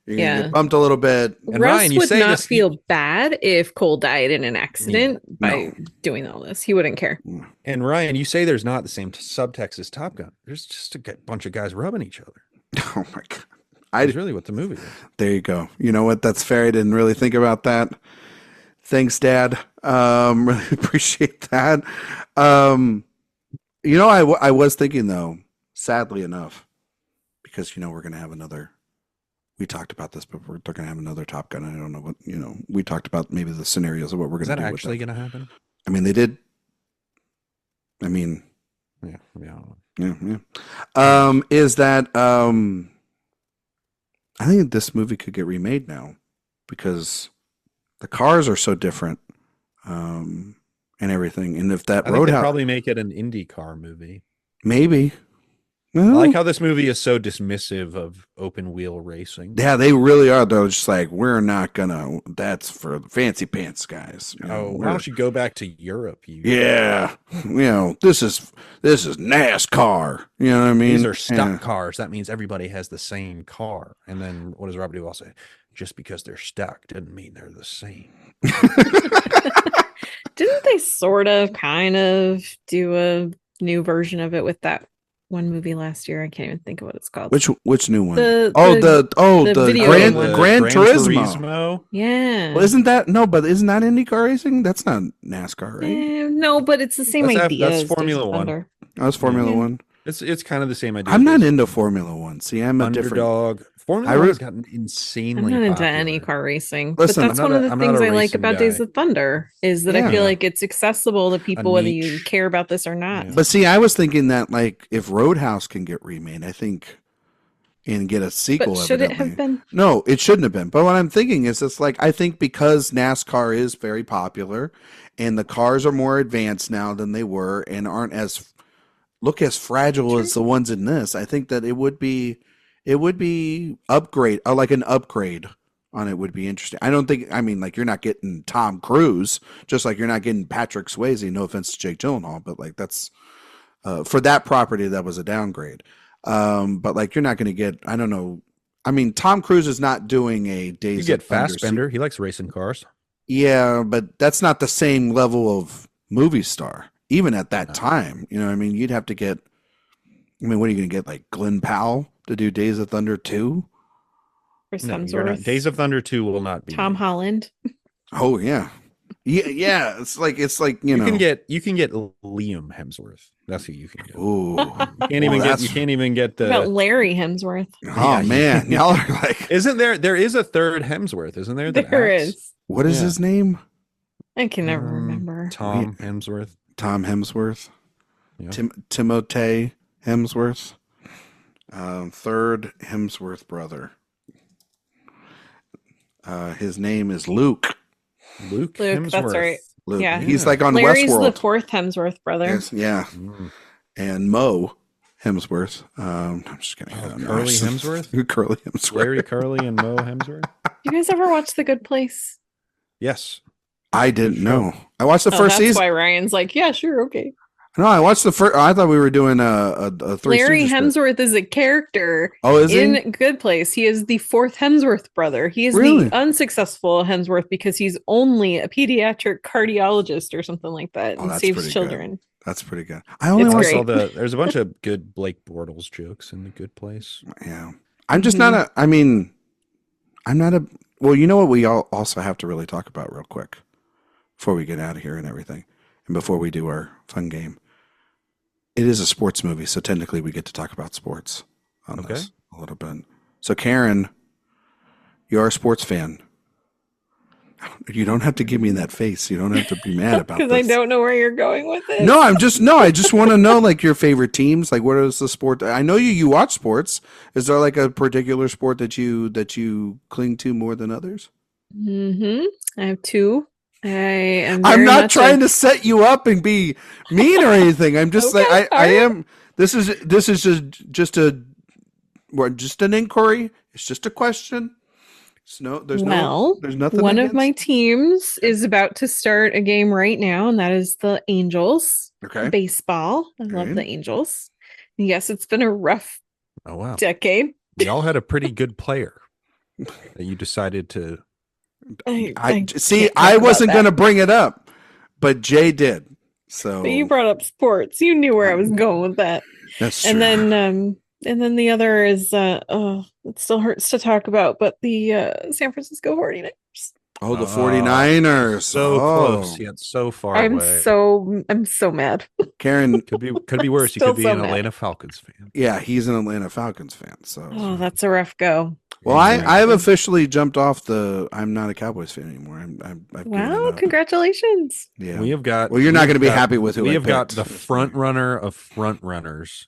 You're going to get bumped a little bit. And Russ Ryan, would not feel bad if Cole died in an accident by doing all this. He wouldn't care. And Ryan, you say there's not the same subtext as Top Gun. There's just a bunch of guys rubbing each other. Oh, my God. That's really what the movie is. There you go. You know what? That's fair. I didn't really think about that. Thanks, Dad. Really appreciate that. I was thinking, though, sadly enough, because, we're going to have another... We talked about this, but we're going to have another Top Gun. I don't know what, we talked about maybe the scenarios of what we're going to do. Is that actually going to happen? I mean, they did. I mean... Yeah. Is that... I think this movie could get remade now because the cars are so different and everything. And if that Roadhouse... probably make it an IndyCar movie. Maybe. Well, I like how this movie is so dismissive of open wheel racing. Yeah, they really are. They're just like, we're not gonna. That's for the fancy pants guys. Why don't you go back to Europe? This is NASCAR. You know what I mean? These are stock cars. That means everybody has the same car. And then what does Robert Duvall say? Just because they're stock doesn't mean they're the same. Didn't they sort of, kind of do a new version of it with that one movie last year. I can't even think of what it's called. Which new one? The video Gran game one. Gran Turismo. Yeah. Well, isn't that IndyCar racing? That's not NASCAR, right? No, but it's the same idea. That's as Formula Days of One. Thunder. That's Formula One. It's kind of the same idea. I'm not into Formula One. See, I'm a different. Underdog. Formula One's gotten insanely I'm not into popular. any car racing. Listen, but that's one of the things I like about Days of Thunder is that I feel like it's accessible to people whether you care about this or not. Yeah. But see, I was thinking that like if Roadhouse can get remade, I think and get a sequel. But should it have been? No, it shouldn't have been. But what I'm thinking is it's like I think because NASCAR is very popular and the cars are more advanced now than they were and aren't as fragile as the ones in this. I think that it would be upgrade, like an upgrade on it would be interesting. I don't think, I mean, like you're not getting Tom Cruise, just like you're not getting Patrick Swayze. No offense to Jake Gyllenhaal, but like that's for that property that was a downgrade. But like you're not going to get, I don't know. I mean, Tom Cruise is not doing a Days You get of Thunder Fassbender. He likes racing cars. Yeah, but that's not the same level of movie star. Even at that time, you know what I mean? You'd have to get, I mean, what are you going to get? Like Glenn Powell to do Days of Thunder 2? No, Days of Thunder 2 will not be. Tom Holland. Oh, yeah. Yeah. It's like, you know. You can get Liam Hemsworth. That's who you can get. Ooh. You can't even get the. What about Larry Hemsworth. Oh, man. Y'all are like. Isn't there is a third Hemsworth, isn't there? There is. What is his name? I can never remember. Tom Hemsworth. Tom Hemsworth. Yeah. Timothée Hemsworth. Third Hemsworth brother. His name is Luke. Luke Hemsworth. That's right. Luke. Yeah. He's like on Larry's Westworld. the fourth Hemsworth brother. Yes, yeah. And Mo Hemsworth. I'm just kidding. Curly Hemsworth? Curly Hemsworth. Larry Curly and Mo Hemsworth? You guys ever watch The Good Place? Yes. I didn't know. I watched the first season. That's why Ryan's like, yeah, sure, okay. No, I watched the first. I thought we were doing a Three Larry Stooges Hemsworth is a character. Oh, is he? In Good Place. He is the fourth Hemsworth brother. He is Really? the unsuccessful Hemsworth because he's only a pediatric cardiologist or something like that and saves children. Good. That's pretty good. I only saw there's a bunch of good Blake Bortles jokes in The Good Place. Yeah. I'm just not I'm not a, well, you know what we all also have to really talk about real quick before we get out of here and everything. And before we do our fun game. It is a sports movie, so technically we get to talk about sports on this a little bit. So Karen, you're a sports fan. You don't have to give me that face. You don't have to be mad about this. Because I don't know where you're going with it. No, I just want to know like your favorite teams. Like what is the sport? I know you watch sports. Is there like a particular sport that you cling to more than others? I have two. I'm not trying to set you up and be mean or anything. I'm just like I am. This is just an inquiry. It's just a question. There's nothing. One of my teams is about to start a game right now, and that is the Angels. Okay. Baseball. I love the Angels. Yes, it's been a rough decade. We all had a pretty good player that you decided to. I wasn't going to bring it up, but Jay did. So but you brought up sports. You knew where I was going with that. That's true. And then the other is it still hurts to talk about, but the San Francisco 49ers. Oh, the 49ers. So close, yet so far away. I'm so mad. Karen could be worse. You could be an Atlanta Falcons fan. Yeah, he's an Atlanta Falcons fan. So that's a rough go. Well, I have officially jumped off I'm not a Cowboys fan anymore. Wow, congratulations. Yeah. We have got. Well, you're not going to be happy with who we I have got picked. the front runner of front runners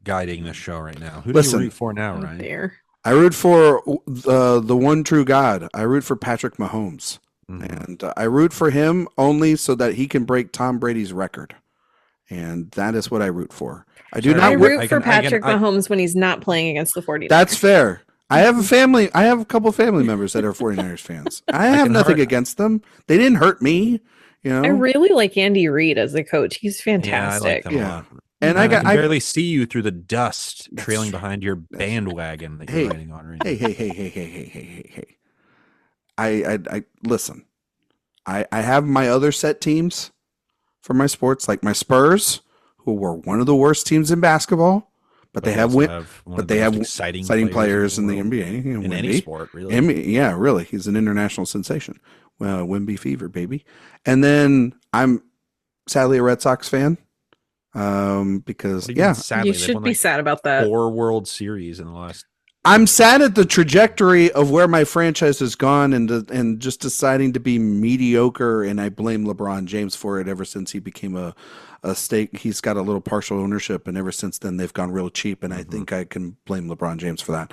guiding the show right now. Who do you root for now, Ryan? There. I root for the one true God. I root for Patrick Mahomes. And I root for him only so that he can break Tom Brady's record. And that is what I root for. I root for Patrick Mahomes when he's not playing against the 49ers. That's fair. I have a couple family members that are 49ers fans. I have nothing against them. They didn't hurt me. You know? I really like Andy Reid as a coach. He's fantastic. Yeah, I like them a lot. And I can barely see you through the dust trailing behind your bandwagon that you're riding on right now. Hey. I listen. I have my other set teams for my sports, like my Spurs, who were one of the worst teams in basketball, but they have exciting players in the NBA. You know, in Wemby. any sport, really. Yeah, really. He's an international sensation. Well, Wemby fever, baby. And I'm sadly a Red Sox fan. Because sadly, you should be sad about that. 4 World Series in the last. I'm sad at the trajectory of where my franchise has gone and just deciding to be mediocre, and I blame LeBron James for it ever since he became a stake. He's got a little partial ownership, and ever since then they've gone real cheap, and I think I can blame LeBron James for that.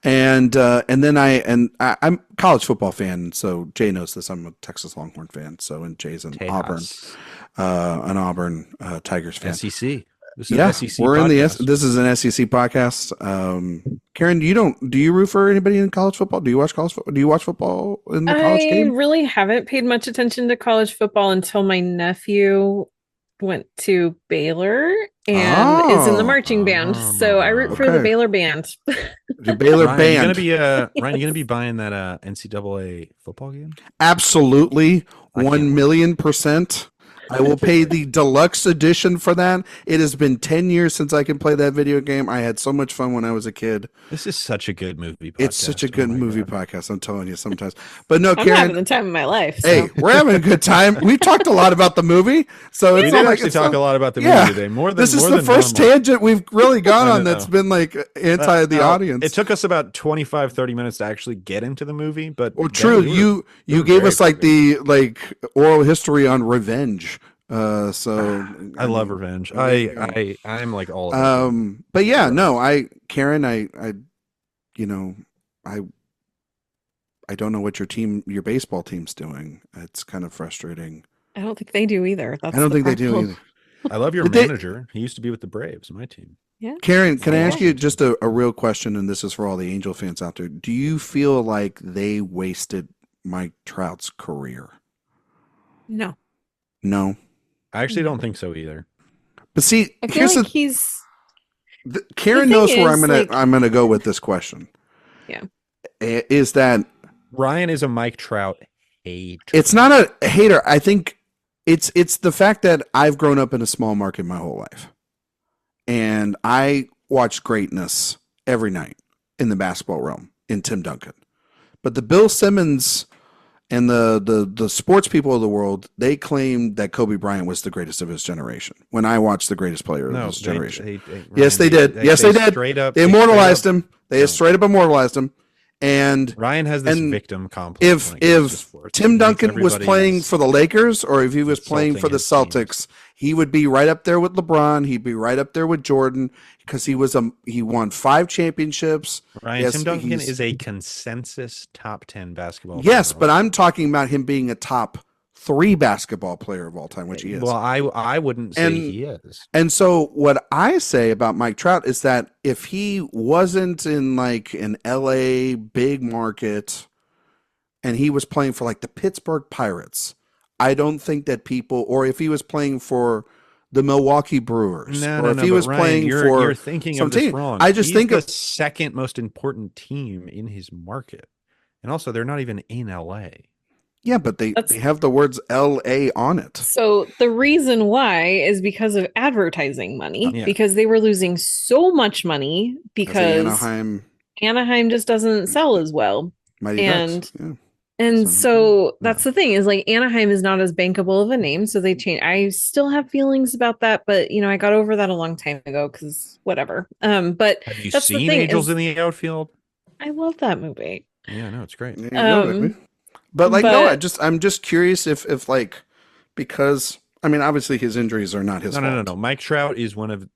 And then I'm a college football fan, so Jay knows this. I'm a Texas Longhorn fan, and Jay's an Auburn Tigers fan. SEC. SEC we're podcast. This is an SEC podcast. Karen, do you root for anybody in college football? Do you watch college football? Do you watch football in the college game? I really haven't paid much attention to college football until my nephew went to Baylor and is in the marching band. So I root for the Baylor band. The Baylor band. Ryan, you gonna be buying that NCAA football game? Absolutely, 1,000,000%. I will pay the deluxe edition for that. It has been 10 years since I can play that video game. I had so much fun when I was a kid. This is such a good movie podcast. It's such a good movie podcast, I'm telling you sometimes. But no, Karen. I'm having the time of my life. So. Hey, we're having a good time. We've talked a lot about the movie. So we did actually talk a lot about the movie today. This is the first tangent we've really gone on that's been like anti the audience. It took us about 25-30 minutes to actually get into the movie. But true. You gave us the oral history on revenge. I love revenge. I'm like all of but yeah, no, Karen, I don't know what your baseball team's doing. It's kind of frustrating. I don't think they do either. I don't think they do either. I love your manager. He used to be with the Braves, my team. Yeah. Karen, can I ask you just a real question, and this is for all the Angel fans out there. Do you feel like they wasted Mike Trout's career? No. I actually don't think so either. But see, I feel like Karen knows where I'm gonna go with this question. Yeah, is that Ryan is a Mike Trout hater? It's not a hater. I think it's the fact that I've grown up in a small market my whole life, and I watch greatness every night in the basketball realm in Tim Duncan, but the Bill Simmons and the sports people of the world, they claim that Kobe Bryant was the greatest of his generation. When I watched the greatest player of his generation. Yes, they did. They immortalized him. They straight up immortalized him. And Ryan has this victim complex. If Tim Duncan was playing for the Lakers or if he was playing for the Celtics, he would be right up there with LeBron. He'd be right up there with Jordan because he won 5 championships. Ryan, Tim Duncan is a consensus top 10 basketball player. Yes, but time. I'm talking about him being a top 3 basketball player of all time, which he is. Well, I wouldn't say he is. And so what I say about Mike Trout is that if he wasn't in an LA big market and he was playing for the Pittsburgh Pirates, I don't think that people, or if he was playing for the Milwaukee Brewers, or if he was playing for you're thinking of this wrong. I just think of the second most important team in his market. And also they're not even in LA. Yeah, but they have the words LA on it. So the reason why is because of advertising money, because they were losing so much money because Anaheim just doesn't sell as well. So that's the thing is Anaheim is not as bankable of a name. So they changed. I still have feelings about that, but I got over that a long time ago because whatever. But have you seen Angels in the Outfield? I love that movie. Yeah, no, it's great. But no, I'm just curious if because obviously his injuries are not his fault. No. Mike Trout is one of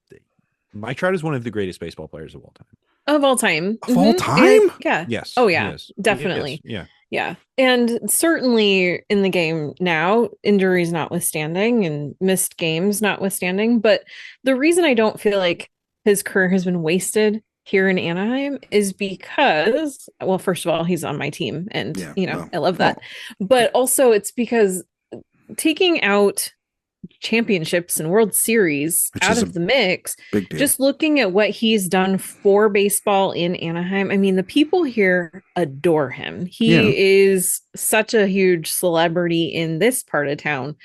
the greatest baseball players of all time. Of all time. Of all time? Yeah. Yes. Oh yeah, definitely. Yeah. And certainly in the game now, injuries notwithstanding and missed games notwithstanding. But the reason I don't feel like his career has been wasted here in Anaheim is because, well, first of all, he's on my team and, I love that. But also it's because taking out championships and World Series out of the mix, just looking at what he's done for baseball in Anaheim. The people here adore him. He is such a huge celebrity in this part of town.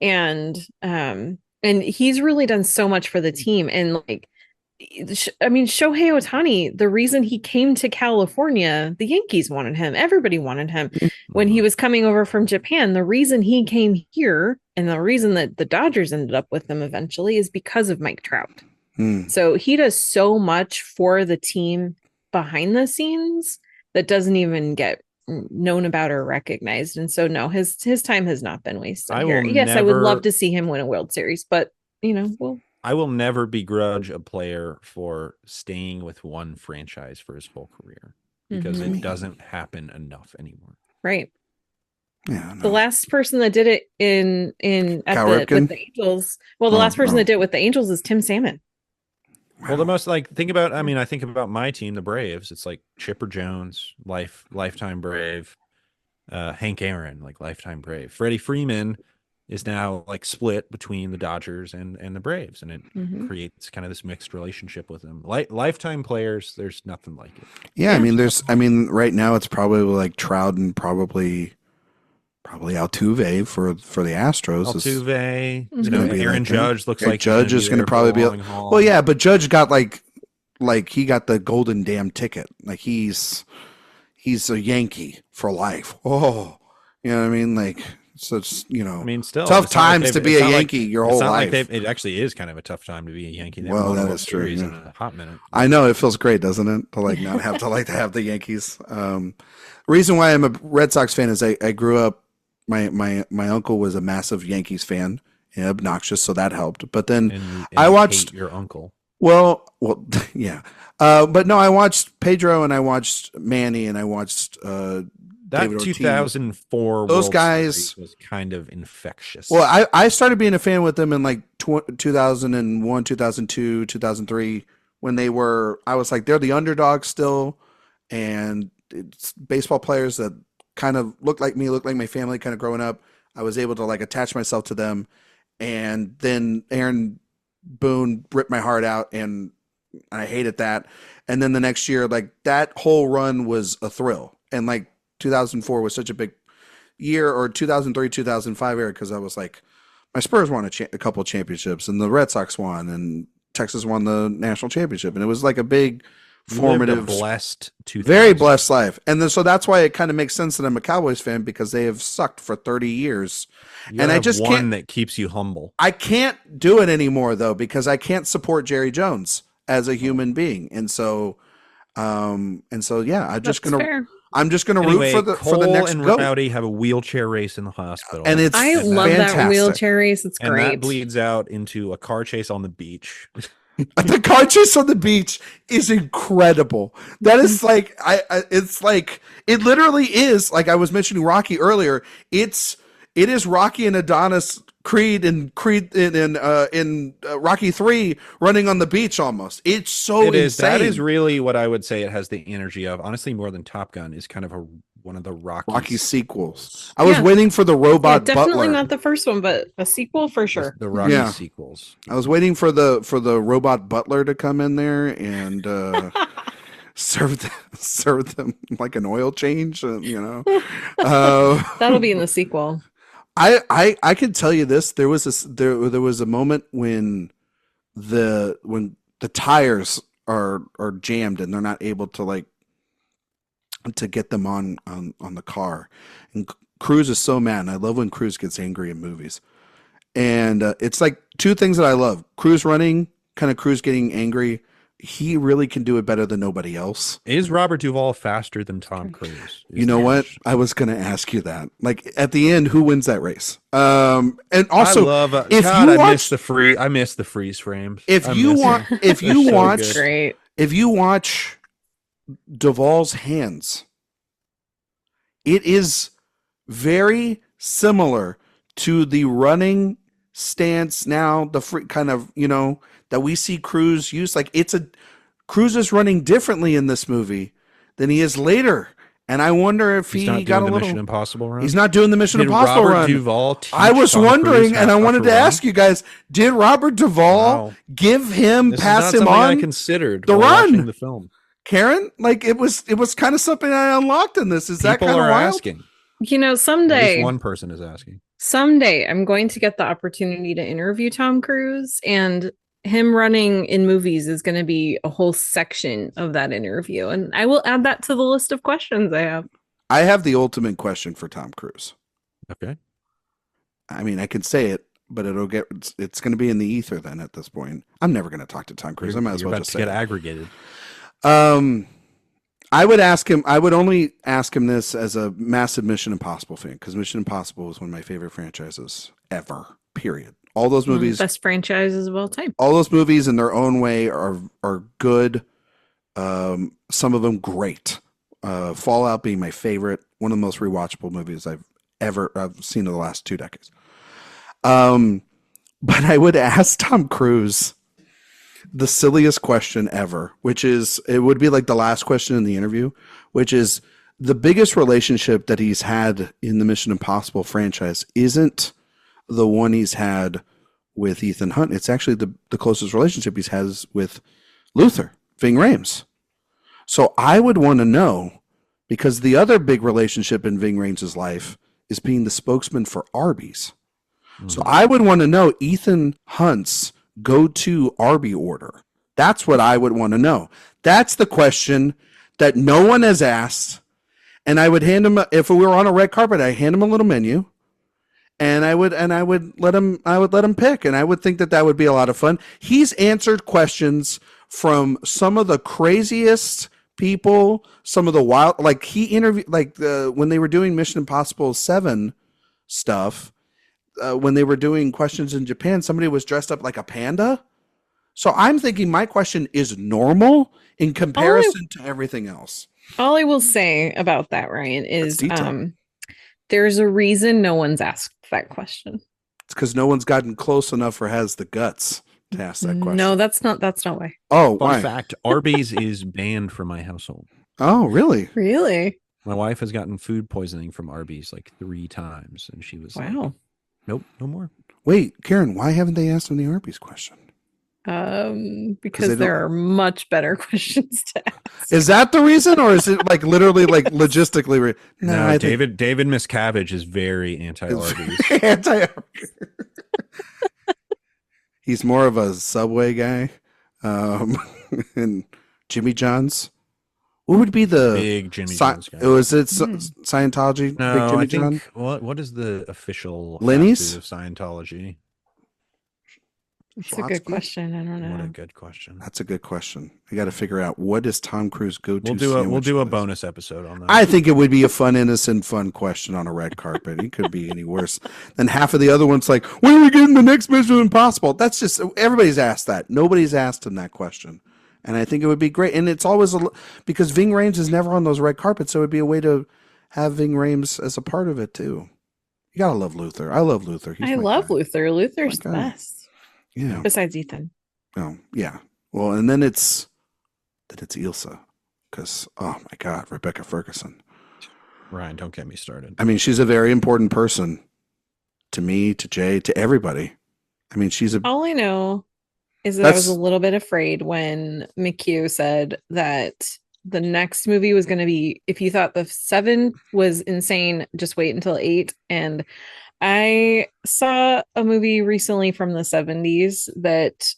And And he's really done so much for the team. And like, I mean, Shohei Ohtani, the reason he came to California, the Yankees wanted him. Everybody wanted him. When he was coming over from Japan, the reason he came here and the reason that the Dodgers ended up with him eventually is because of Mike Trout. So he does so much for the team behind the scenes that doesn't even get known about or recognized. And so no, his time has not been wasted here. Yes, I would love to see him win a World Series, but I will never begrudge a player for staying with one franchise for his whole career because it doesn't happen enough anymore. Right. Yeah. No. The last person that did it with the Angels. Well, the last person that did it with the Angels is Tim Salmon. Well, the most I think about my team, the Braves. It's like Chipper Jones, lifetime Brave, Hank Aaron, like lifetime Brave. Freddie Freeman is now like split between the Dodgers and the Braves, and it creates kind of this mixed relationship with them. Lifetime players, there's nothing like it. Yeah, I mean, right now it's probably like Trout and probably Altuve for the Astros. Altuve, like Aaron Judge looks like Judge is going to probably be. Well, yeah, but Judge got like he got the golden damn ticket. Like he's a Yankee for life. Oh, you know what I mean? Like, so it's still tough times to be a Yankee your whole life. It actually is kind of a tough time to be a Yankee. Well, that is true. In a hot minute. I know it feels great, doesn't it? To like not have to have the Yankees. Reason why I'm a Red Sox fan is I grew up. My uncle was a massive Yankees fan and obnoxious, so that helped. But then and I watched your uncle. Well, yeah. But no, I watched Pedro and I watched Manny and I watched that David 2004 Ortiz. Those World guys Series was kind of infectious. Well, I started being a fan with them in like 2001, 2002, 2003 when they were. I was like, they're the underdogs still, and it's baseball players that kind of looked like me, looked like my family kind of growing up. I was able to like attach myself to them. And then Aaron Boone ripped my heart out and I hated that. And then the next year, like that whole run was a thrill. And like 2004 was such a big year, or 2003, 2005 era. Cause I was like, my Spurs won a couple of championships and the Red Sox won and Texas won the national championship. And it was like a big, formative, blessed, very blessed life. And then, so that's why it kind of makes sense that I'm a Cowboys fan, because they have sucked for 30 years. And I just can't, that keeps you humble. I can't do it anymore though, because I can't support Jerry Jones as a human being. And so yeah, I'm just going to root for the next and goat. Rowdy have a wheelchair race in the hospital. And I love fantastic. that wheelchair race. It's great. And that bleeds out into a car chase on the beach. The car chase on the beach is incredible. That is like, it's like, it literally is like I was mentioning Rocky earlier. It is Rocky and Adonis, Creed in Rocky 3 running on the beach almost. It's so insane. That is really what I would say it has the energy of. Honestly, more than Top Gun is kind of one of the Rocky sequels. I was waiting for the robot definitely butler. Not the first one, but a sequel for sure. The Rocky sequels. I was waiting for the robot butler to come in there and serve them like an oil change, That'll be in the sequel. I can tell you this. There was a moment when the tires are jammed and they're not able to get them on the car, and Cruise is so mad. And I love when Cruise gets angry in movies, and it's like two things that I love: Cruise running, kind of Cruise getting angry. He really can do it better than nobody else. Is Robert Duvall faster than Tom Cruise? You know what? I was going to ask you that. Like at the end, who wins that race? And also, I miss the freeze frames. If you watch Duvall's hands, it is very similar to the running stance now, the free kind of, that we see Cruise use. Like Cruise is running differently in this movie than he is later. And I wonder if he got a little Mission Impossible run. He's not doing the Mission Impossible Robert run. Duvall I was wondering, and I wanted to ask you guys: did Robert Duvall give him pass him on? I considered the run. Watching the film. Karen, like it was kind of something I unlocked in this. Is that kind of wild? Asking. Someday one person is asking. Someday I'm going to get the opportunity to interview Tom Cruise, and him running in movies is going to be a whole section of that interview. And I will add that to the list of questions I have. I have the ultimate question for Tom Cruise. Okay. I mean, I can say it, but it's going to be in the ether then at this point. I'm never going to talk to Tom Cruise. I might as well just say get it. aggregated. I would ask him. I would only ask him this as a massive Mission Impossible fan, because Mission Impossible is one of my favorite franchises ever. Period. All those movies, best franchises of all time. All those movies in their own way are good. Some of them great. Fallout being my favorite, one of the most rewatchable movies I've seen in the last 2 decades. But I would ask Tom Cruise the silliest question ever, which is, it would be like the last question in the interview, which is, the biggest relationship that he's had in the Mission Impossible franchise isn't the one he's had with Ethan Hunt. It's actually the closest relationship he's had with Luther, Ving Rhames. So I would want to know, because the other big relationship in Ving Rhames' life is being the spokesman for Arby's. Mm-hmm. So I would want to know Ethan Hunt's go-to Arby order. That's what I would want to know. That's the question that no one has asked. And I would hand him, if we were on a red carpet, I'd hand him a little menu, and I would let him pick. And I would think that would be a lot of fun. He's answered questions from some of the craziest people, some of the wild, like he interviewed, like when they were doing Mission Impossible 7 stuff, when they were doing questions in Japan, somebody was dressed up like a panda. So I'm thinking my question is normal in comparison to everything else. All I will say about that, Ryan, is there's a reason no one's asked that question. It's because no one's gotten close enough or has the guts to ask that question. No, that's not why. Oh, Fun why? fact, Arby's is banned from my household. Oh, really? Really? My wife has gotten food poisoning from Arby's like 3 times, and she was like, nope, no more. Wait, Karen, why haven't they asked him the Arby's question? Because there are much better questions to ask. Is that the reason, or is it like literally like logistically? No, David Miscavige is very anti-Arby's. Anti-Arby's. He's more of a Subway guy. And Jimmy John's. What would be the big Jimmy John's guy? Was it Scientology? No, Big Jimmy I think what is the official Lenny's of Scientology? It's a good question. I don't know. What a good question. That's a good question. We got to figure out, what does Tom Cruise go to? We'll do a bonus episode on that. I think it would be a fun, innocent, fun question on a red carpet. It could be any worse than half of the other ones. Like, when are we getting the next Mission Impossible? That's just, everybody's asked that. Nobody's asked him that question. And I think it would be great. And it's always because Ving Rhames is never on those red carpets, so it would be a way to have Ving Rhames as a part of it too. You gotta love Luther. I love Luther. I love Luther. Luther's the best. Yeah. Besides Ethan. Oh, yeah. Well, and then it's Ilsa, because oh my God, Rebecca Ferguson. Ryan, don't get me started. I mean, she's a very important person to me, to Jay, to everybody. I mean, all I know is that I was a little bit afraid when McHugh said that the next movie was going to be, if you thought the 7 was insane, just wait until 8. And I saw a movie recently from the 70s that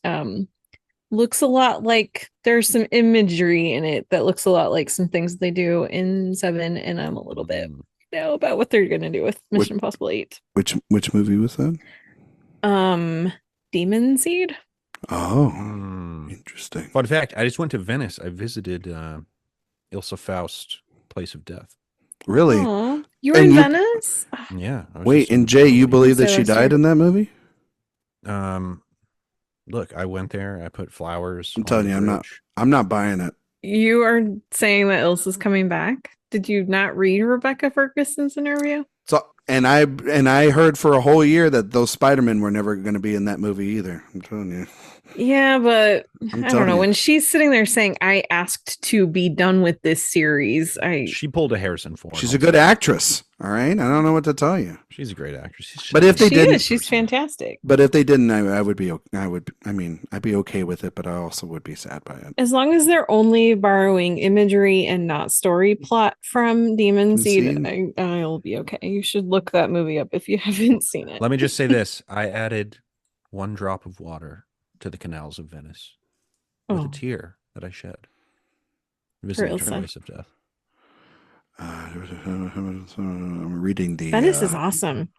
looks a lot like, there's some imagery in it that looks a lot like some things they do in 7, and I'm a little bit about what they're going to do with Mission Impossible 8. Which movie was that? Demon Seed. Oh, interesting. Fun fact, I just went to Venice. I visited Ilsa Faust, Place of Death. Really? Aww. You were in Venice? Yeah. Wait, and Jay, you believe that she died in that movie? Look, I went there. I put flowers. I'm telling you, I'm not buying it. You are saying that Ilsa's coming back? Did you not read Rebecca Ferguson's interview? So, and I heard for a whole year that those Spider-Men were never going to be in that movie either. I'm telling you. Yeah, but I'm I don't telling know. you. When she's sitting there saying, I asked to be done with this series, She pulled a Harrison Ford. She's a good actress. All right. I don't know what to tell you. She's a great actress. She's But if they didn't, she's fantastic. But if they didn't, I would be. I'd be okay with it. But I also would be sad by it. As long as they're only borrowing imagery and not story plot from Demon Seed, I'll be okay. You should look that movie up if you haven't seen it. Let me just say this: I added one drop of water to the canals of Venice with a tear that I shed, visiting Trace of Death. I'm reading the. Venice is awesome.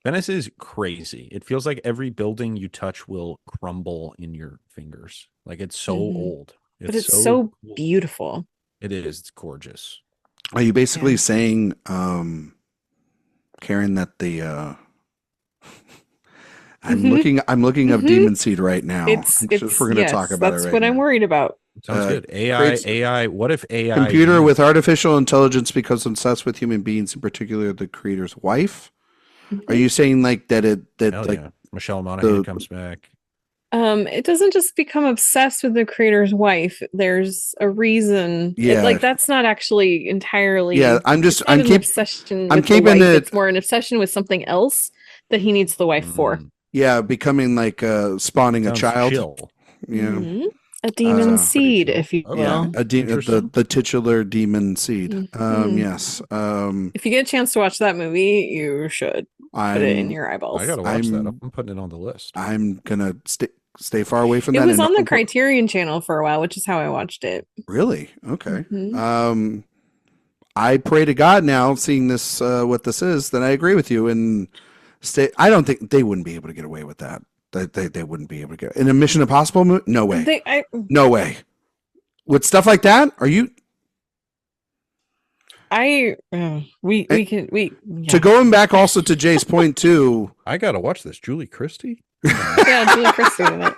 Venice is crazy. It feels like every building you touch will crumble in your fingers. Like it's so old. But it's so cool. beautiful. It is. It's gorgeous. Are you basically saying, Karen, that the I'm looking up Demon Seed right now. We're going to talk about it right now. That's what I'm worried about. Sounds good. AI. What if AI computer with artificial intelligence becomes obsessed with human beings, in particular the creator's wife? Are you saying like that? Michelle Monaghan comes back? It doesn't just become obsessed with the creator's wife. There's a reason. Yeah, that's not actually entirely. Yeah, I'm keeping obsession. It's more an obsession with something else that he needs the wife for. Yeah, becoming like spawning a child. Chill. Yeah. A demon seed, if you will. Yeah, the titular demon seed. Yes. If you get a chance to watch that movie, you should put it in your eyeballs. I gotta watch that. I'm putting it on the list. I'm gonna stay far away from that. It was on the Criterion channel for a while, which is how I watched it. Really? Okay. I pray to God now, seeing this, what this is, that I agree with you and I don't think they wouldn't be able to get away with that. They wouldn't be able to get in a Mission Impossible movie. No way. No way. With stuff like that, are you? To going back also to Jay's point too. I gotta watch this. Julie Christie. Yeah, Julie Christie in it.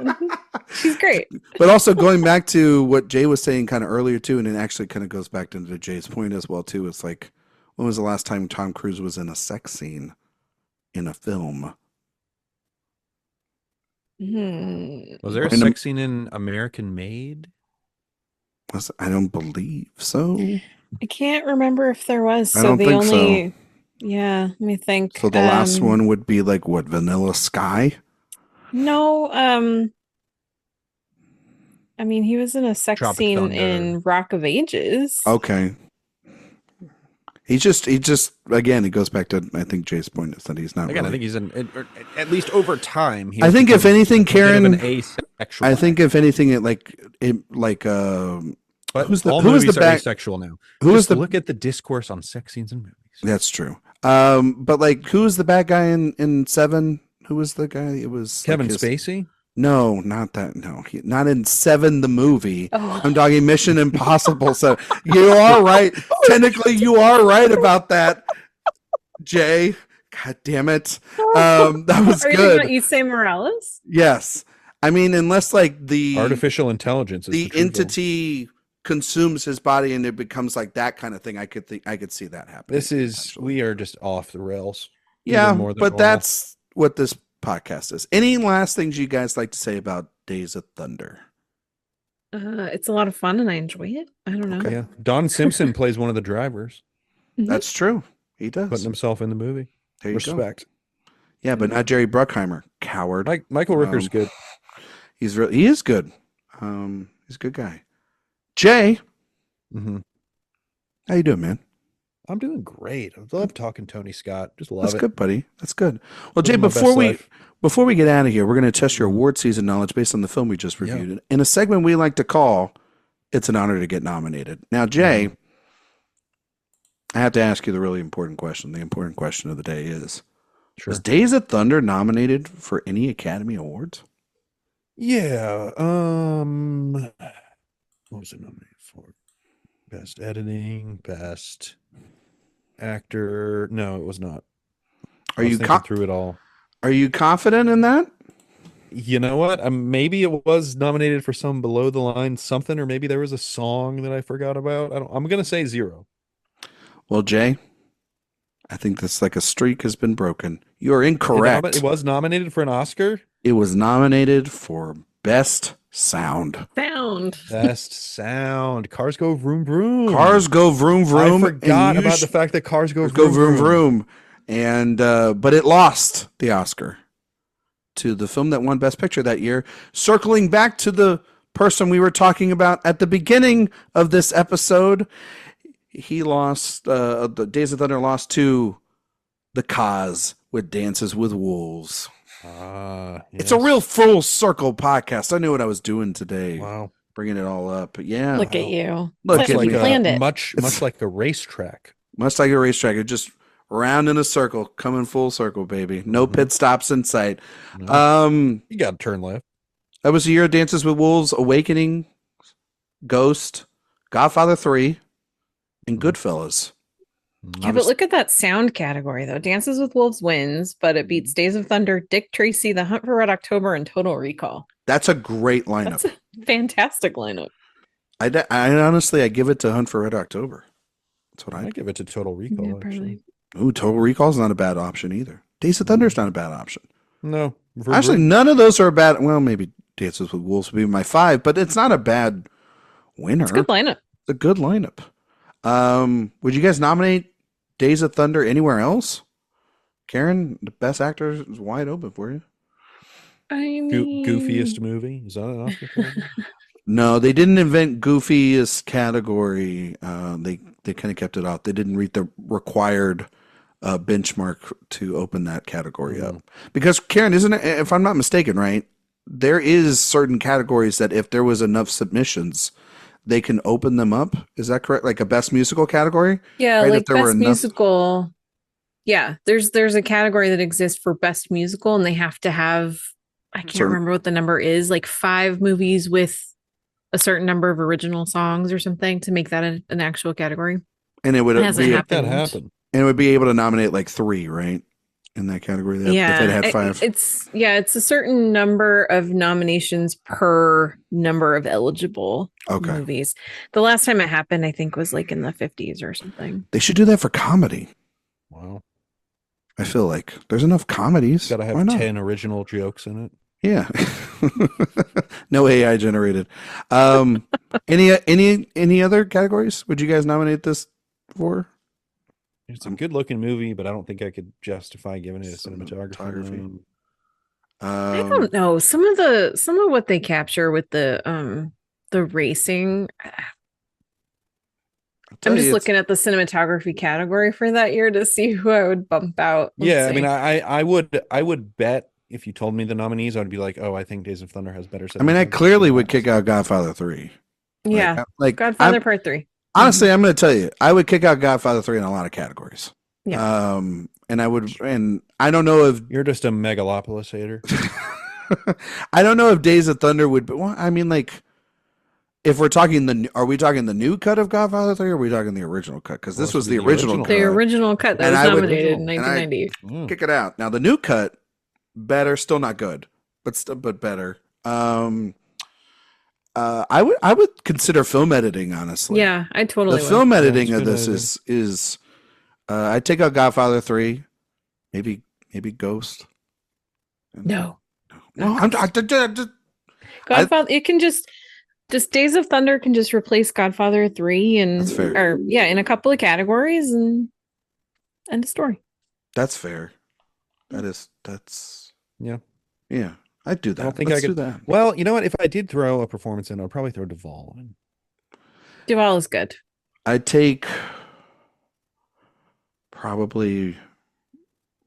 She's great. But also going back to what Jay was saying kind of earlier too, and it actually kind of goes back into Jay's point as well too. It's like, when was the last time Tom Cruise was in a sex scene in a film? Was there a sex scene in American Made? I don't believe so. I can't remember if there was. I don't think so. Yeah, let me think. So the last one would be like what, Vanilla Sky? No, I mean he was in a sex scene Thunder. in Rock of Ages. Okay. He just again, it goes back to, I think Jay's point is that he's not. Again, I think he's at least over time. I think if anything, Karen, asexual. I think if anything, who's the asexual now? Look at the discourse on sex scenes in movies. That's true. But like, who's the bad guy in Seven? Who was the guy? It was Kevin Spacey. No, not that. No, not in Seven the movie. I'm talking Mission Impossible. So you are right. Technically, you are right about that, Jay. God damn it. That was good. Are you talking about Issei Morales? Yes. I mean, unless like the artificial intelligence, the entity consumes his body and it becomes like that kind of thing, I could see that happen. We are just off the rails. Yeah, but that's what this podcast is. Any last things you guys like to say about Days of Thunder? It's a lot of fun and I enjoy it. I don't know. Okay. Yeah. Don Simpson plays one of the drivers. That's true. He does. Putting himself in the movie. There you Respect. Go. Yeah, but not Jerry Bruckheimer. Coward. Michael Rooker's good. He is good. He's a good guy. Jay. How you doing, man? I'm doing great. I love talking Tony Scott. Just love it. That's good, buddy. That's good. Well, Jay, before we get out of here, we're going to test your award season knowledge based on the film we just reviewed. Yeah. In a segment we like to call "It's an Honor to Get Nominated." Now, Jay, I have to ask you the really important question. The important question of the day is: Was Days of Thunder nominated for any Academy Awards? Yeah. What was it nominated for? Best editing, best actor. No, it was not. Are you through it all? Are you confident in that? You know what? Maybe it was nominated for some below the line something, or maybe there was a song that I forgot about. I'm gonna say 0. Well, Jay, I think that's like a streak has been broken. You are incorrect. It was nominated for an Oscar. It was nominated for Best sound. Best sound. Cars go vroom vroom. Cars go vroom vroom. I forgot about the fact that cars go vroom vroom vroom. And but it lost the Oscar to the film that won Best Picture that year. Circling back to the person we were talking about at the beginning of this episode, he lost. The Days of Thunder lost to The Cause with Dances with Wolves. Yes. It's a real full circle podcast. I knew what I was doing today. Wow. Bringing it all up. But yeah. Look at you. Look at at you me. planned it. Much like a racetrack. Much like a racetrack. It just round in a circle, coming full circle, baby. No pit stops in sight. No. You got to turn left. That was the year of Dances with Wolves, Awakening, Ghost, Godfather 3, and Goodfellas. Yeah, but look at that sound category, though. Dances with Wolves wins, but it beats Days of Thunder, Dick Tracy, The Hunt for Red October, and Total Recall. That's a great lineup. That's a fantastic lineup. I honestly, I give it to Hunt for Red October. That's what I give it to Total Recall. Yeah, probably. Ooh, Total Recall's not a bad option either. Days of Thunder's not a bad option. No. Actually, none of those are a bad. Well, maybe Dances with Wolves would be my 5, but it's not a bad winner. It's a good lineup. It's a good lineup. Would you guys nominate Days of Thunder anywhere else? Karen, the best actor is wide open for you. I mean... Goofiest movie? Is that an Oscar for you? No, they didn't invent goofiest category. They kind of kept it out. They didn't reach the required benchmark to open that category up. Because Karen, isn't it, if I'm not mistaken, right? There is certain categories that if there was enough submissions, they can open them up. Is that correct? Like a best musical category? Yeah, right? like best musical. Yeah, there's a category that exists for best musical, and they have to have, I can't remember what the number is, like 5 movies with a certain number of original songs or something to make that an actual category. And it would that happen. And it would be able to nominate like 3, right? In that category. Yeah. If it had 5. It's a certain number of nominations per number of eligible movies. The last time it happened, I think, was like in the 50s or something. They should do that for comedy. Wow. I feel like there's enough comedies. Got to have 10 original jokes in it. Yeah. No AI generated. Any other categories would you guys nominate this for? It's a good looking movie, but I don't think I could justify giving it a cinematography. I don't know. Some of what they capture with the racing. I'm just looking at the cinematography category for that year to see who I would bump out. I mean, I would bet if you told me the nominees, I'd be like, oh, I think Days of Thunder has better. I mean, I clearly would kick out Godfather 3. Yeah, like Godfather Part 3. Honestly, I'm going to tell you, I would kick out Godfather 3 in a lot of categories. Yeah. And I don't know if you're just a megalopolis hater. I don't know if Days of Thunder would, but well, I mean, like, if we're talking are we talking the new cut of Godfather 3 or are we talking the original cut? Because this was the original cut. The original cut that was nominated in 1990. Kick it out. Now, the new cut, better, still not good, but better. I would consider film editing, honestly. Yeah, I totally would. The film editing of this is I'd take out Godfather 3, maybe Ghost. No. Godfather, it can just Days of Thunder can just replace Godfather 3 and in a couple of categories and end of story. That's fair. That's yeah. I'd do that. I don't think I could do that. Well, you know what? If I did throw a performance in, I'd probably throw Duvall in. Duvall is good. I'd take probably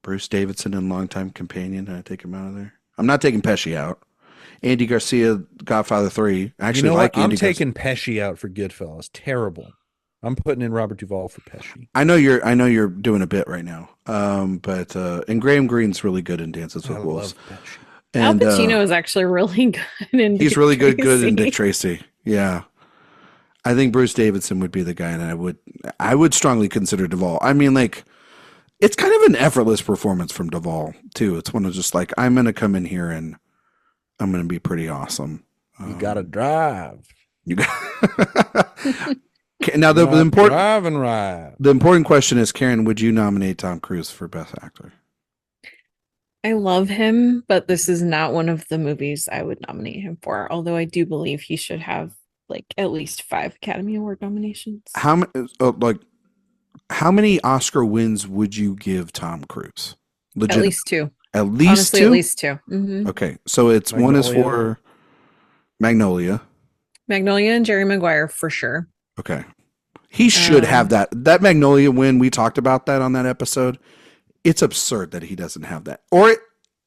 Bruce Davidson and Longtime Companion. I'd take him out of there. I'm not taking Pesci out. Andy Garcia, Godfather 3. Actually, I'm taking Pesci out for Goodfellas. Terrible. I'm putting in Robert Duvall for Pesci. I know you're doing a bit right now. But Graham Greene's really good in Dances with Wolves. And Al Pacino is actually really good in He's really good in Dick Tracy. Yeah. I think Bruce Davidson would be the guy, and I would strongly consider Duvall. I mean, like, it's kind of an effortless performance from Duvall, too. It's one of just like, I'm going to come in here and I'm going to be pretty awesome. You got to drive. You got Now, the important question is, Karen, would you nominate Tom Cruise for Best Actor? I love him, but this is not one of the movies I would nominate him for. Although I do believe he should have like at least 5 Academy Award nominations. How many Oscar wins would you give Tom Cruise? At least 2. At least Honestly, 2? at least 2. Mm-hmm. Okay, so it's one is for Magnolia. Magnolia and Jerry Maguire for sure. Okay. He should have that. That Magnolia win, we talked about that on that episode. It's absurd that he doesn't have that. Or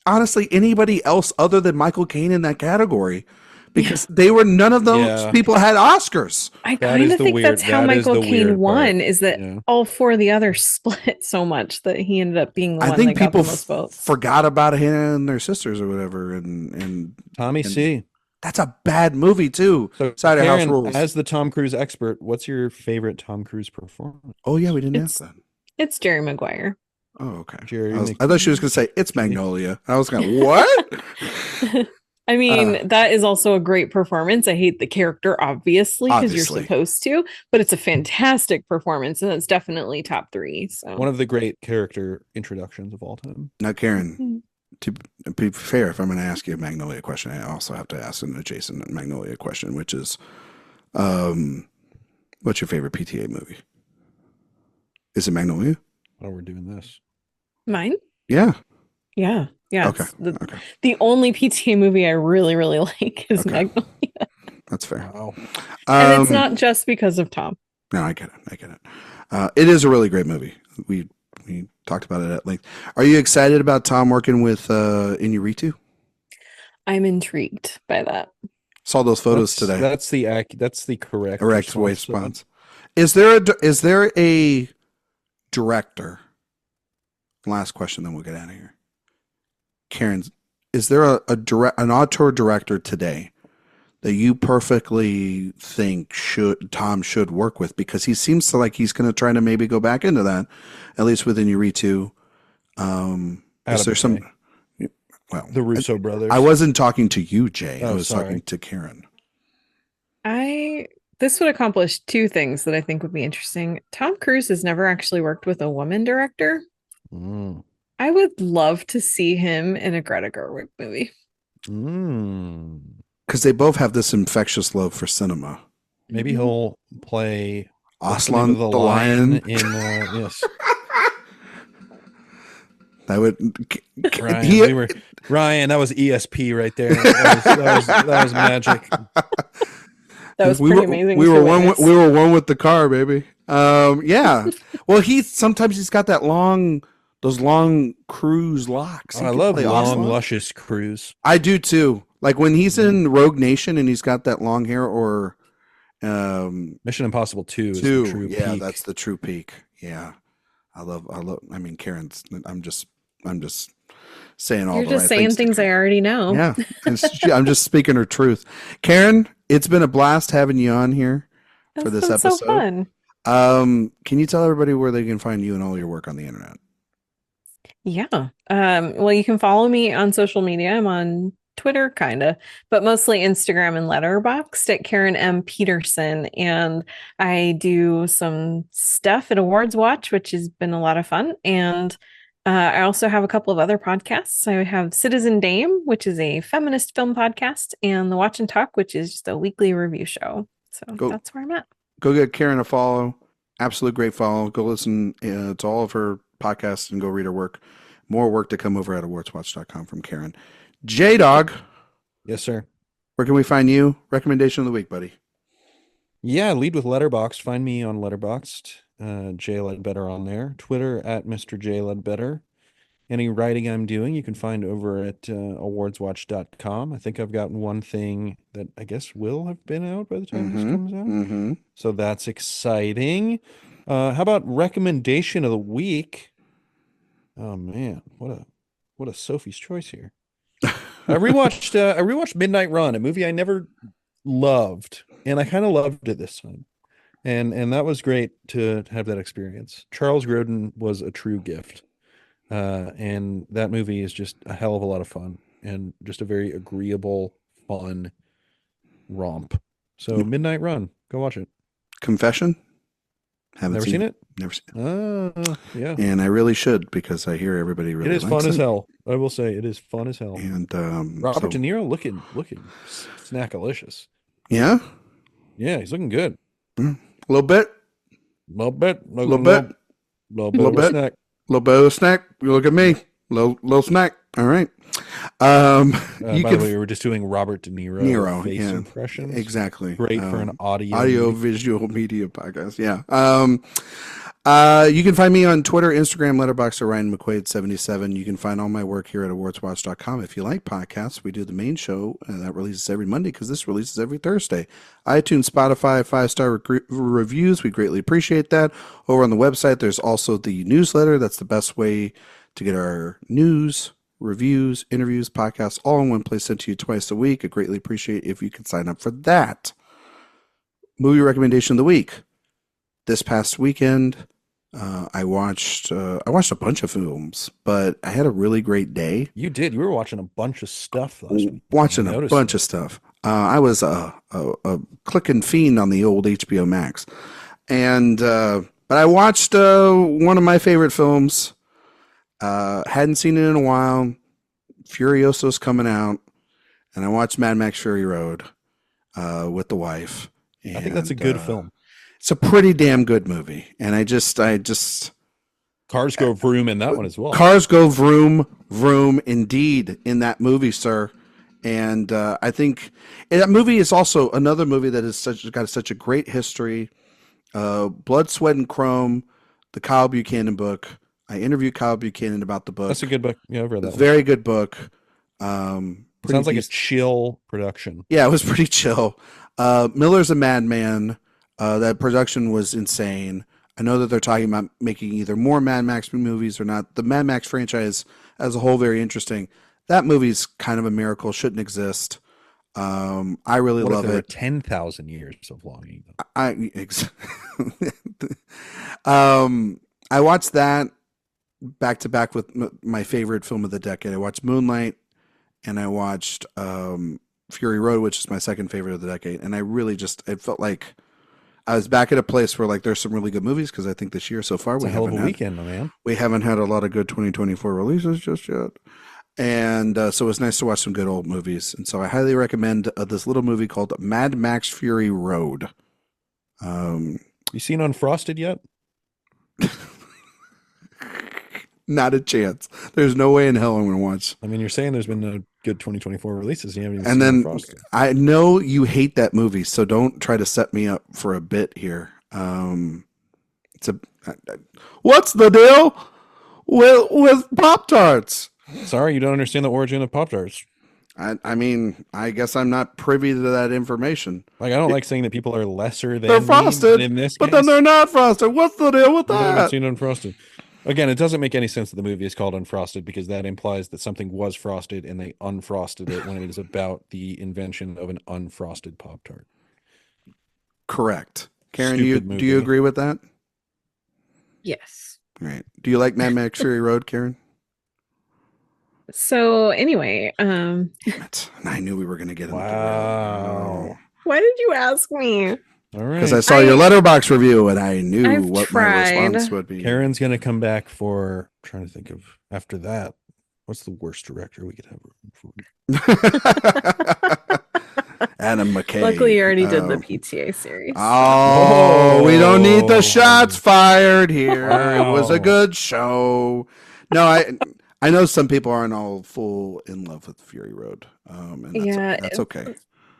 honestly, anybody else other than Michael Caine in that category. Because none of those people had Oscars. I kind of think that's how Michael Caine won, is that all 4 of the others split so much that he ended up being the one that got the most votes. Forgot about him and their sisters or whatever. And Tommy C. That's a bad movie too. So Cider Karen, House Rules. As the Tom Cruise expert, what's your favorite Tom Cruise performance? Oh yeah, we didn't ask that. It's Jerry Maguire. Oh, okay. I thought she was going to say it's Magnolia. I was going, what? I mean, that is also a great performance. I hate the character, obviously, because you're supposed to, but it's a fantastic performance, and it's definitely top 3. So one of the great character introductions of all time. Now, Karen, to be fair, if I'm going to ask you a Magnolia question, I also have to ask an adjacent Magnolia question, which is, what's your favorite PTA movie? Is it Magnolia? Oh, we're doing this. Mine? Yeah. Yeah. Yeah. Okay. The only PTA movie I really, really like is Magnolia. That's fair. Wow. And it's not just because of Tom. No, I get it. It is a really great movie. We talked about it at length. Are you excited about Tom working with Iñárritu? I'm intrigued by that. Saw those photos today. That's the correct response. Is there a director? Last question, then we'll get out of here. Karen, is there an auteur director today that you perfectly think Tom should work with? Because he seems to like he's going to try to maybe go back into that, at least within Iñárritu. Is there some? Well, the Russo brothers. I wasn't talking to you, Jay. I was talking to Karen. This would accomplish 2 things that I think would be interesting. Tom Cruise has never actually worked with a woman director. I would love to see him in a Greta Gerwig movie. Because they both have this infectious love for cinema. Maybe he'll play Aslan the lion in yes. That would Ryan. That was ESP right there. That was magic. That was pretty amazing. We were one with the car, baby. Yeah. Well, sometimes he's got those long cruise locks. I love long, luscious cruise. I do too. Like when he's in Rogue Nation and he's got that long hair, or Mission Impossible 2 is the true peak. That's the true peak. Yeah. I love I mean, Karen's I'm just saying all You're the just right saying things I already know. Yeah. I'm just speaking her truth. Karen, it's been a blast having you on here for this episode. So fun. Can you tell everybody where they can find you and all your work on the internet? Yeah. Well, you can follow me on social media. I'm on Twitter, but mostly Instagram and Letterboxd at Karen M. Peterson. And I do some stuff at AwardsWatch, which has been a lot of fun. And I also have a couple of other podcasts. I have Citizen Dame, which is a feminist film podcast, and The Watch and Talk, which is just a weekly review show. So that's where I'm at. Go get Karen a follow. Absolute great follow. Go listen to all of her podcasts and go read her work. More work to come over at awardswatch.com from Karen. J-Dog. Yes, sir. Where can we find you? Recommendation of the week, buddy. Yeah, lead with Letterboxd. Find me on Letterboxd. J Ledbetter on there. Twitter at Mr. J Ledbetter. Any writing I'm doing, you can find over at awardswatch.com. I think I've got one thing that I guess will have been out by the time this comes out. So that's exciting. How about recommendation of the week? Oh man, what a Sophie's choice here. I rewatched Midnight Run, a movie I never loved, and I kind of loved it this time. And that was great to have that experience. Charles Grodin was a true gift. And that movie is just a hell of a lot of fun and just a very agreeable, fun romp. So Midnight Run, go watch it. Confession? Haven't Never seen it? Never seen it. Yeah. And I really should because I hear everybody really likes it. It is fun as hell. I will say it is fun as hell. And Robert De Niro looking snackalicious. Yeah? Yeah, he's looking good. A little bit. Little bit. Little bit. Little bit. Snack. Little bit of snack. You look at me. Little snack. All right. By the way, we were just doing Robert De Niro face impressions. Exactly. Great for an audio visual media podcast. Yeah. You can find me on Twitter, Instagram, Letterboxd, or Ryan McQuade 77. You can find all my work here at awardswatch.com. If you like podcasts, we do the main show that releases every Monday because this releases every Thursday. iTunes, Spotify, 5-star reviews. We greatly appreciate that. Over on the website, there's also the newsletter. That's the best way to get our news, reviews, interviews, podcasts, all in one place, sent to you twice a week. I greatly appreciate if you could sign up for that. Movie recommendation of the week. This past weekend, I watched a bunch of films, but I had a really great day. You did. You were watching a bunch of stuff last week. Watching a bunch of stuff. I was a clicking fiend on the old HBO Max, and but I watched one of my favorite films. Hadn't seen it in a while. Furiosa's coming out, and I watched Mad Max Fury Road with the wife. And, I think that's a good film. It's a pretty damn good movie, and I just cars go vroom in that one as well. Cars go vroom vroom indeed in that movie, sir. And I think that movie is also another movie that has got such a great history. Blood, Sweat, and Chrome, the Kyle Buchanan book. I interviewed Kyle Buchanan about the book. That's a good book. Yeah, I've read that. Very good book. Sounds like a chill production. Yeah, it was pretty chill. Miller's a madman. That production was insane. I know that they're talking about making either more Mad Max movies or not. The Mad Max franchise as a whole, very interesting. That movie's kind of a miracle. Shouldn't exist. I really love it. 10,000 years of longing. I watched that back to back with my favorite film of the decade. I watched Moonlight, and I watched Fury Road, which is my second favorite of the decade. And I really it felt like I was back at a place where like there's some really good movies because I think this year so far we haven't had a weekend, man. We haven't had a lot of good 2024 releases just yet. And so it's nice to watch some good old movies. And so I highly recommend this little movie called Mad Max Fury Road. You seen Unfrosted yet? Not a chance. There's no way in hell I'm going to watch. I mean, you're saying there's been no good 2024 releases. You haven't even and seen then Unfrosted. I know you hate that movie, so don't try to set me up for a bit here. What's the deal with Pop-Tarts? Sorry, you don't understand the origin of Pop-Tarts. I mean, I guess I'm not privy to that information. Like, I don't like saying that people are lesser than they're frosted, in this but case. then they're not frosted. What's the deal with I haven't that? seen Unfrosted. Again, it doesn't make any sense that the movie is called Unfrosted because that implies that something was frosted and they unfrosted it when it is about the invention of an unfrosted Pop-Tart. Correct. Karen, do you agree with that? Yes. Right. Do you like Mad Max Fury Road, Karen? So anyway, I knew we were going to get into Wow. Why did you ask me? All right. Because I saw your letterbox review and I knew what my response would be. Karen's going to come back for, I'm trying to think of, after that, what's the worst director we could have? Adam McKay. Luckily, you already did the PTA series. Oh, we don't need the shots fired here. Wow. It was a good show. No, I know some people aren't all full in love with Fury Road. And that's okay.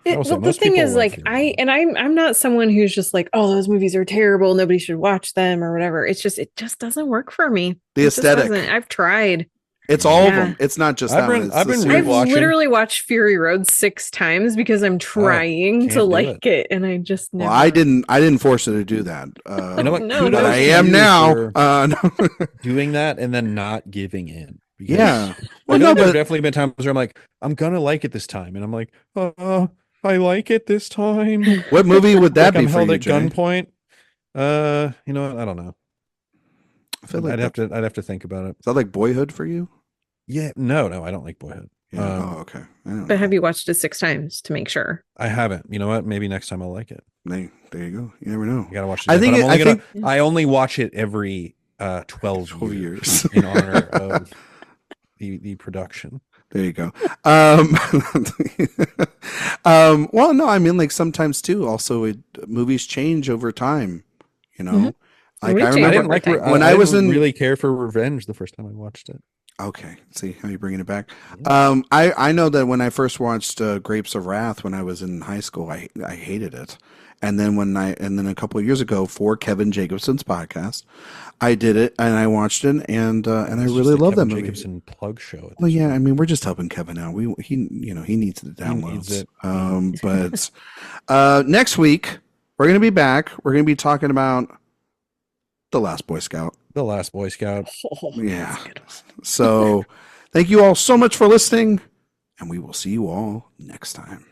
Well, the thing is, like, I'm not someone who's just like, oh, those movies are terrible, nobody should watch them or whatever. It just doesn't work for me. The aesthetic. I've tried. It's all of them. It's not just that one. I've literally watched Fury Road 6 times because I'm trying to like it, and I just never. Well, I didn't force her to do that. You know what? No, but I am now doing that and then not giving in. Yeah. Well, there have definitely been times where I'm like, I'm gonna like it this time, and I'm like, I like it this time. What movie would that be? I'm held for you, at gunpoint. You know what? I don't know. I feel like I'd have to think about it. Is that like Boyhood for you? Yeah, no, I don't like Boyhood. Yeah. Okay. But have you watched it 6 times to make sure? I haven't. You know what? Maybe next time I'll like it. There you go. You never know. You gotta watch it. I I only watch it every 12 years in honor of the production. There you go. Well, no, I mean, like sometimes too. Also, movies change over time. You know, like I remember when I didn't really care for Revenge the first time I watched it. Okay, see how you're bringing it back. Yeah. I know that when I first watched Grapes of Wrath when I was in high school, I hated it. And then a couple of years ago for Kevin Jacobson's podcast, I did it and I watched it and I really love that movie. Jacobson plug show. Well, yeah, I mean we're just helping Kevin out. He needs the downloads. But next week we're gonna be back. We're gonna be talking about The Last Boy Scout. The Last Boy Scout. Yeah. So thank you all so much for listening, and we will see you all next time.